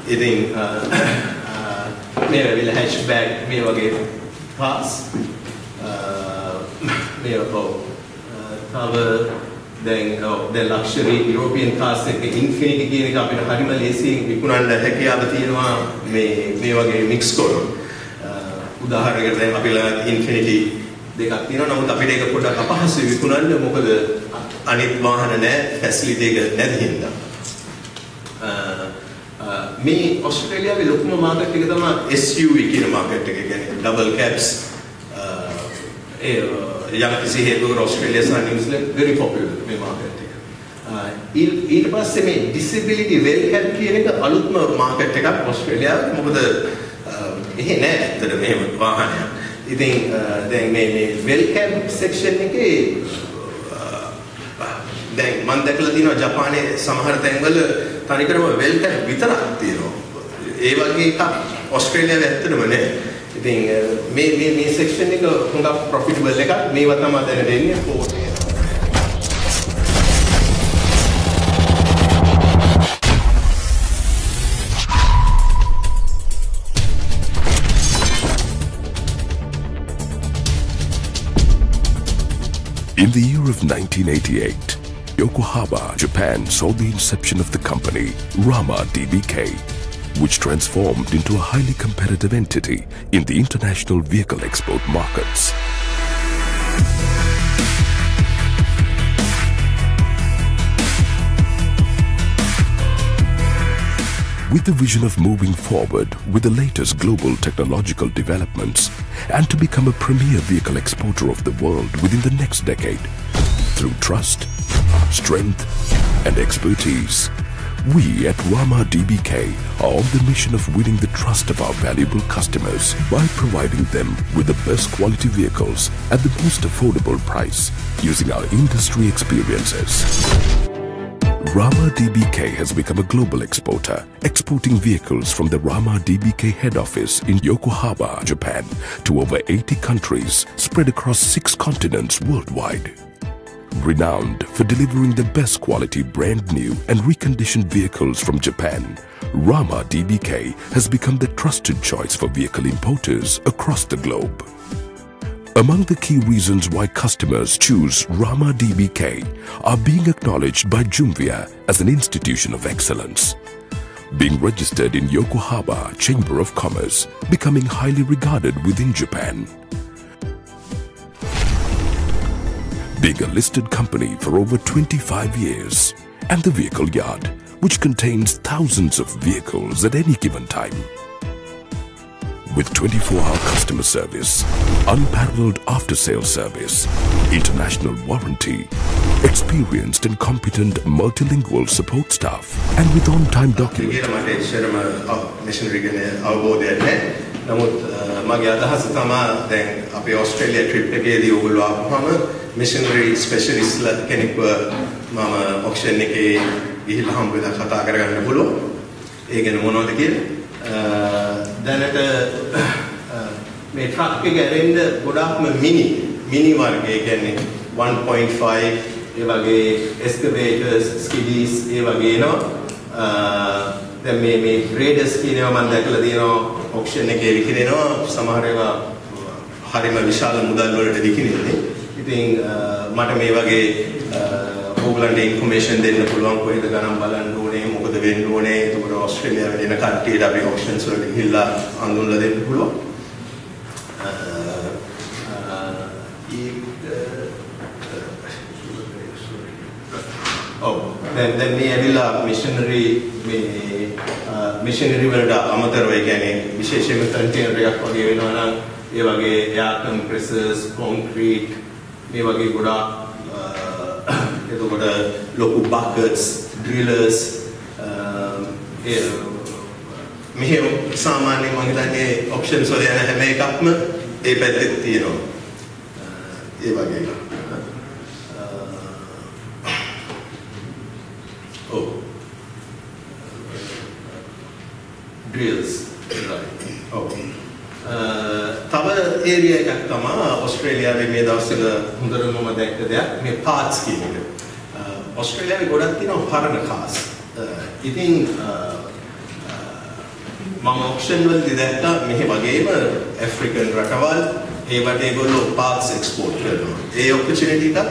ඉතින් මේ වෙල hatchback මේ වගේ cars මේ තව දැන් luxury European cars එක Infiniti කියන එක අපිට හරිම ලේසියෙන් විකුණන්න හැකියාව තියෙනවා මේ වගේ mix කරන. උදාහරණයකට දැන් අපි ළඟ Infiniti දෙකක් තියෙනවා. නමුත් අපිට ඒක පොඩ්ඩක් අපහසුයි විකුණන්න. මොකද අනිත් වාහන නැහැ, ෆැසිලිටි එක නැති හින්දා. මේ ඔස්ට්‍රේලියාවේ ලොකුම මාකට් එක තමයි SUV කියන මාකට් එක. කියන්නේ double cabs. යම් කිසි හේතුවකට ඔස්ට්‍රේලියා සහ නිව්සීලන්ත very popular මේ මාකට් එක. ඊට පස්සේ මේ disability well cab කියන එක අලුත්ම මාකට් එකක් ඔස්ට්‍රේලියාවේ. මොකද එහෙ නැහැ ඇත්තට මෙහෙම වාහනයක්. ඉතින් දැන් මේ well cab section එකේ දැන් මම දැකලා තියෙනවා ජපානයේ සමහර තැන්වල තනිකරම well cab විතරක් තියෙනවා. ඒ වගේ එකක් ඔස්ට්‍රේලියාවේ ඇත්තටම නැහැ. ඉතින් මේ section එක හුඟක් profitable එකක්. මේවා තමයි දැන් දෙන්නේ පොත්. In the year of 1988, Yokohama, Japan saw the inception of the company, Rama DBK, which transformed into a highly competitive entity in the international vehicle export markets. With the vision of moving forward with the latest global technological developments and to become a premier vehicle exporter of the world within the next decade, through trust, strength and expertise, we at Rama DBK are on the mission of winning the trust of our valuable customers by providing them with the best quality vehicles at the most affordable price using our industry experiences. Rama DBK has become a global exporter, exporting vehicles from the Rama DBK head office in Yokohama, Japan, to over 80 countries spread across 6 continents worldwide. Renowned for delivering the best quality brand new and reconditioned vehicles from Japan, Rama DBK has become the trusted choice for vehicle importers across the globe. Among the key reasons why customers choose Rama DBK are being acknowledged by Jumvia as an institution of excellence, being registered in Yokohama Chamber of Commerce, becoming highly regarded within Japan. Being a listed company for over 25 years, and the vehicle yard, which contains thousands of vehicles at any given time. With 24-hour customer service, unparalleled after-sales service, international warranty, experienced and competent multilingual support staff, and with on-time documents. Missionary specialist කෙනෙක්ව මම auction එකේ ගිහිල්ලා හම්බ වෙලා කතා කරගන්න පුළුවන්. ඒ ගැන මොනවද කියලා. දැනට මේ ට්‍රක් එක ඇරෙන්න ගොඩාක්ම මිනි වර්ගය කියන්නේ 1.5 ඒ වගේ excavators, skiddies ඒ වගේ එනවා. දැන් මේ graders කියනවා මම දැකලා තියෙනවා auction එකේ විකිනෙනවා. සමහර ඒවා හරිම විශාල මුදල් වලට විකිනෙන්නේ. ඉතින් මට මේ වගේ ඕගලන්ට ඉන්ෆර්මේෂන් දෙන්න පුළුවන් කොහෙද ගණන් බලන්න ඕනේ මොකද වෙන්න ඕනේ එතකොට ඕස්ට්‍රේලියාවේ ඉන්න කට්ටියට අපි ඔප්ෂන්ස් වලට ගිහිල්ලා අඳුන්ලා දෙන්න පුළුවන් දැන් මේ ඇවිල්ලා මිෂනරි වලට අමතරව ඒ කියන්නේ විශේෂයෙන්ම කන්ටේනර් එකක් වගේ වෙනවා නම් ඒ වගේ එයාර් කම්ප්‍රෙසර්ස් කොන්ක්‍රීට් මේ වගේ ගොඩාක් එතකොට ලොකු buckets drillers මෙහෙම සාමාන්‍යයෙන් මම හිතන්නේ options වල යන හැම එකක්ම ඒ පැත්තේ තියෙනවා ඒ වගේ drills right තව ඒරියා එකක් තමයි ඕස්ට්‍රේලියාවේ මේ දවස්වල හොඳටම මම දැක්ක දෙයක් මේ පාර්ට්ස් කියන එක. ඕස්ට්‍රේලියාවේ ගොඩක් තියෙනවා පරණ කාස්. ඉතින් මම ඔක්ෂන් වලදී දැක්කා මෙහි වගේම ඇෆ්‍රිකන් රටවල් ඒවට ඒගොල්ලෝ පාර්ට්ස් එක්ස්පෝර්ට් කරනවා. ඒ ඔපචුනිටි එකක්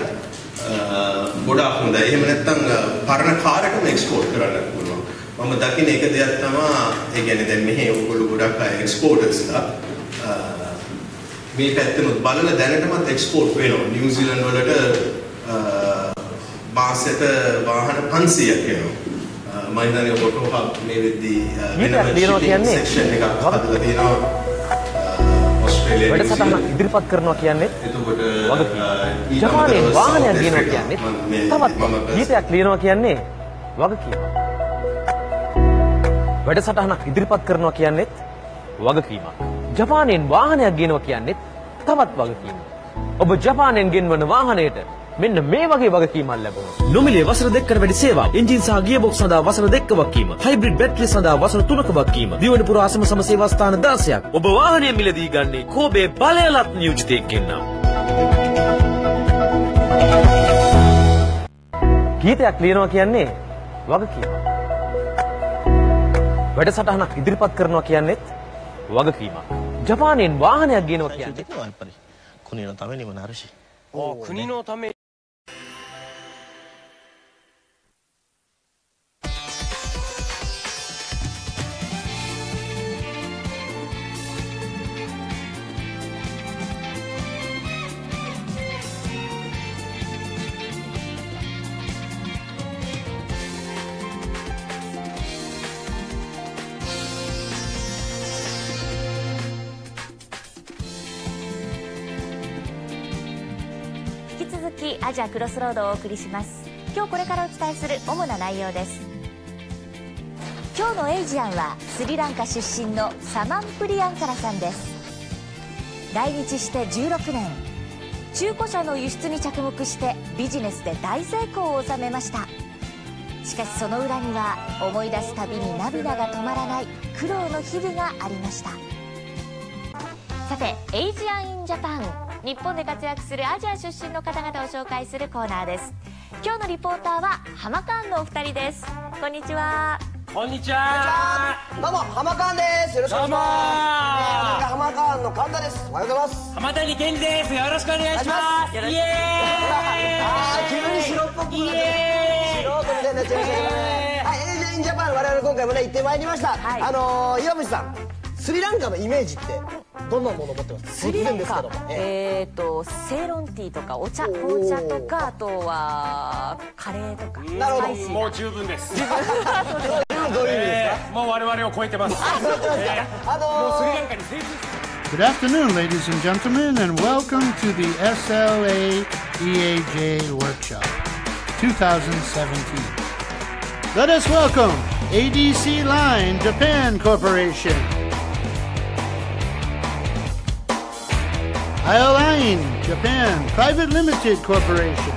ගොඩක් හොඳයි. එහෙම නැත්නම් පරණ කාර් එකම එක්ස්පෝර්ට් කරන්න පුළුවන්. මම දකින එක දෙයක් තමයි ඒ කියන්නේ දැන් මෙහි ඔයගොල්ලෝ ගොඩක් අය එක්ස්පෝර්ටර්ස්ලා මේ පැත්තෙනුත් බලලා දැනටමත් එක්ස්පෝර්ට් වෙනවා. නිව්සීලන්ත වලට මාසෙට වාහන 500ක් එනවා. මම හිතන්නේ ඔටෝ හබ් මේ වෙද්දී වෙනම සෙක්ෂන් එකක් හදලා තියෙනවා. ඕස්ට්‍රේලියාවේ වැඩසටහන ඉදිරිපත් කරනවා කියන්නේ එතකොට ජපානයේ වාහනයක් ගෙනවා කියන්නේ තවත් ගීතයක් ලියනවා කියන්නේ වගකීම. වැඩසටහනක් ඉදිරිපත් කරනවා කියන්නේ වගකීමක්. ජපානයෙන් වාහනයක් ගෙනවා කියන්නේ තවත් වගකීමක්. ඔබ ජපානයෙන් ගෙන්වන වාහනයට මෙන්න මේ වගේ වගකීමක් ලැබෙනවා. නොමිලේ වසර 2කට වැඩි සේවාව, එන්ජින් සහ ගියර්බොක්ස් සඳහා වසර 2ක වගකීම, හයිබ්‍රිඩ් බැටරි සඳහා වසර 3ක වගකීම, දිවයින පුරා සම සේවා ස්ථාන 16ක්. ඔබ වාහනය මිලදී ගන්නේ කෝබේ බලයලත් නියෝජිතයෙක්ගෙන් නම්. ගීතයක් ලියනවා කියන්නේ වගකීමක්. වැඩසටහනක් ඉදිරිපත් කරනවා කියන්නේ වගකීමක්. ජපානයෙන් වාහනයක් ගෙනවා කියන්නේ 国のためにもなるし。国のため。引き続きアジアクロスロードをお送りします。今日これからお伝えする主な内容です。今日のエイジアンはスリランカ出身のサマンプリアンカラさんです。来日して16年、中古車の輸出に着目してビジネスで大成功を収めました。しかしその裏には思い出すたびに涙が止まらない苦労の日々がありました。さて、エイジアン・イン・ジャパン、日本で活躍するアジア出身の方々を紹介するコーナーです。今日のリポーターはハマカーンのお二人です。こんにちは。こんにちは。どうもハマカーンです。よろしくお願いします。ハマカーンの神田です。おはようございます。浜谷健二です。よろしくお願いします。イエーイ。急に白っぽくなっちゃう。素人みたいになっちゃいましたけどね。はい、エイジアン・イン・ジャパン、我々今回もね行ってまいりました。岩渕さん、スリランカのイメージってどんなものを持ってますか？スリランカ、セイロンティーとか紅茶とか、あとはカレーとか。なるほど、もう十分です。どういう意味ですか？もう我々を超えてます。もうスリランカに精通して。Good afternoon, ladies and gentlemen, and welcome to the SLAEAJ Workshop 2017. Let us welcome ADC Line Japan Corporation, Line Japan Private Limited Corporation,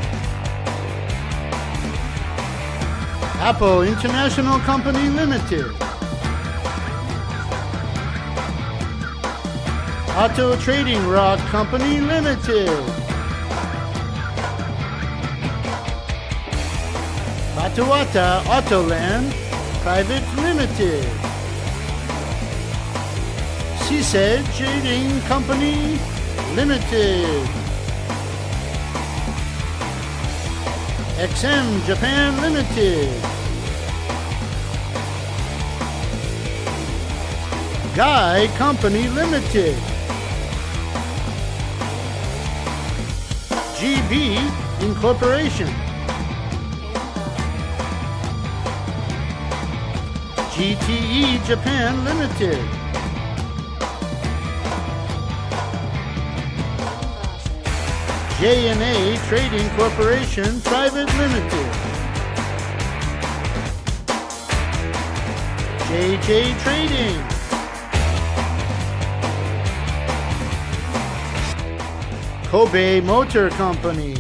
Apple International Company Limited, Auto Trading Rock Company Limited, Batuata Autoland Private Limited, SLAEAJ Trading Company Limited, XM Japan Limited, Guy Company Limited, GB Incorporation, GTE Japan Limited, J&A Trading Corporation Private Limited, JJ Trading, Kobe Motor Company,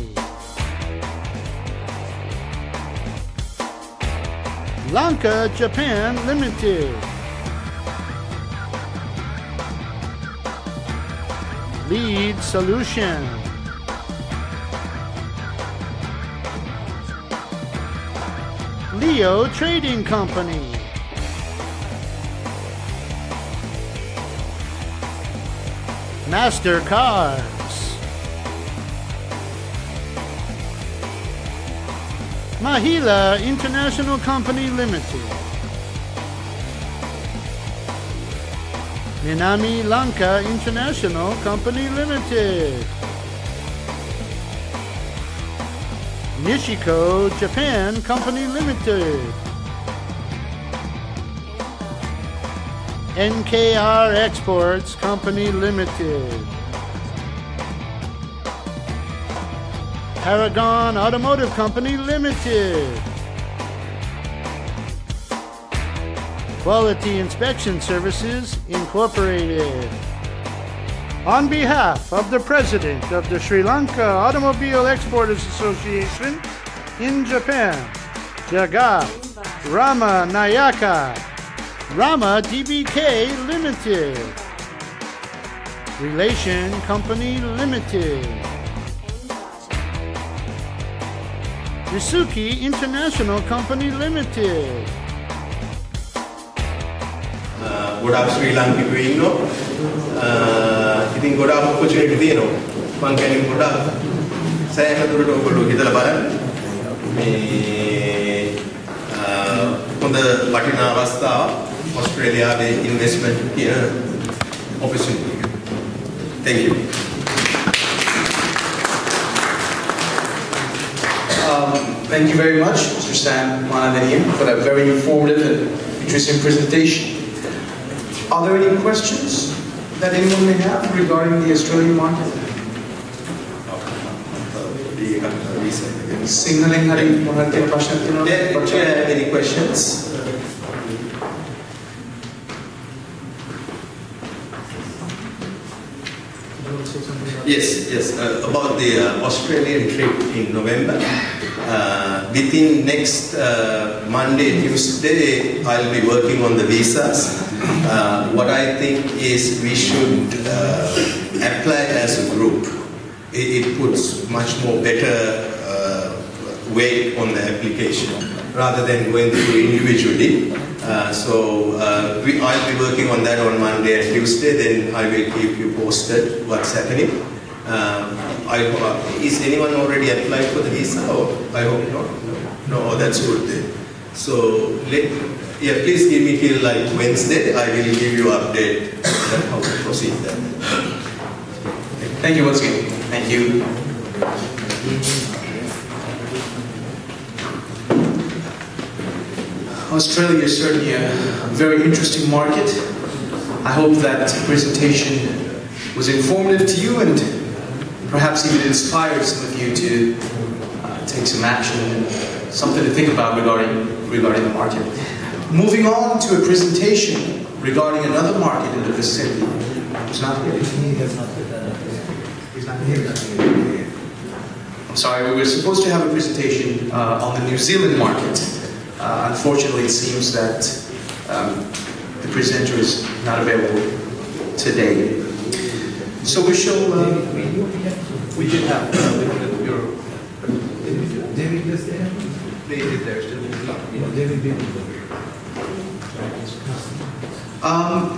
Lanka Japan Limited, Lead Solution, Leo Trading Company, MasterCars, Mahila International Company Limited, Minami Lanka International Company Limited, Nishiko Japan Company Limited, NKR Exports Company Limited, Paragon Automotive Company Limited, Quality Inspection Services Incorporated. On behalf of the President of the Sri Lanka Automobile Exporters Association in Japan, Jagat Rama Nayaka, Rama DBK Limited, Relation Company Limited, Misuki International Company Limited. ගොඩක් ශ්‍රී ලාංකිකයෝ ඉන්නවා. ඉතින් ගොඩක් opportunity තියෙනවා. මම කියන්නේ ගොඩක් සෑහෙන දුරට ඔයගොල්ලෝ හිතලා බලන්න. මේ හොඳ වටිනා අවස්ථාවක් ඔස්ට්‍රේලියාවේ ඉන්වෙස්ට්මන්ට් කියන ඔපචුනිටි එක. Thank you. Thank you very much, Mr. Sam Manavenian, for that very informative and interesting presentation. Are there any questions that anyone may have regarding the Australian market? Signaling hari mengerti prashna tino. Do you have any questions? Yes. About the Australian trip in November. Within next Monday, Tuesday, I'll be working on the visas. What I think is we should apply as a group. It puts much more better weight on the application rather than going through individually. I'll be working on that on Monday and Tuesday. Then I will keep you posted what's happening. Is anyone already applied for the visa? I hope not. No, that's good then. So please give me till like Wednesday. I will give you update on how to proceed then. Thank you once again. Thank you. Australia is certainly a very interesting market. I hope that presentation was informative to you and perhaps even inspired some of you to take some action and something to think about regarding the market. Moving on to a presentation regarding another market in the vicinity. Who's not here? He's not here. I'm sorry, we were supposed to have a presentation on the New Zealand market. Unfortunately, it seems that the presenter is not available today. So we shall. We should have your. David is there. David is there still. David.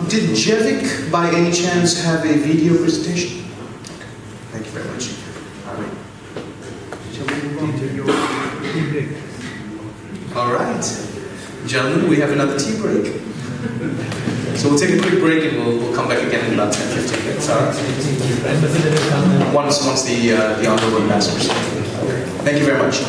Did Jevik, by any chance, have a video presentation? Thank you very much. All right. Shall we move on to your tea break? All right, gentlemen, we have another tea break. So we'll take a quick break and we'll come back again in about 10-15 minutes. All right. Once the honorable ambassadors. Thank you very much.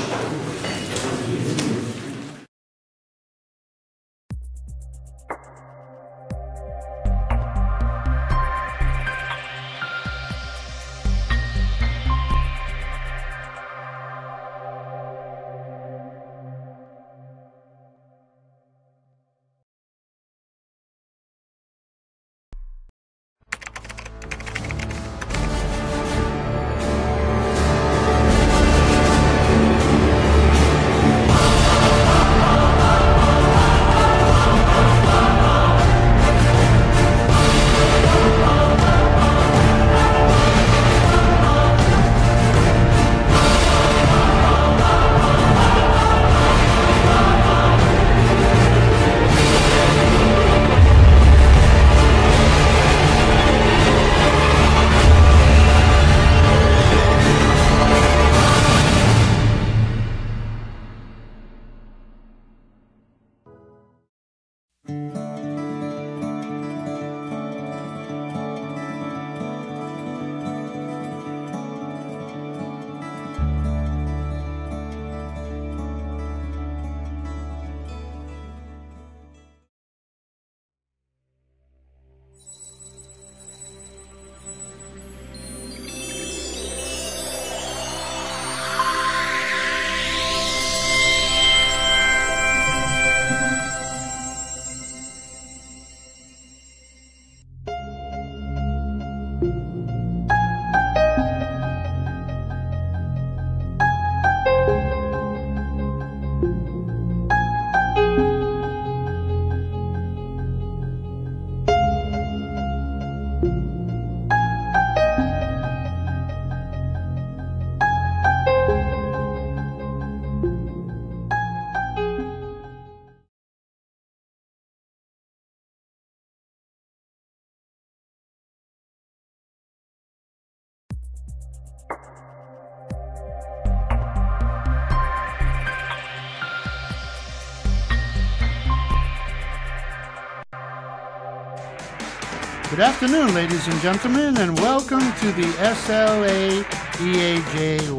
Good afternoon, ladies and gentlemen, and welcome to the SLAEAJ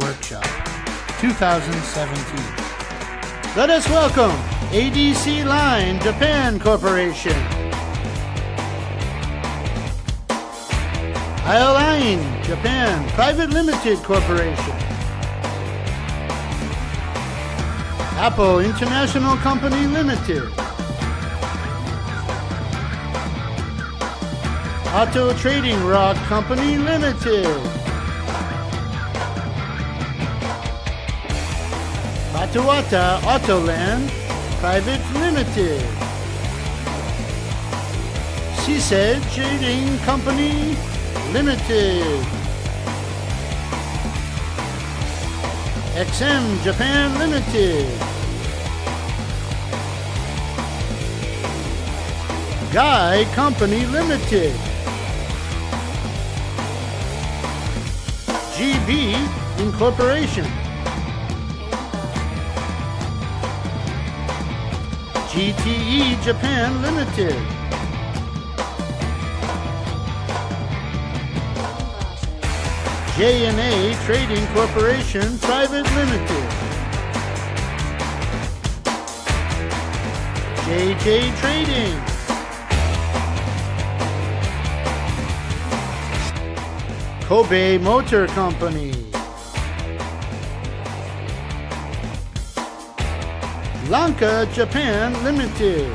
Workshop 2017. Let us welcome ADC Line Japan Corporation, Line Japan Private Limited Corporation, Apple International Company Limited, Auto Trading Rock Company Limited, Batuata Autoland Private Limited, SLAEAJ Trading Company Limited, XM Japan Limited, Guy Company Limited, GB Incorporation, GTE Japan Limited, J&A Trading Corporation Private Limited, JJ Trading, Kobe Motor Company, Lanka Japan Limited,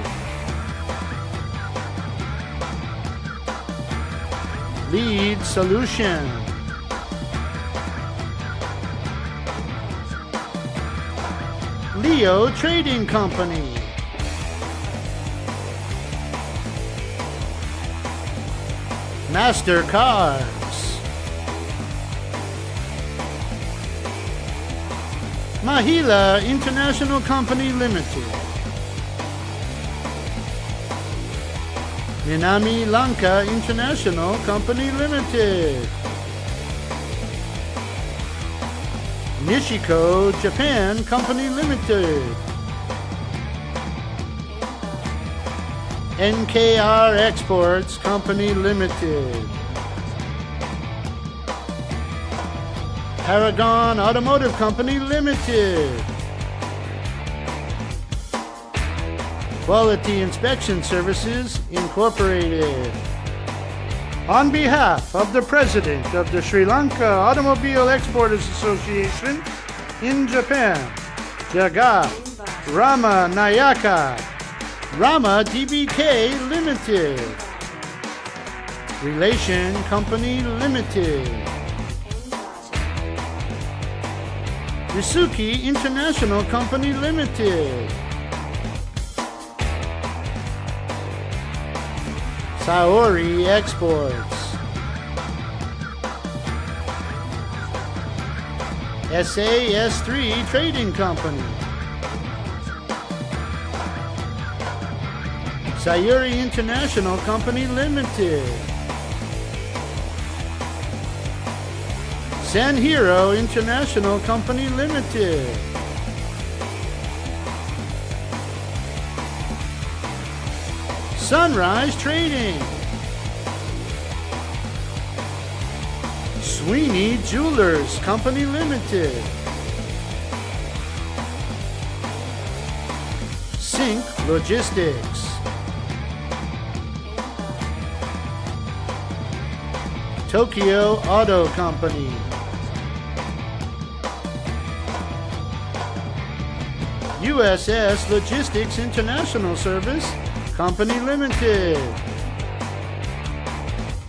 Lead Solution, Leo Trading Company, MasterCards, Mahila International Company Limited, Minami Lanka International Company Limited, Nishiko Japan Company Limited, NKR Exports Company Limited, Paragon Automotive Company Limited, Quality Inspection Services Incorporated. On behalf of the President of the Sri Lanka Automobile Exporters Association in Japan, Jagat Rama Nayaka, Rama DBK Limited, Relation Company Limited, Risuki International Company Limited, Saori Exports, SAS3 Trading Company, Sayuri International Company Limited, Sanhiro International Company Limited, Sunrise Trading, Sweeney Jewelers Company Limited, Sync Logistics, Tokyo Auto Company, USS Logistics International Service Company Limited,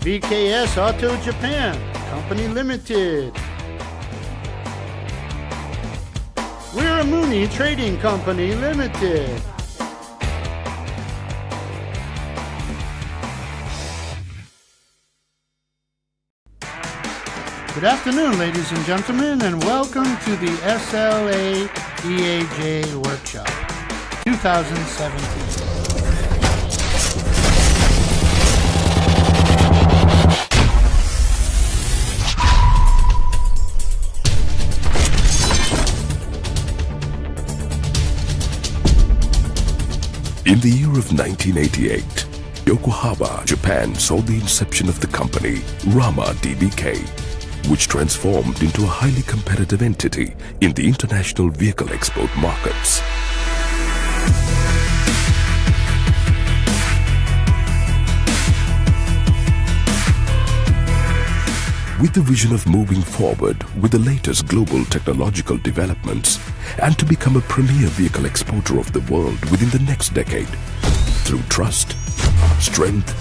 VKS Auto Japan Company Limited, Wiramuni Trading Company Limited, Good afternoon, ladies and gentlemen, and welcome to the SLAEAJ Workshop 2017. In the year of 1988, Yokohama, Japan saw the inception of the company Rama DBK, which transformed into a highly competitive entity in the international vehicle export markets. With the vision of moving forward with the latest global technological developments and to become a premier vehicle exporter of the world within the next decade, through trust, strength,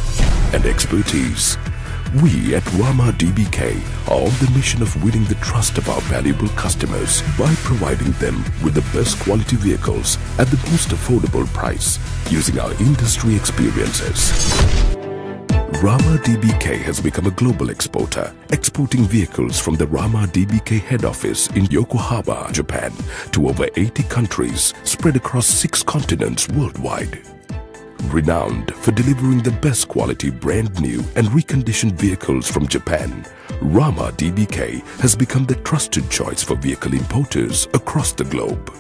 and expertise, we at Rama DBK are on the mission of winning the trust of our valuable customers by providing them with the best quality vehicles at the most affordable price using our industry experiences. Rama DBK has become a global exporter, exporting vehicles from the Rama DBK head office in Yokohama, Japan, to over 80 countries spread across 6 continents worldwide. Renowned for delivering the best quality brand new and reconditioned vehicles from Japan, Rama DBK has become the trusted choice for vehicle importers across the globe.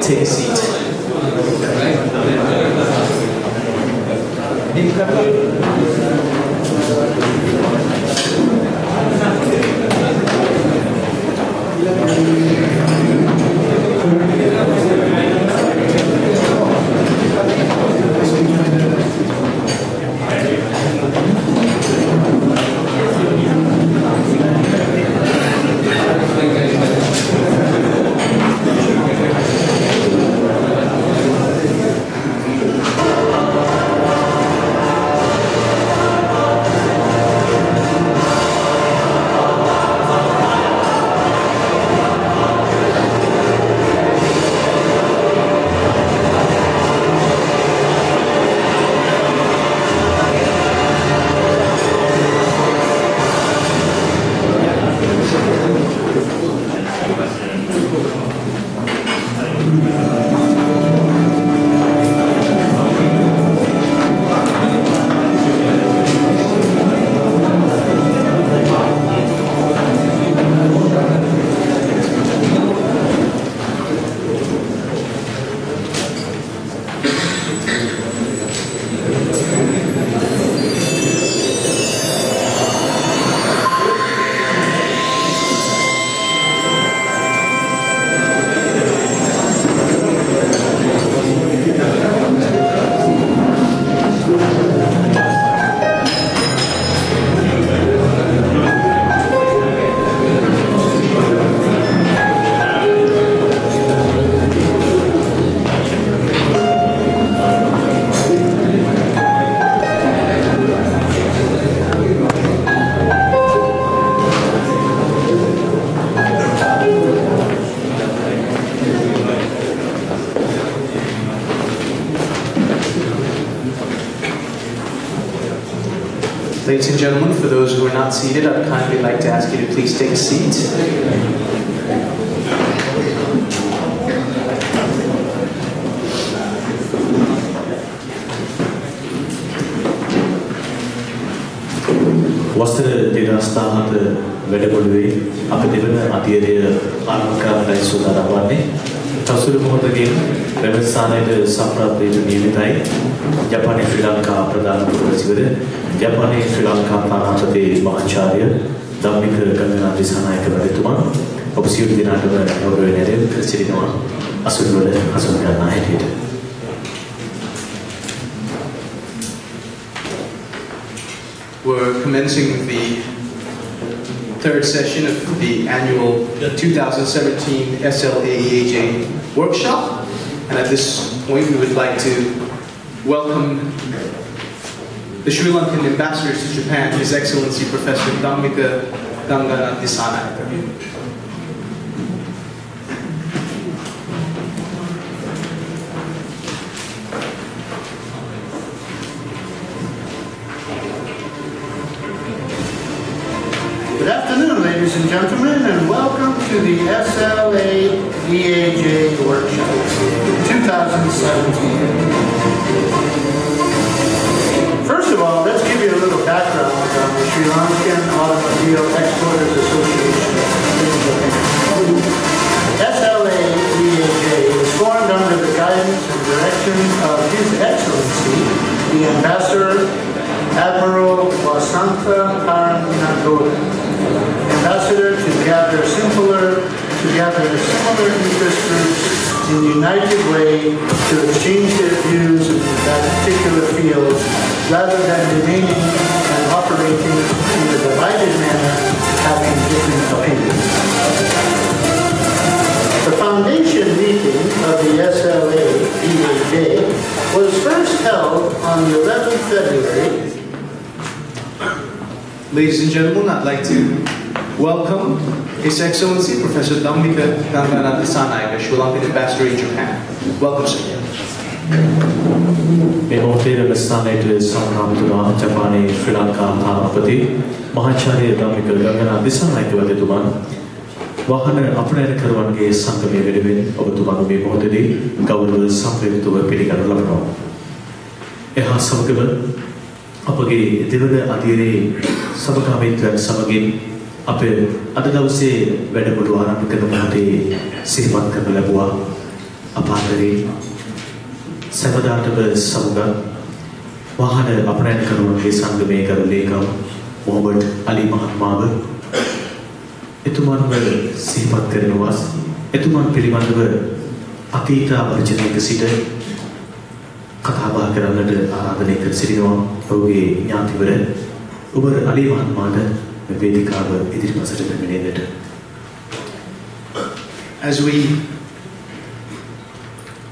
Take a seat. Ladies and gentlemen, for those who are not seated, I'd kindly like to ask you to please take a seat. වසර 2017 වැඩමුළුවේ අප දෙවන අධ්‍යයනය ආරම්භ කරන්නයි සූදානම් වන්නේ. තවසුළු මොහොතකින් වෙබස්ථානයේ සම්ප්‍රාප්තයට නියමිතයි ජපානයේ ශ්‍රී ලංකා ප්‍රධාන පුරවැසිවර ජපානයේ ශ්‍රී ලංකා තානාපති මහාචාර්ය ධම්මික ගංගනා දිසානායක මැතිතුමා ඔබ සියලු දෙනාටම ගෞරවයෙන් ඇරෙන්න කර සිටිනවා අසුන්වල හසුන් ගන්නා හැටියට. We're commencing the third session of the annual 2017 SLAEAJ workshop. And at this point, we would like to welcome the Sri Lankan ambassador to Japan, His Excellency Professor Dhammika Gangana Disanayaka. Good afternoon, ladies and gentlemen, and welcome to the SLAEAJ Workshop 2017. First of all, let's give you a little background on the Sri Lankan Automobile Exporters Association in Japan. SLAEAJ was formed under the guidance and direction of His Excellency, the Ambassador Admiral Wasantha Karnagora, ambassador to gather similar interest groups in a united way to exchange their views in that particular field, rather than remaining and operating in a divided manner, having different opinions. The foundation meeting of the SLAEAJ was first held on the 11th February. Ladies and gentlemen, I'd like to welcome His Excellency Professor Dhammika Gangana Disanayaka, Sri Lankan Ambassador in Japan. Welcome, sir. මේ මොහොතේ වෙබස්ථානයේ සම්මානිතුමා ජපානයේ ශ්‍රී ලංකා තානාපති මහාචාර්ය ධම්මික ගංගනා දිසානායක මැතිතුමන් වාහන අපනයනකරුවන්ගේ සංගමයේ වෙනුවෙන් ඔබතුමාගේ මේ මොහොතේදී ගෞරව සම්ප්‍රේමිතව පිළිගනු ලබනවා. එහා සමගම අපගේ දෙවන අධ්‍යයනයේ සමගාමීත්වයන් සමගින් අපේ අද දවසේ වැඩමුළු ආරම්භ කරන මොහොතේ සිහිපත් කරනු ලැබුවා අපාතරේ සමදාටම සමග වාහන අපනයනකරුවන්ගේ සංගමයේ කරු ලේකම් මොහමඩ් අලි මහත්මාව එතුමන්ව සිහිපත් කරනවා එතුමන් පිළිබඳව අතීත පරිචයක සිට කතා බහ කරන්නට ආරාධනය කර සිටිනවා ඔහුගේ ඥාතිවර උබර් අලි මහත්මයාට මේ වේදිකාව ඉදිරිපසට පැමිණෙන්නට. As we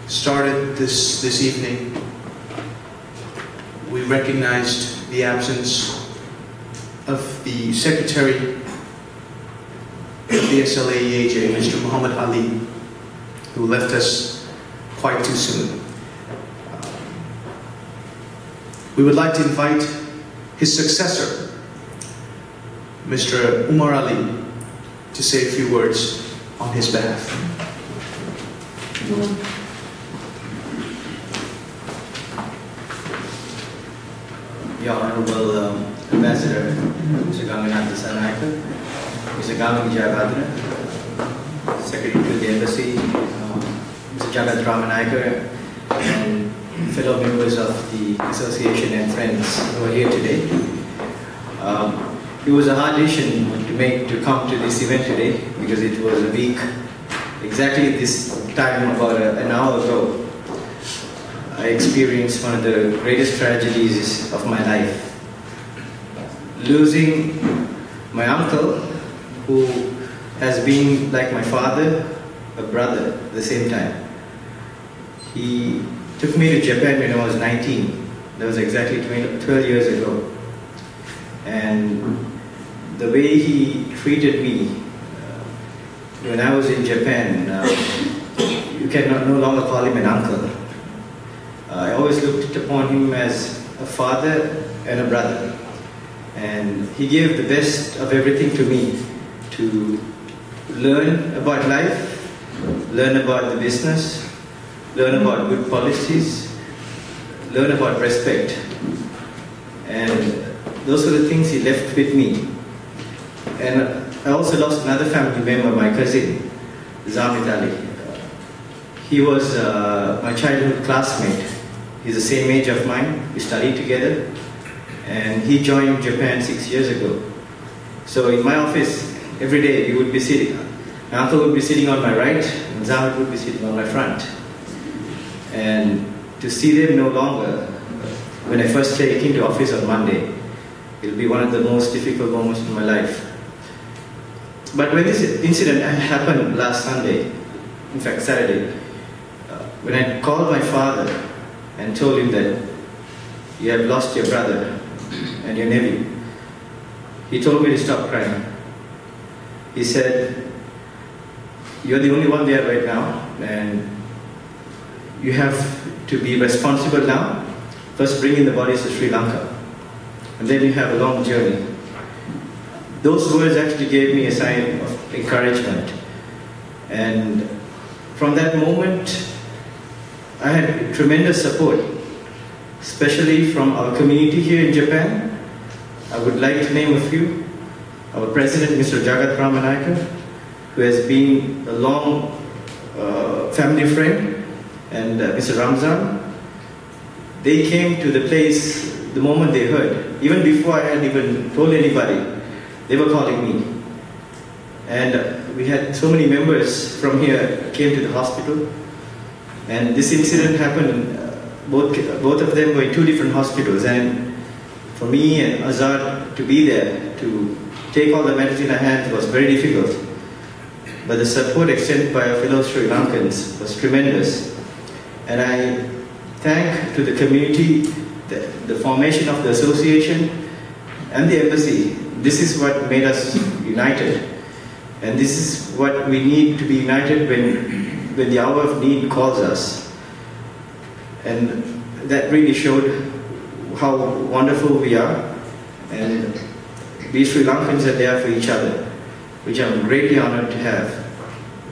started this evening, we recognized the absence of the Secretary of the SLAEAJ, Mr. Muhammad Ali, who left us quite too soon. We would like to invite his successor, Mr. Umar Ali, to say a few words on his behalf. The Honorable Ambassador, Mr. Gangana Disanayaka, Mr. Gaming Jayabhadra, Secretary to the Embassy, Mr. Jagat Ramanayaka, and fellow members of the association and friends who are here today. It was a hard decision to make to come to this event today because it was a week, exactly this time about an hour ago. I experienced one of the greatest tragedies of my life. Losing my uncle, who has been like my father, a brother at the same time. He took me to Japan when I was 19. That was exactly 12 years ago. And the way he treated me when I was in Japan, you can no longer call him an uncle. I always looked upon him as a father and a brother. And he gave the best of everything to me, to learn about life, learn about the business, learn about good policies, learn about respect. And those are the things he left with me. And I also lost another family member, my cousin, Zamit Ali. He was my childhood classmate. He's the same age of mine. We studied together. And he joined Japan 6 years ago. So in my office, every day we would be sitting. My uncle would be sitting on my right, and Zamit would be sitting on my front. And to see them no longer, when I first came into office on Monday, it'll be one of the most difficult moments in my life. But when this incident happened last Sunday, in fact Saturday, when I called my father and told him that you have lost your brother and your nephew, he told me to stop crying. He said, you're the only one there right now, and you have to be responsible now. First bring in the bodies to Sri Lanka, and then you have a long journey. Those words actually gave me a sign of encouragement. And from that moment, I had tremendous support, especially from our community here in Japan. I would like to name a few. Our president, Mr. Jagat Ramanayaka, who has been a long family friend, and Mr. Ramzan. They came to the place the moment they heard. Even before I had even told anybody, they were calling me. And we had so many members from here came to the hospital. And this incident happened, both of them were in two different hospitals. And for me and Azad to be there, to take all the matters in our hands was very difficult. But the support extended by our fellow Sri Lankans was tremendous. And I thank to the community, the formation of the association and the embassy. This is what made us united. And this is what we need to be united when the hour of need calls us. And that really showed how wonderful we are. And we Sri Lankans are there for each other, which I'm greatly honored to have.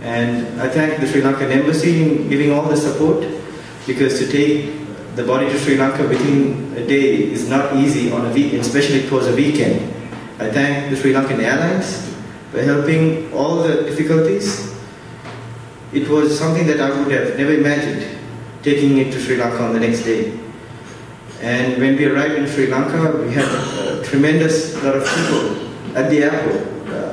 And I thank the Sri Lankan embassy in giving all the support, because to take the body to Sri Lanka within a day is not easy on a weekend, especially towards a weekend. I thank the Sri Lankan Airlines for helping all the difficulties. It was something that I would have never imagined, taking it to Sri Lanka on the next day. And when we arrived in Sri Lanka, we had a tremendous lot of people at the airport,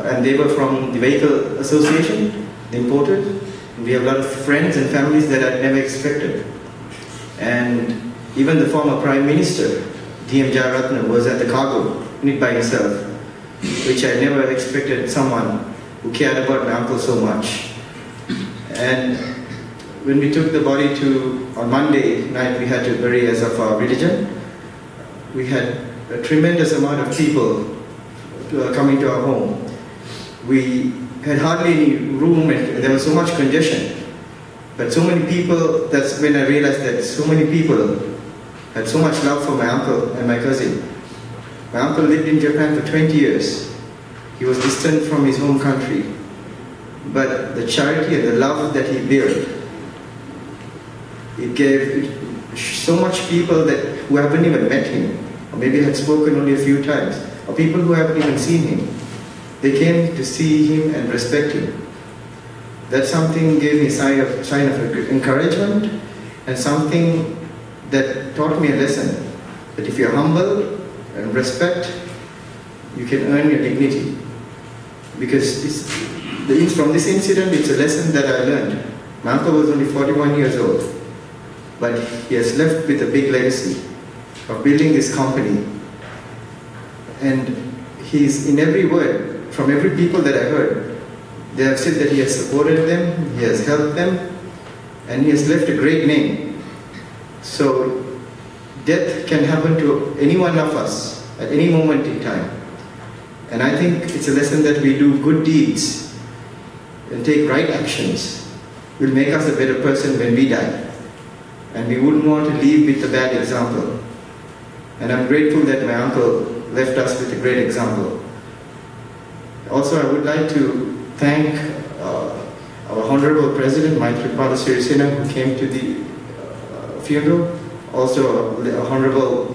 and they were from the Vehicle Association, the importers. We have a lot of friends and families that I never expected. And even the former Prime Minister, D.M. Jayaratne, was at the cargo unit by himself, which I never expected someone who cared about my uncle so much. And when we took the body on Monday night, we had to bury as of our religion. We had a tremendous amount of people coming to our home. We had hardly any room, and there was so much congestion. But so many people, that's when I realized that so many people had so much love for my uncle and my cousin. My uncle lived in Japan for 20 years. He was distant from his home country. But the charity and the love that he built, it gave so much people who haven't even met him, or maybe had spoken only a few times, or people who haven't even seen him. They came to see him and respect him. That something gave me a sign of encouragement, and something that taught me a lesson, that if you're humble and respect, you can earn your dignity. Because from this incident, it's a lesson that I learned. My uncle was only 41 years old, but he has left with a big legacy of building this company. And he's in every word, from every people that I heard, they have said that he has supported them, he has helped them, and he has left a great name. So death can happen to any one of us at any moment in time. And I think it's a lesson that we do good deeds and take right actions will make us a better person when we die. And we wouldn't want to leave with a bad example. And I'm grateful that my uncle left us with a great example. Also, I would like to thank our Honorable President, Maitripala Sirisena, who came to the funeral. Also, the Honorable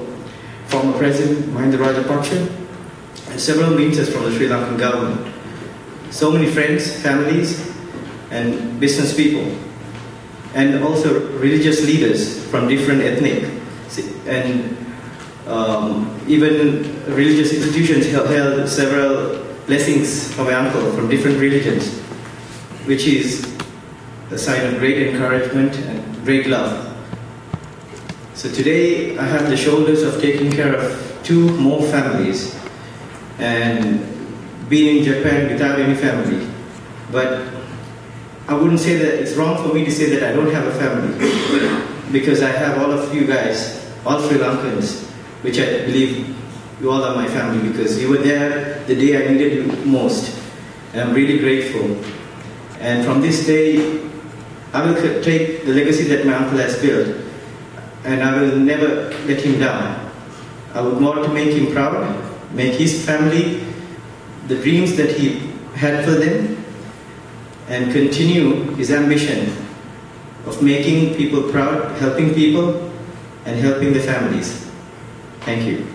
former President, Mahinda Rajapaksa, and several ministers from the Sri Lankan government. So many friends, families, and business people, and also religious leaders from different ethnic, and even religious institutions held several blessings for my uncle from different religions, which is a sign of great encouragement and great love. So today I have the shoulders of taking care of 2 more families and being in Japan without any family. But I wouldn't say that it's wrong for me to say that I don't have a family, because I have all of you guys, all Sri Lankans, which I believe you all are my family, because you were there the day I needed you most. And I'm really grateful. And from this day, I will take the legacy that my uncle has built, and I will never let him down. I would want to make him proud, make his family the dreams that he had for them, and continue his ambition of making people proud, helping people, and helping the families. Thank you.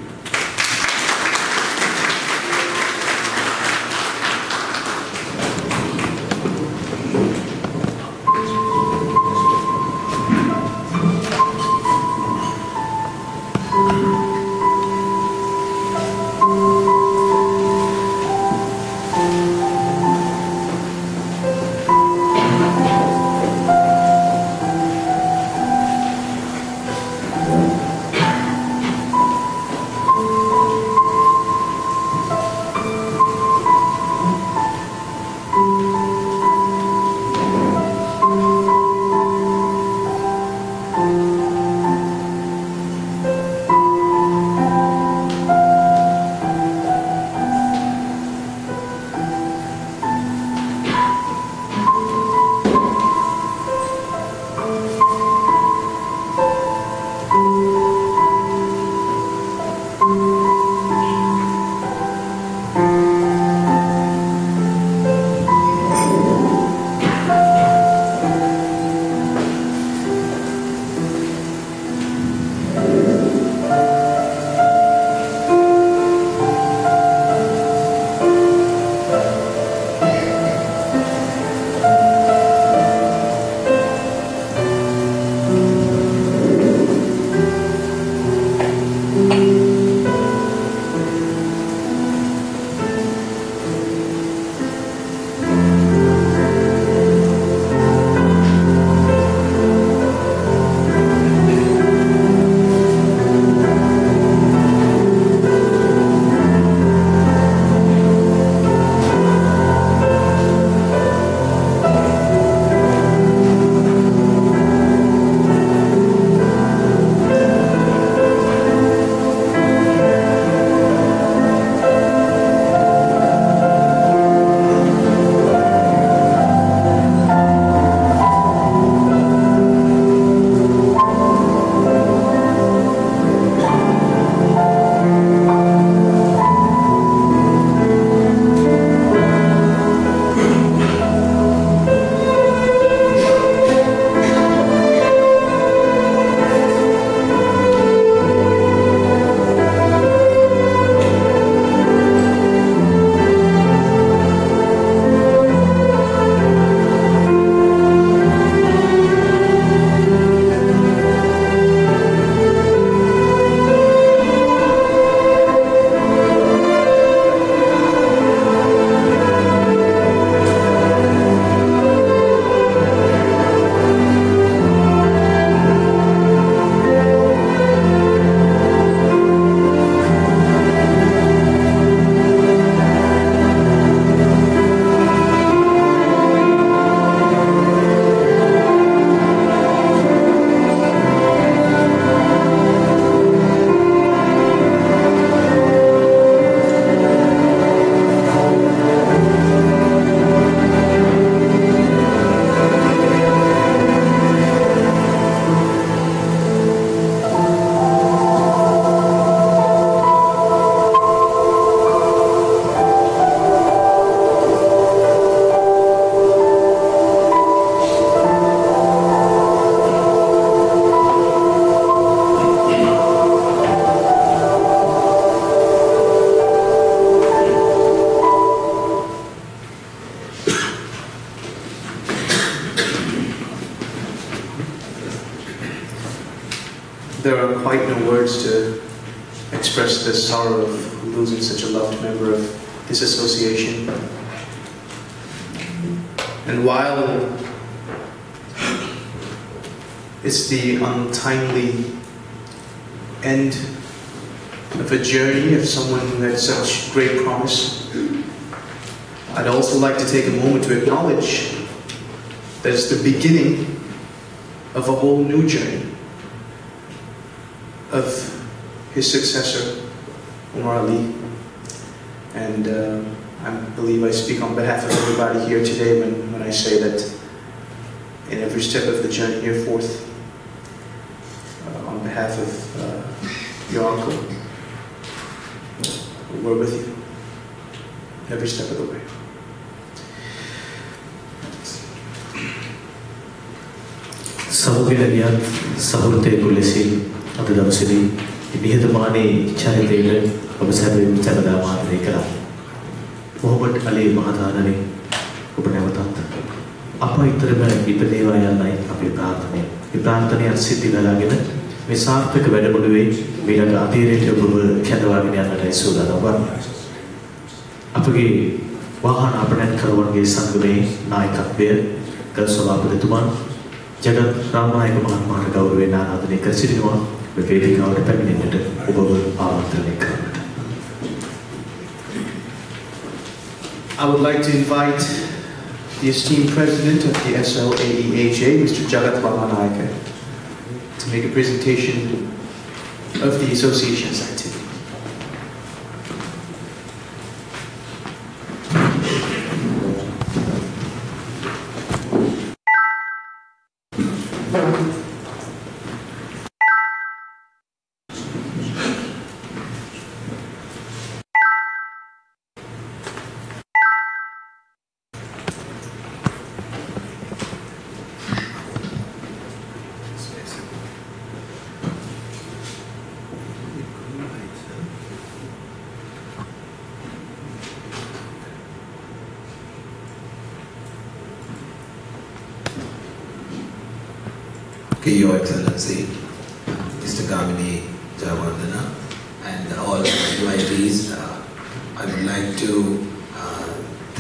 there are quite no words to express the sorrow of losing such a loved member of this association. And while it's the untimely end of a journey of someone who had such great promise, I'd also like to take a moment to acknowledge that it's the beginning of a whole new journey of his successor, Umar Ali. And I believe I speak on behalf of everybody here today when I say that in every step of the journey here forth, on behalf of your uncle, we're with you every step of the way. සහෝදරයන් සහෘදයෙකු ලෙසින් අද දවසේදී නිහතමානී චරිතයේ ඔබ සැබවින්ම සැබදා මාර්ගය කළා. මොහොමඩ් අලි මහතාණනි ඔබ නැවතත් අප ඊතරම ඉපදේවා යන්නයි අපේ ප්‍රාර්ථනාව. මේ ප්‍රාර්ථනාව සිද්ධ කරගෙන මේ සාර්ථක වැඩමුළුවේ ඊළඟ අධීරයට ඔබව කැඳවාගෙන යන්නටයි සූදානම් වන්නේ. අපගේ වාහන අපනයන්කරුවන්ගේ සංගමේ නායකත්වය ගරු සභාපතිතුමන් ජගත් රාමනායක මහත්මයාට ගෞරවයෙන් ආරාධනය කර සිටිනවා. මේ වේදිකාවට පැමිණෙන්නට ඔබව ආමන්ත්‍රණය කරනවා. I would like to invite the esteemed president of the SLAEAJ, Mr. Jagat Ramanayake, to make a presentation of the association's activity. Your Excellency, Mr. Kamini Jawardana, and all invitees, I would like to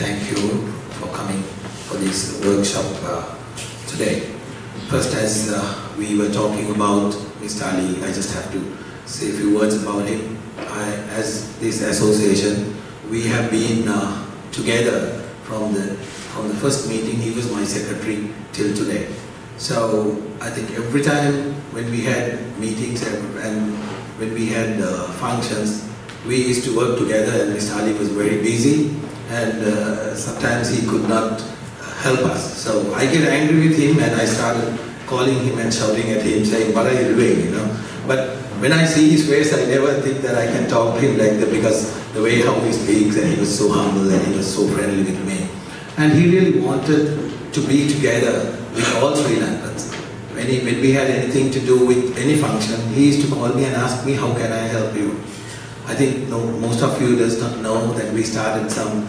thank you for coming for this workshop today. First, as we were talking about Mr. Ali, I just have to say a few words about him. As this association, we have been together from the first meeting. He was my secretary till today. So I think every time when we had meetings and when we had functions, we used to work together, and Mr. Ali was very busy, and sometimes he could not help us. So I get angry with him, and I started calling him and shouting at him, saying, "What are you doing?" You know. But when I see his face, I never think that I can talk to him like that, because the way how he speaks, and he was so humble and he was so friendly with me, and he really wanted to be together with all Sri Lankans. When we had anything to do with any function, he used to call me and ask me, "How can I help you?" I think most of you does not know that we started some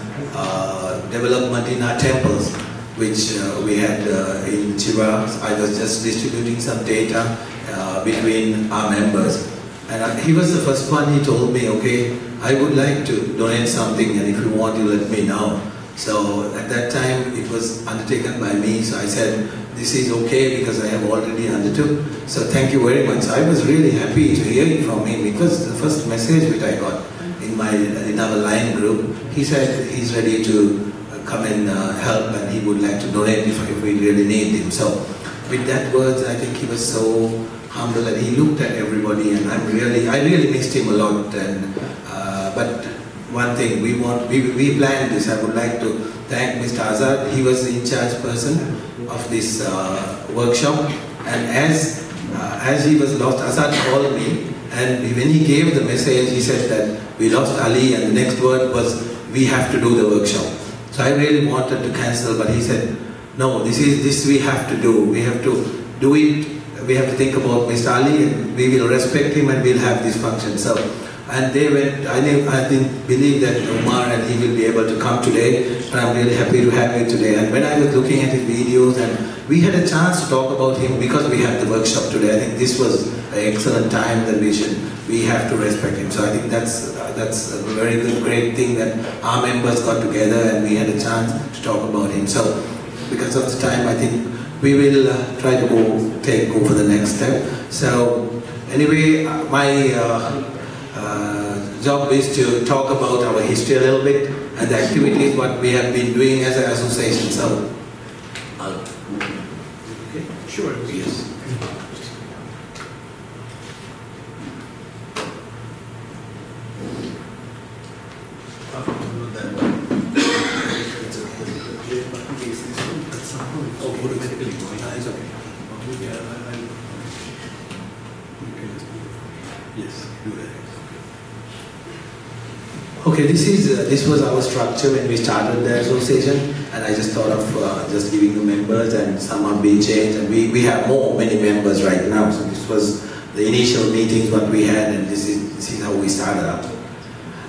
development in our temples, which we had in Chiva. I was just distributing some data between our members. And he was the first one. He told me, "Okay, I would like to donate something, and if you want, you let me know." So at that time, it was undertaken by me. So I said, "This is okay, because I have already undertook. So thank you very much." I was really happy to hear it from him, because the first message which I got in our line group, he said he's ready to come and help, and he would like to donate if we really need him. So with that words, I think he was so humble, and he looked at everybody, and I really missed him a lot. And but one thing we planned this. I would like to thank Mr. Azad. He was the in-charge person of this workshop, and as he was lost, Azad called me, and when he gave the message, he said that we lost Ali, and the next word was, "We have to do the workshop." So I really wanted to cancel, but he said, "No, this we have to do. We have to do it. We have to think about Mr. Ali, and we will respect him, and we'll have this function." So and they went. I didn't believe that Umar and he will be able to come today, but I'm really happy to have you today. And when I was looking at his videos, and we had a chance to talk about him because we had the workshop today. I think this was an excellent time that we have to respect him. So I think that's a very good, great thing that our members got together and we had a chance to talk about him. So because of the time, I think we will try to go for the next step. So anyway, my job is to talk about our history a little bit and the activities what we have been doing as an association. So, okay, sure, yes. Okay, this was our structure when we started the association, and I just thought of just giving the members, and some are being changed, and we have many members right now. So this was the initial meetings what we had, and this is how we started up.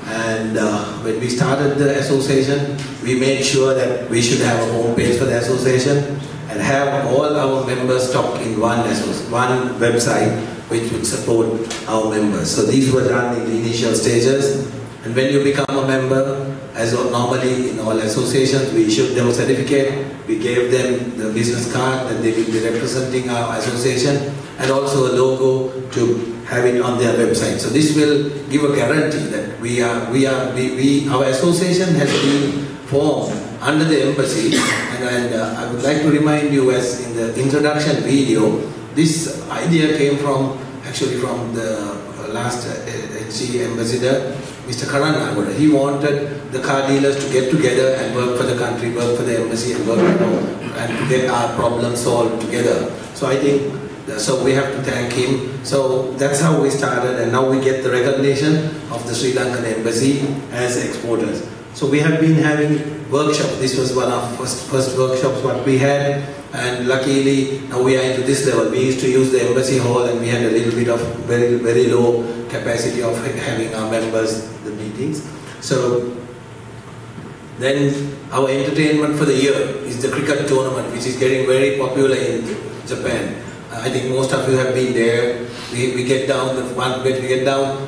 And when we started the association, we made sure that we should have a home page for the association and have all our members talk in one website which would support our members. So these were done in the initial stages. And when you become a member, as normally in all associations, we issued them a certificate, we gave them the business card that they will be representing our association, and also a logo to have it on their website. So this will give a guarantee that our association has been formed under the embassy, and I would like to remind you, as in the introduction video, this idea came actually from the last HG ambassador, Mr. Karan Nagore. He wanted the car dealers to get together and work for the country, work for the embassy, and work and to get our problems solved together. So I think, so we have to thank him. So that's how we started, and now we get the recognition of the Sri Lankan embassy as exporters. So we have been having workshops. This was one of first workshops what we had, and luckily now we are into this level. We used to use the embassy hall, and we had a little bit of very low capacity of having our members the meetings. So then our entertainment for the year is the cricket tournament, which is getting very popular in Japan. I think most of you have been there. We get down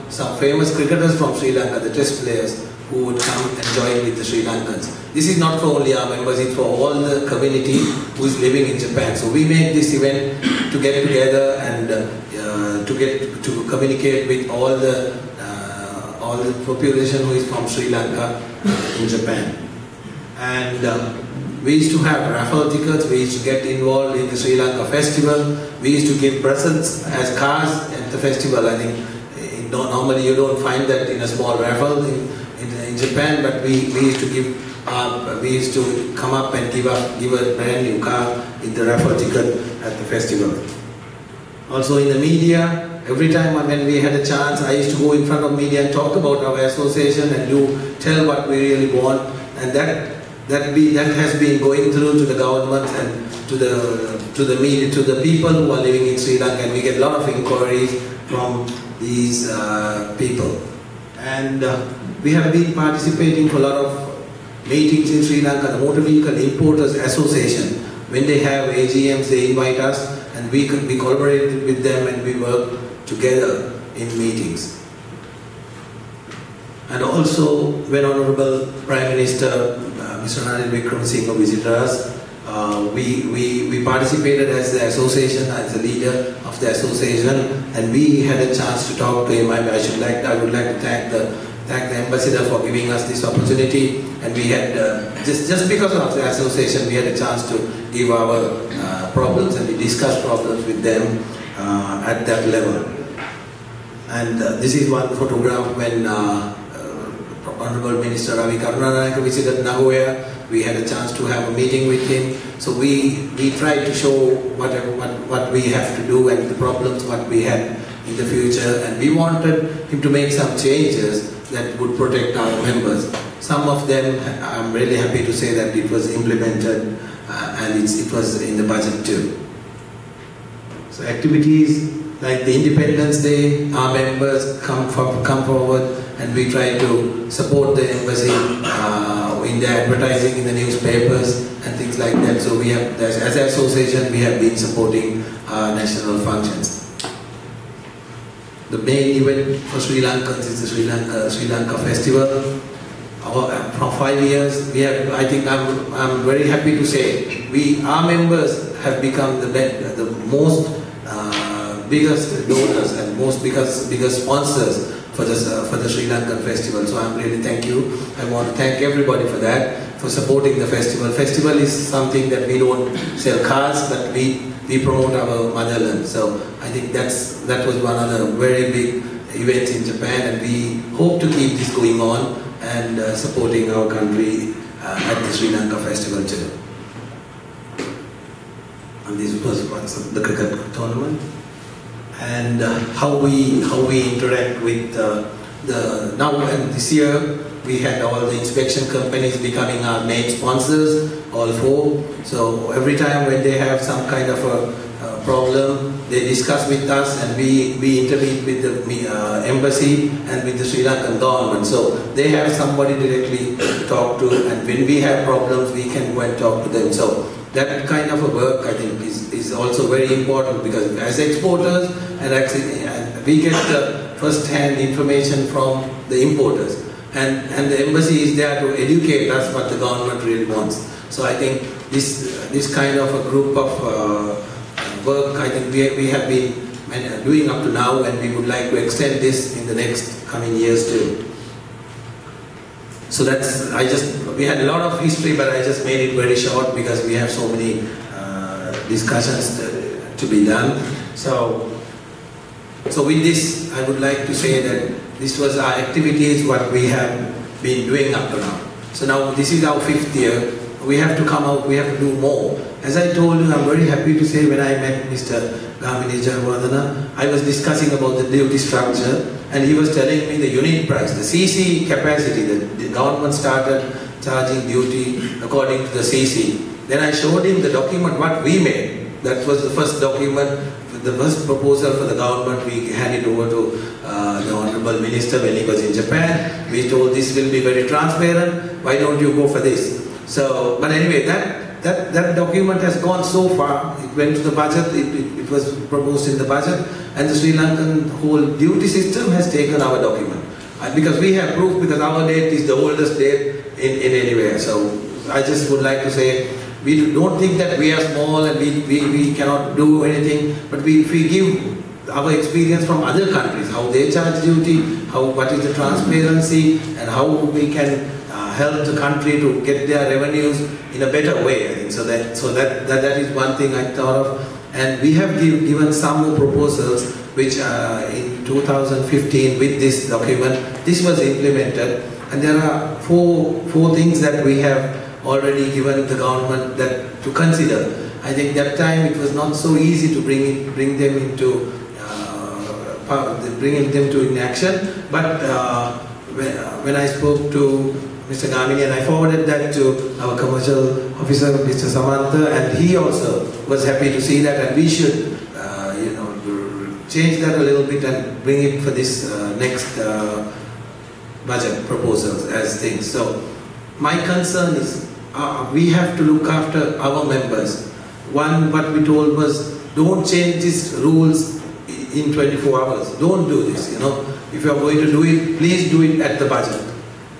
some famous cricketers from Sri Lanka, the test players, who would come and join with the Sri Lankans. This is not for only our members, it's for all the community who is living in Japan. So we made this event to get together and to communicate with all the population who is from Sri Lanka in Japan. And we used to have raffle tickets, we used to get involved in the Sri Lanka festival, we used to give presents as cars at the festival. I think normally you don't find that in a small raffle in Japan, but we used to give, we used to come up and give a brand new car in the raffle ticket at the festival. Also in the media, every time when we had a chance, I used to go in front of media and talk about our association and tell what we really want, and that has been going through to the government and to the media, to the people who are living in Sri Lanka, and we get a lot of inquiries from these people. And we have been participating for a lot of meetings in Sri Lanka. The Motor Vehicle Importers Association, when they have AGMs, they invite us, and we collaborate with them and we work together in meetings. And also, when Honorable Prime Minister Mr. Ranil Wickremesinghe visited us, we participated as the association, as the leader of the association, and we had a chance to talk to him. I would like to thank the ambassador for giving us this opportunity, and we had just because of the association, we had a chance to give our problems, and we discussed problems with them at that level. And this is one photograph when Honorable Minister Ravi Karunanayake visited Nagoya. We had a chance to have a meeting with him. So we tried to show what we have to do and the problems what we had in the future, and we wanted him to make some changes that would protect our members. Some of them, I'm really happy to say that it was implemented and it was in the budget too. So activities like the Independence Day, our members come forward and we try to support the embassy in the advertising in the newspapers and things like that. So we have, as an association, we have been supporting national functions. The main event for Sri Lankans is the Sri Lanka Festival. From 5 years, we have. I think I'm very happy to say our members have become the most biggest donors and biggest sponsors for the Sri Lankan Festival. So I'm really thank you. I want to thank everybody for that, for supporting the festival. Festival is something that we don't sell cars, but we promote our motherland. So I think that was one of the very big events in Japan, and we hope to keep this going on and supporting our country at the Sri Lanka Festival too. And this was once the cricket tournament, and how we interact with now and this year we had all the inspection companies becoming our main sponsors, all 4. So every time when they have some kind of a problem, they discuss with us, and we intervene with the embassy and with the Sri Lankan government. So they have somebody directly to talk to, and when we have problems, we can go and talk to them. So that kind of a work, I think, is also very important, because as exporters, and we get the first-hand information from the importers, and the embassy is there to educate us what the government really wants. So I think this kind of a group of work, I think we have been doing up to now, and we would like to extend this in the next coming years too. So we had a lot of history, but I just made it very short because we have so many discussions to be done. So with this, I would like to say that this was our activities, what we have been doing up to now. So now this is our 5th year. We have to come out, we have to do more. As I told you, I'm very happy to say when I met Mr. Gamini Jayawardena, I was discussing about the duty structure, and he was telling me the unit price, the CC capacity, the government started charging duty according to the CC. Then I showed him the document what we made. That was the first document, the first proposal for the government. We handed over to the Honorable Minister when he was in Japan. We told this will be very transparent, why don't you go for this? So, but anyway, that document has gone so far. It went to the budget, it was proposed in the budget, and the Sri Lankan whole duty system has taken our document. Because we have proof, because our date is the oldest date in anywhere. So I just would like to say, we don't think that we are small and we cannot do anything, but if we give our experience from other countries, how they charge duty, what is the transparency, and how we can help the country to get their revenues in a better way. I think so that is one thing I thought of, and we have given some more proposals which in 2015 with this document this was implemented, and there are four things that we have already given the government that to consider. I think that time it was not so easy to bring them into action, but when I spoke to Mr. Gamini, and I forwarded that to our commercial officer, Mr. Samantha, and he also was happy to see that, and we should, change that a little bit and bring it for this next budget proposals as things. So my concern is we have to look after our members. One, what we told was, don't change these rules in 24 hours. Don't do this, If you are going to do it, please do it at the budget.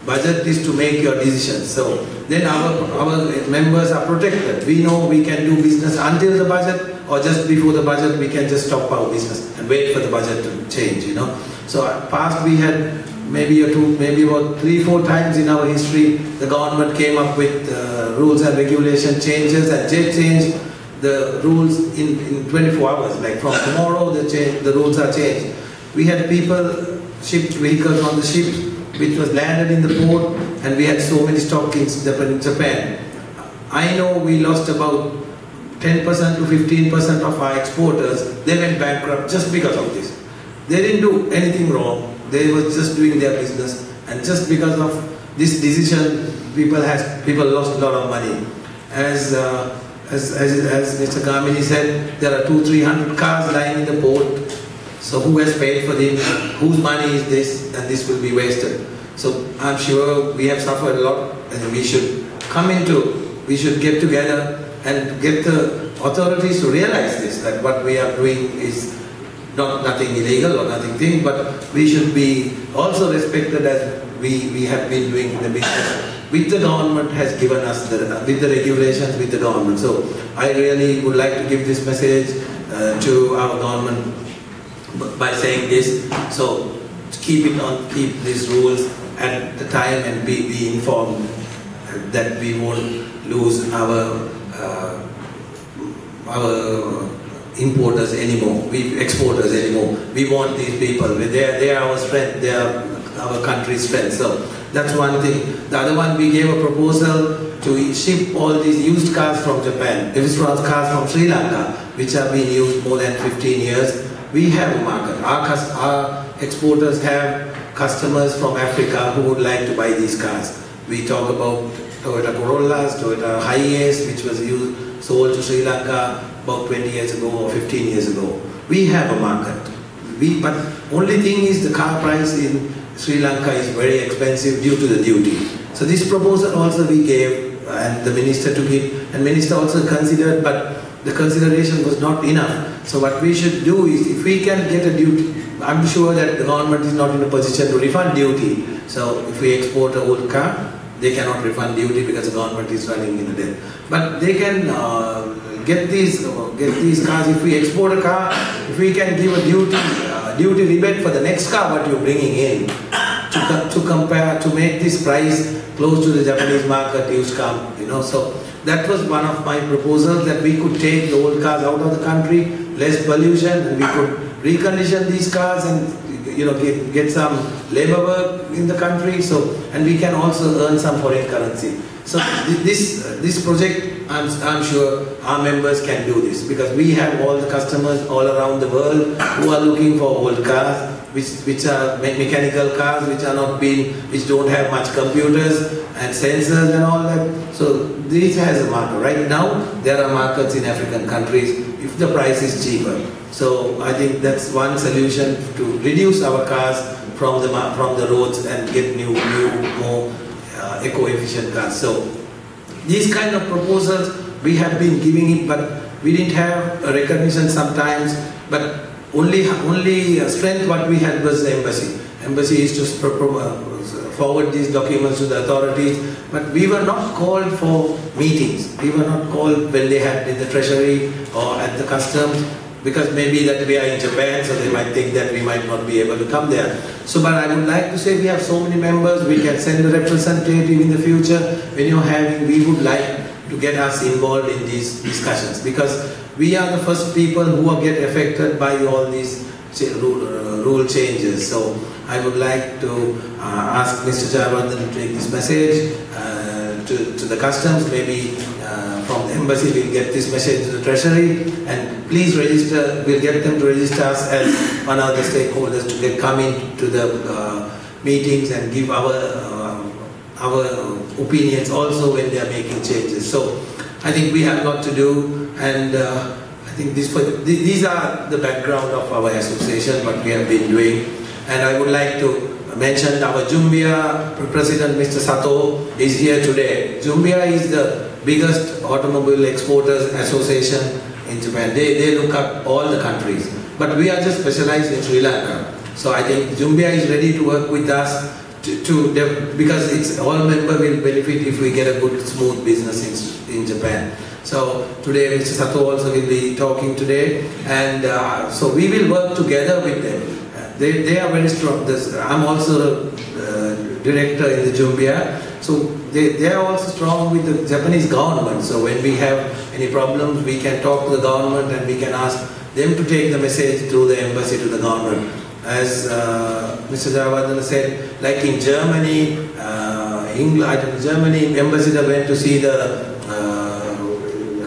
Budget is to make your decisions. So then our members are protected. We know we can do business until the budget, or just before the budget we can just stop our business and wait for the budget to change, So past we had maybe about 3-4 times in our history the government came up with rules and regulation changes, and they changed the rules in 24 hours. Like from tomorrow the rules are changed. We had people shipped vehicles on the ships which was landed in the port, and we had so many stock in Japan. I know we lost about 10% to 15% of our exporters. They went bankrupt just because of this. They didn't do anything wrong. They were just doing their business, and just because of this decision, people lost a lot of money. As Mr. Gamini said, there are 200-300 cars lying in the port So who has paid for this? Whose money is this? And this will be wasted. So I'm sure we have suffered a lot, and we should we should get together and get the authorities to realize this, that what we are doing is nothing illegal or nothing thing, but we should be also respected as we have been doing the business with the government has given us with the regulations with the government. So I really would like to give this message to our government by saying this. So keep these rules at the time and be informed that we won't lose our importers anymore, exporters anymore. We want these people. They are our strength. They are our country's strength. So that's one thing. The other one, we gave a proposal to ship all these used cars from Japan. If it's cars from Sri Lanka, which have been used more than 15 years, we have a market. Our exporters have customers from Africa who would like to buy these cars. We talk about Toyota Corollas, Toyota Hiace, which was sold to Sri Lanka about 20 years ago or 15 years ago. We have a market. But only thing is the car price in Sri Lanka is very expensive due to the duty. So this proposal also we gave, and the minister took it, and minister also considered, but the consideration was not enough. So what we should do is, if we can get a duty, I'm sure that the government is not in a position to refund duty. So if we export an old car, they cannot refund duty because the government is running in debt. But they can get these cars. If we export a car, if we can give a duty rebate for the next car what you're bringing in, to make this price close to the Japanese market used car, So that was one of my proposals, that we could take the old cars out of the country, less pollution, and we could recondition these cars and get some labor work in the country. So, and we can also earn some foreign currency. So this project, I'm sure our members can do this, because we have all the customers all around the world who are looking for old cars, which are mechanical cars, which don't have much computers and sensors and all that. So this has a market. Right now, there are markets in African countries if the price is cheaper. So I think that's one solution to reduce our cars from the roads and get new more eco-efficient cars. So these kind of proposals we have been giving it, but we didn't have a recognition sometimes. But only strength what we had was the embassy. Embassy is to forward these documents to the authorities, but we were not called for meetings. We were not called when they had in the treasury or at the customs, because maybe that we are in Japan, so they might think that we might not be able to come there. So, but I would like to say we have so many members, we can send a representative in the future. When we would like to get us involved in these discussions, because we are the first people who get affected by all these rule changes. So I would like to ask Mr. Jayawardena to take this message to the customs, maybe from the embassy we'll get this message to the treasury, and please register, we'll get them to register us as one of the stakeholders to come in to the meetings and give our opinions also when they are making changes. So I think we have a lot to do, and I think these are the background of our association, what we have been doing. And I would like to mention our Jumbia President, Mr. Sato, is here today. Jumbia is the biggest automobile exporters association in Japan. They look up all the countries. But we are just specialized in Sri Lanka. So I think Jumbia is ready to work with us because it's all member will benefit if we get a good, smooth business in Japan. So today Mr. Sato also will be talking today, and so we will work together with them. They are very strong. I'm also the director in the Jumbia, so they are also strong with the Japanese government. So when we have any problems, we can talk to the government and we can ask them to take the message through the embassy to the government. As Mr. Jayawardena said, like in Germany, Germany ambassador went to see the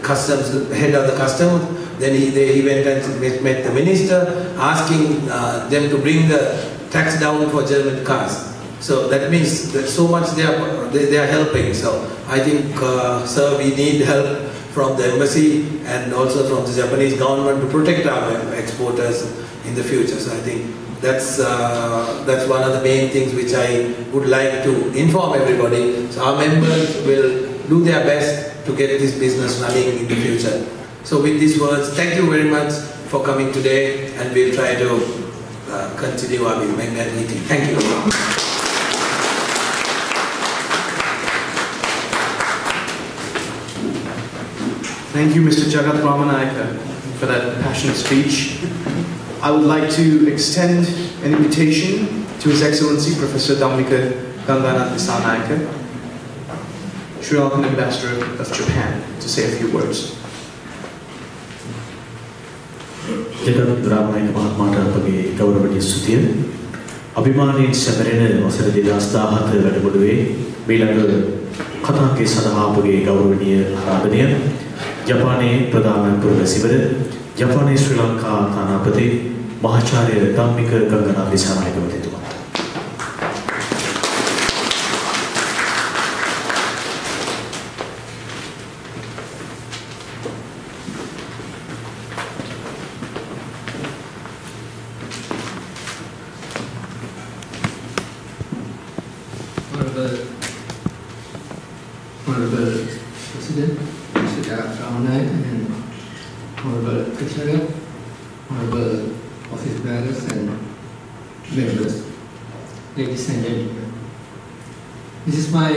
customs, head of the customs. Then he went and met the minister, asking them to bring the tax down for German cars. So that means that so much they are helping. So I think, sir, we need help from the embassy and also from the Japanese government to protect our exporters in the future. So I think that's one of the main things which I would like to inform everybody. So our members will do their best to get this business running in the future. So with these words, thank you very much for coming today, and we'll try to continue our meeting. Thank you. Thank you, Mr. Jagat Ramanayaka, for that passionate speech. I would like to extend an invitation to His Excellency Professor Dhammika Ganganath Disanayake, Sri Lankan Ambassador of Japan, to say a few words. Jagat Ramanayaka Mahatmata apage ගෞරවනීය ස්තුතිය. අභිමානයෙන් සැමරෙන වසර 2017 වැඩමුළුවේ මීළඟ කතාකේ සඳහා අපගේ ගෞරවනීය ආරාධනය ජපානයේ ප්‍රධාන පුරවැසිවර ජපානයේ ශ්‍රී ලංකා තානාපති මහාචාර්ය ධම්මික ගංගනාථ දිසානායක මහත්මයා. Honorable President, Mr. Jagat Ramanayaka, and Honorable Treasurer, Honorable Office Bearers and members, ladies and gentlemen. This is my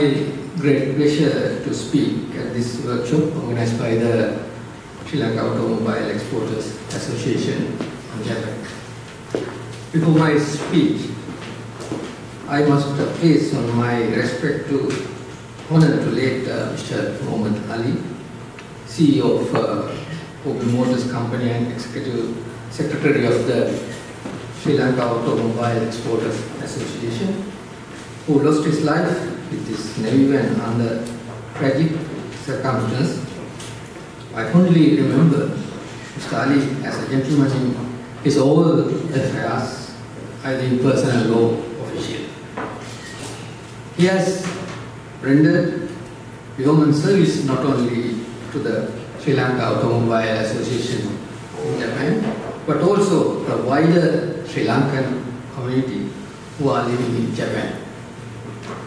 great pleasure to speak at this workshop organized by the Sri Lanka Automobile Exporters Association in Japan. Before my speech, I must place on my respect to honor to late Mr. Muhammad Ali, CEO of Open Motors Company and Executive Secretary of the Sri Lanka Automobile Exporters Association, who lost his life with his Navy and under tragic circumstances. I fondly remember Mr. Ali as a gentleman in his all affairs, either in personal or official. He has rendered yeoman service not only to the Sri Lanka Automobile Association in Japan, but also the wider Sri Lankan community who are living in Japan.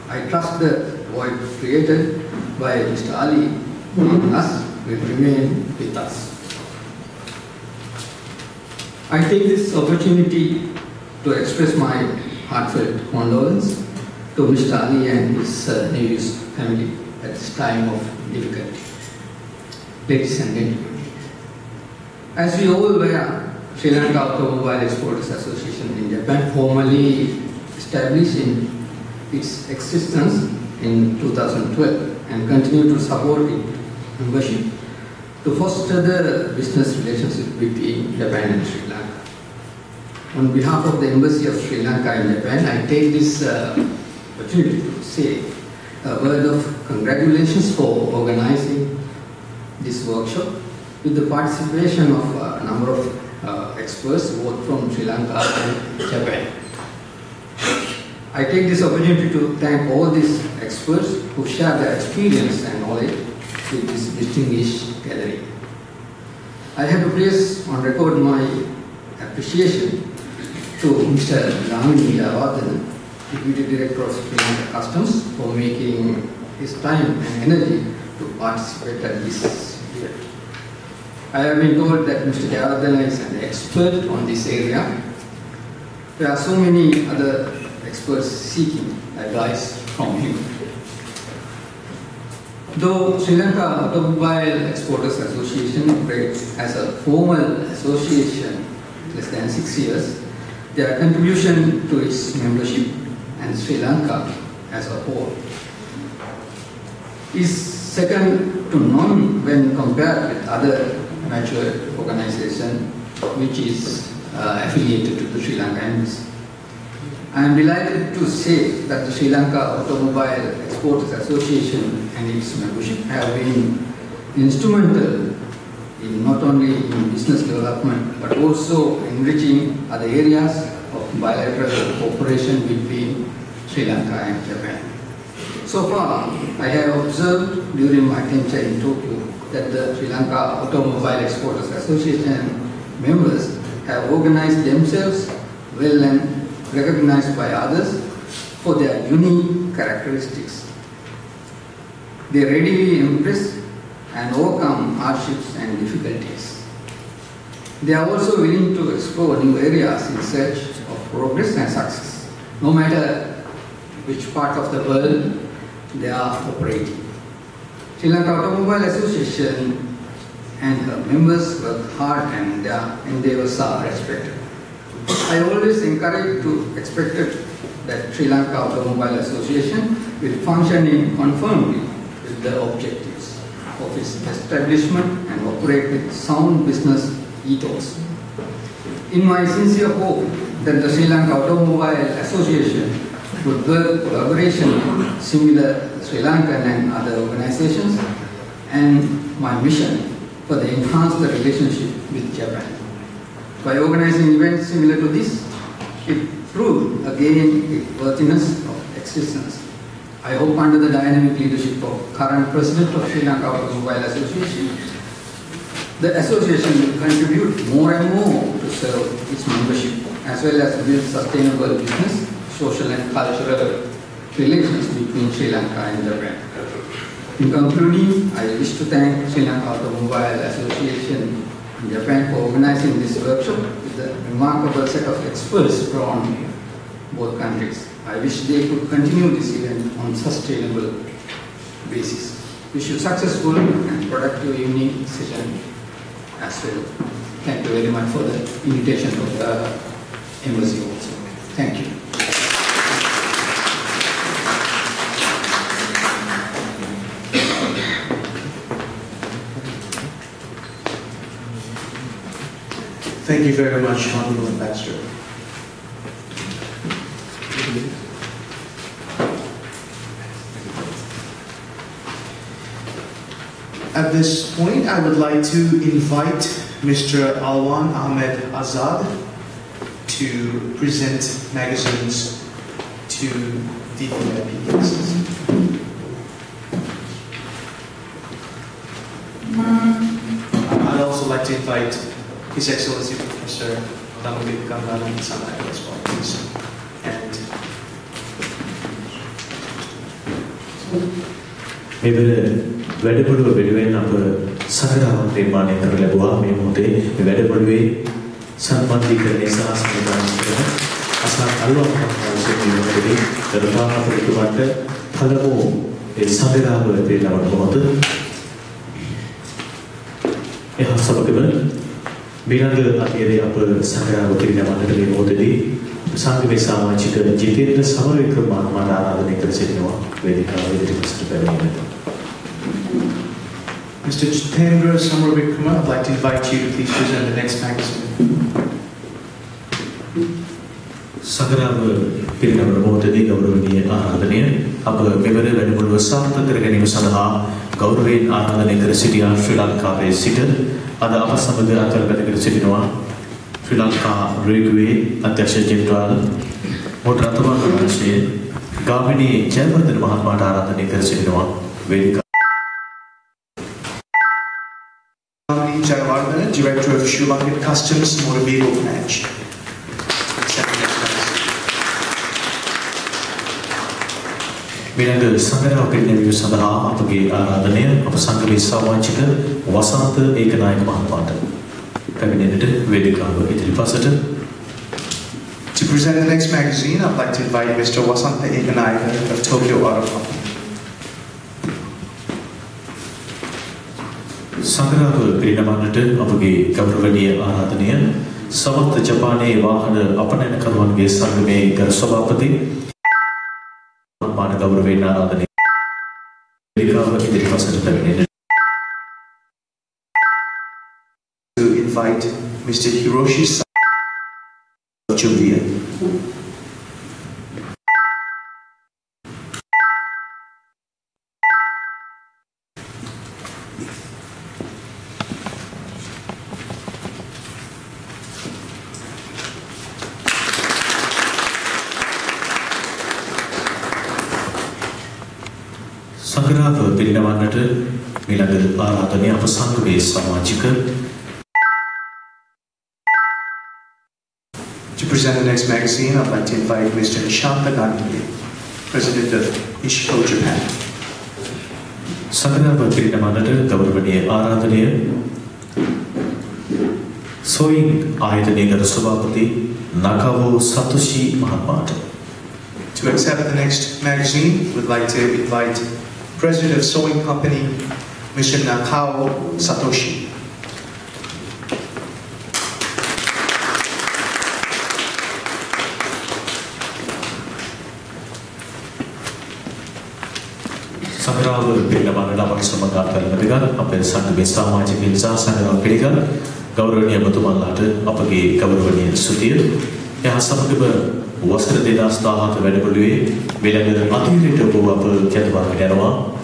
I trust the void created by Mr. Ali in us will remain with us. I take this opportunity to express my heartfelt condolence to Mr. Ali and his nephew's family at this time of difficulty. Ladies and gentlemen, as we all aware, Sri Lanka Automobile Exporters Association in Japan formally established in its existence in 2012 and continue to support its membership to foster the business relationship between Japan and Sri Lanka. On behalf of the Embassy of Sri Lanka in Japan, I take this opportunity to say a word of congratulations for organizing this workshop with the participation of a number of experts both from Sri Lanka and Japan. I take this opportunity to thank all these experts who share their experience and knowledge with this distinguished gathering. I have to place on record my appreciation to Mr. Ramini Javadana, Deputy Director of Sri Lanka Customs, for making his time and energy to participate at this event. I have been told that Mr. Javadana is an expert on this area. There are so many other experts seeking advice from him. Though Sri Lanka Automobile Exporters Association operates as a formal association less than 6 years, their contribution to its membership and Sri Lanka as a whole is second to none when compared with other mature organizations which is affiliated to the Sri Lanka Embassy. I am delighted to say that the Sri Lanka Automobile Exporters Association and its membership have been instrumental in not only in business development but also enriching other areas of bilateral cooperation between Sri Lanka and Japan. So far, I have observed during my tenure in Tokyo that the Sri Lanka Automobile Exporters Association members have organized themselves well and recognized by others for their unique characteristics. They readily embrace and overcome hardships and difficulties. They are also willing to explore new areas in search of progress and success, no matter which part of the world they are operating. Sri Lanka Automobile Association and her members work hard and their endeavors are respected. I always encourage to expect that Sri Lanka Automobile Association will function in conformity with the objectives of its establishment and operate with sound business ethos. In my sincere hope that the Sri Lanka Automobile Association would work collaboration with similar Sri Lankan and other organizations, and my mission for the enhance the relationship with Japan. By organizing events similar to this, it proved again its worthiness of existence. I hope under the dynamic leadership of current President of Sri Lanka Automobile Association, the association will contribute more and more to serve its membership, as well as build sustainable business, social and cultural relations between Sri Lanka and Japan. In concluding, I wish to thank Sri Lanka Automobile Association in Japan for organizing this workshop with a remarkable set of experts from both countries. I wish they could continue this event on sustainable basis. Wish you successful and productive evening session as well. Thank you very much for the invitation of the embassy also. Thank you. Thank you very much, Honorable Ambassador. At this point, I would like to invite Mr. Alwan Ahmed Azad to present magazines to the VIP guests. I'd also like to invite His Excellency Professor Damodar Gangaran Sanai as well, please. And වැඩපොළුව වෙනුවෙන් අප සගරාවක් නිර්මාණය කර ලැබුවා. මේ මොහොතේ මේ වැඩපොළුවේ සම්බන්ධීකරණය සහ සංවිධානය කරන අසත් අලුවක් පන්සලේ දරපාපරිතුමන්ට පළමු ඒ සගරාව පිළිබඳව මොහොත එහා සමගම බිරංග අධිරේ අප සගරාව පිළිබඳව මේ මොහොතේදී සංගමේ සමාජික ජිතේන්ද්‍ර සමරවික්‍රම මහත්මයාට ආරාධනය කර සිටිනවා වේදිකාව ඉදිරිපත් කරගන්නට. Mr. Jitendra Samarvikrama, I'd like to invite you to please present the next magazine. සගරාව පිළිබඳව මොහොතේදී ගෞරවනීය ආරාධනය අප මෙවර වැඩමුළුව සාර්ථක කර ගැනීම සඳහා ගෞරවයෙන් ආරාධනය කර සිටියා ශ්‍රී ලංකාවේ සිට අද අප සමග අතරගත කර සිටිනවා ශ්‍රී ලංකා රේල්වේ අධ්‍යක්ෂ ජෙනරාල් මොටර් රථවාහන වංශයේ ගාමිණී ජයවර්ධන මහත්මයාට ආරාධනය කර සිටිනවා වේදිකාව. Gautam Jayawardena, Director of Sri Lankan Customs Motor Vehicle Branch. මිනග සංගරාව පිළිගැනීම සඳහා අපගේ ආරාධනය අප සංගමේ සමාජික වසන්ත ඒකනායක මහත්මයාට පැමිණෙන්නට වේදිකාව ඉදිරිපසට. To present the next magazine, I'd like to invite Mr. Wasanta Ekanayaka of Tokyo Auto Company. සංගරාව පිළිගන්නට අපගේ ගෞරවනීය ආරාධනය සමස්ත ජපානයේ වාහන අපනයනකරුවන්ගේ සංගමේ ගරු සභාපති මාන ගෞරවයෙන් ආරාධනය වේදිකාව ඉදිරිපසට පැමිණෙන්නට. To invite Mr. Hiroshi of Julia. සංගරාව පිළිගන්නට ඊළඟ ආරාධනය අප සංගමේ සමාජික present the next magazine, I'd like to invite Mr. Shapanagi, President of Ishiko, Japan. Sakura Pirinamanader, Government Aradhaniya, Sewing Ayatanigar Sabapati, Nakao Satoshi Mahatmata. To accept the next magazine, we'd like to invite President of Sewing Company, Mr. Nakao Satoshi. Sangraw Pirinamana Namaki Samagat Kalmadigan, Apel Sang Besa Maji Milza, Sangraw Pirigan, Gaurania Batumalata, Apagi Gaurania Sutir, Yasamkiba, Wasser de Das Tahat Vedabului, Villager Atirita Buapa Ketwa Derwa,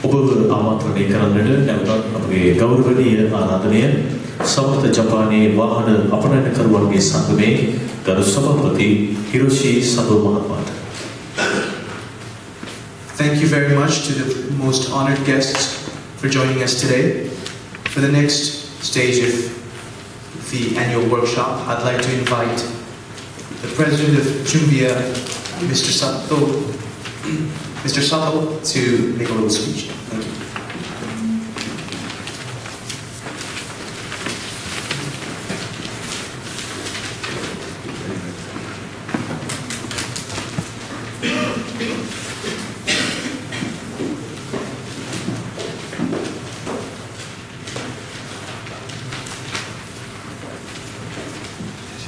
Ubu Amatrani Karanada, Apagi Gaurania Aradania, Samat Japani, Wahana, Apana Karwagi Sangame, Garusabapati, Hiroshi Sabu Mahatmata. Thank you very much to the most honored guests for joining us today. For the next stage of the annual workshop, I'd like to invite the President of Jumbia, Mr. Sato, to make a little speech. Thank you.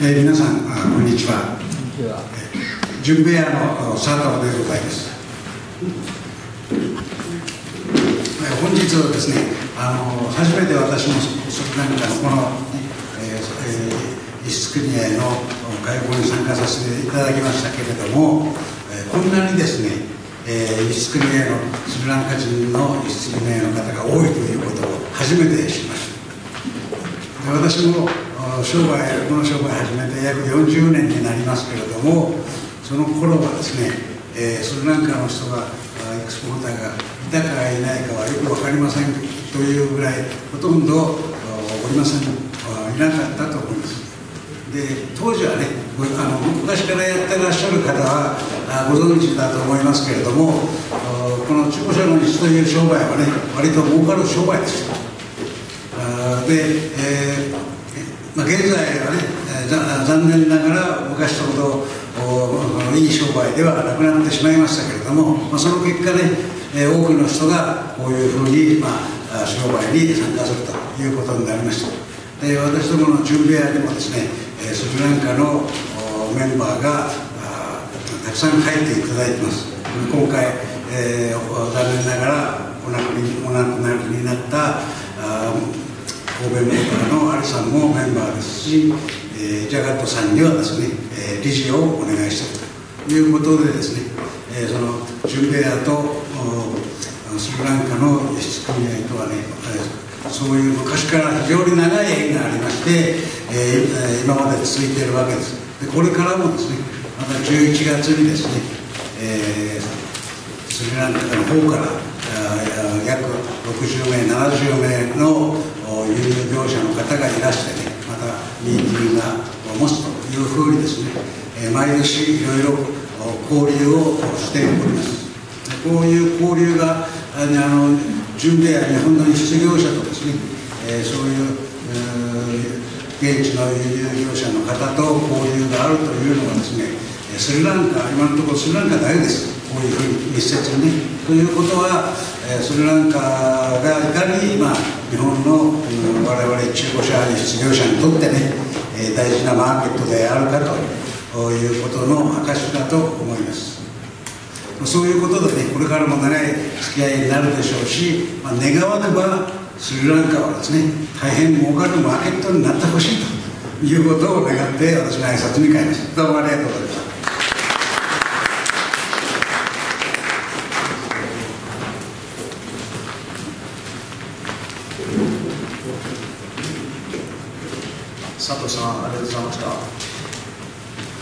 皆さん、こんにちは。ジュンベアの佐藤でございます。本日はですね、初めて私もスリランカのこの輸出組合の会合に参加させていただきましたけれども、こんなにですね、輸出組合のスリランカ人の輸出組合の方が多いということを初めて知りました。で、私もこの商売始めて約40年になりますけれども、その頃はですね、スリランカの人がエクスポーターがいたかいないかはよく分かりませんというぐらい、ほとんどおりません、いなかったと思います。で、当時はね、昔からやってらっしゃる方はご存知だと思いますけれども、この中古車の輸出という商売はね、割と儲かる商売です。で、現在はね、残念ながら昔ほどいい商売ではなくなってしまいましたけれども、その結果ね、多くの人がこういうふうに、商売に参加するということになりました。で、私どもの準備屋でもですね、スリランカのメンバーがたくさん入っていただいています。今回、残念ながらお亡くなりになった神戸メンバーのアリさんもメンバーですし、ジャガットさんにはですね、理事をお願いしたということでですね、そのジュンベアとスリランカの輸出組合とはね、そういう昔から非常に長い縁がありまして、今まで続いているわけです。で、これからもですね、また11月にですね、スリランカの方から約60名、70名の輸入業者の方がいらしてね、またミーティングを持つというふうにですね、毎年いろいろ交流をしております。こういう交流が準備や日本の輸出業者とですね、そういう現地の輸入業者の方と交流があるというのはですね、スリランカ、今のところスリランカだけです。こういうふうに密接にね。ということは、スリランカがいかに、日本の我々中古車輸出業者にとってね、大事なマーケットであるかということの証だと思います。そういうことでね、これからも長い付き合いになるでしょうし、願わくばスリランカはですね、大変儲かるマーケットになってほしいということを願って私の挨拶に変えました。どうもありがとうございました。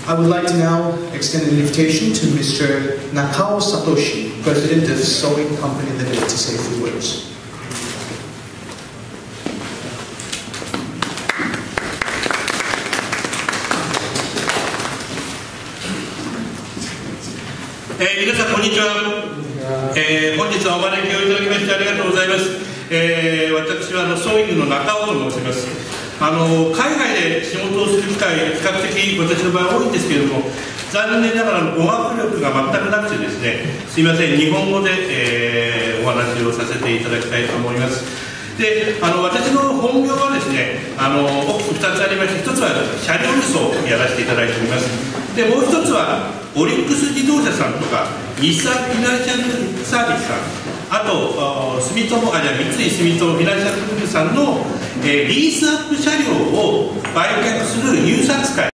I would like to now extend an invitation to Mr. Nakao Satoshi, President of Sewing Company Limited, to say a few words. 皆さんこんにちは。本日はお招きをいただきましてありがとうございます。私はソーイングの中尾と申します。海外で仕事をする機会、比較的私の場合多いんですけれども、残念ながら語学力が全くなくてですね、すいません、日本語で、お話をさせていただきたいと思います。で、私の本業はですね、大きく2つありまして、1つは車両輸送をやらせていただいております。で、もう1つはオリックス自動車さんとか日産フィナンシャルサービスさん、あと三井住友フィナンシャルグループさんのリースアップ車両を売却する入札会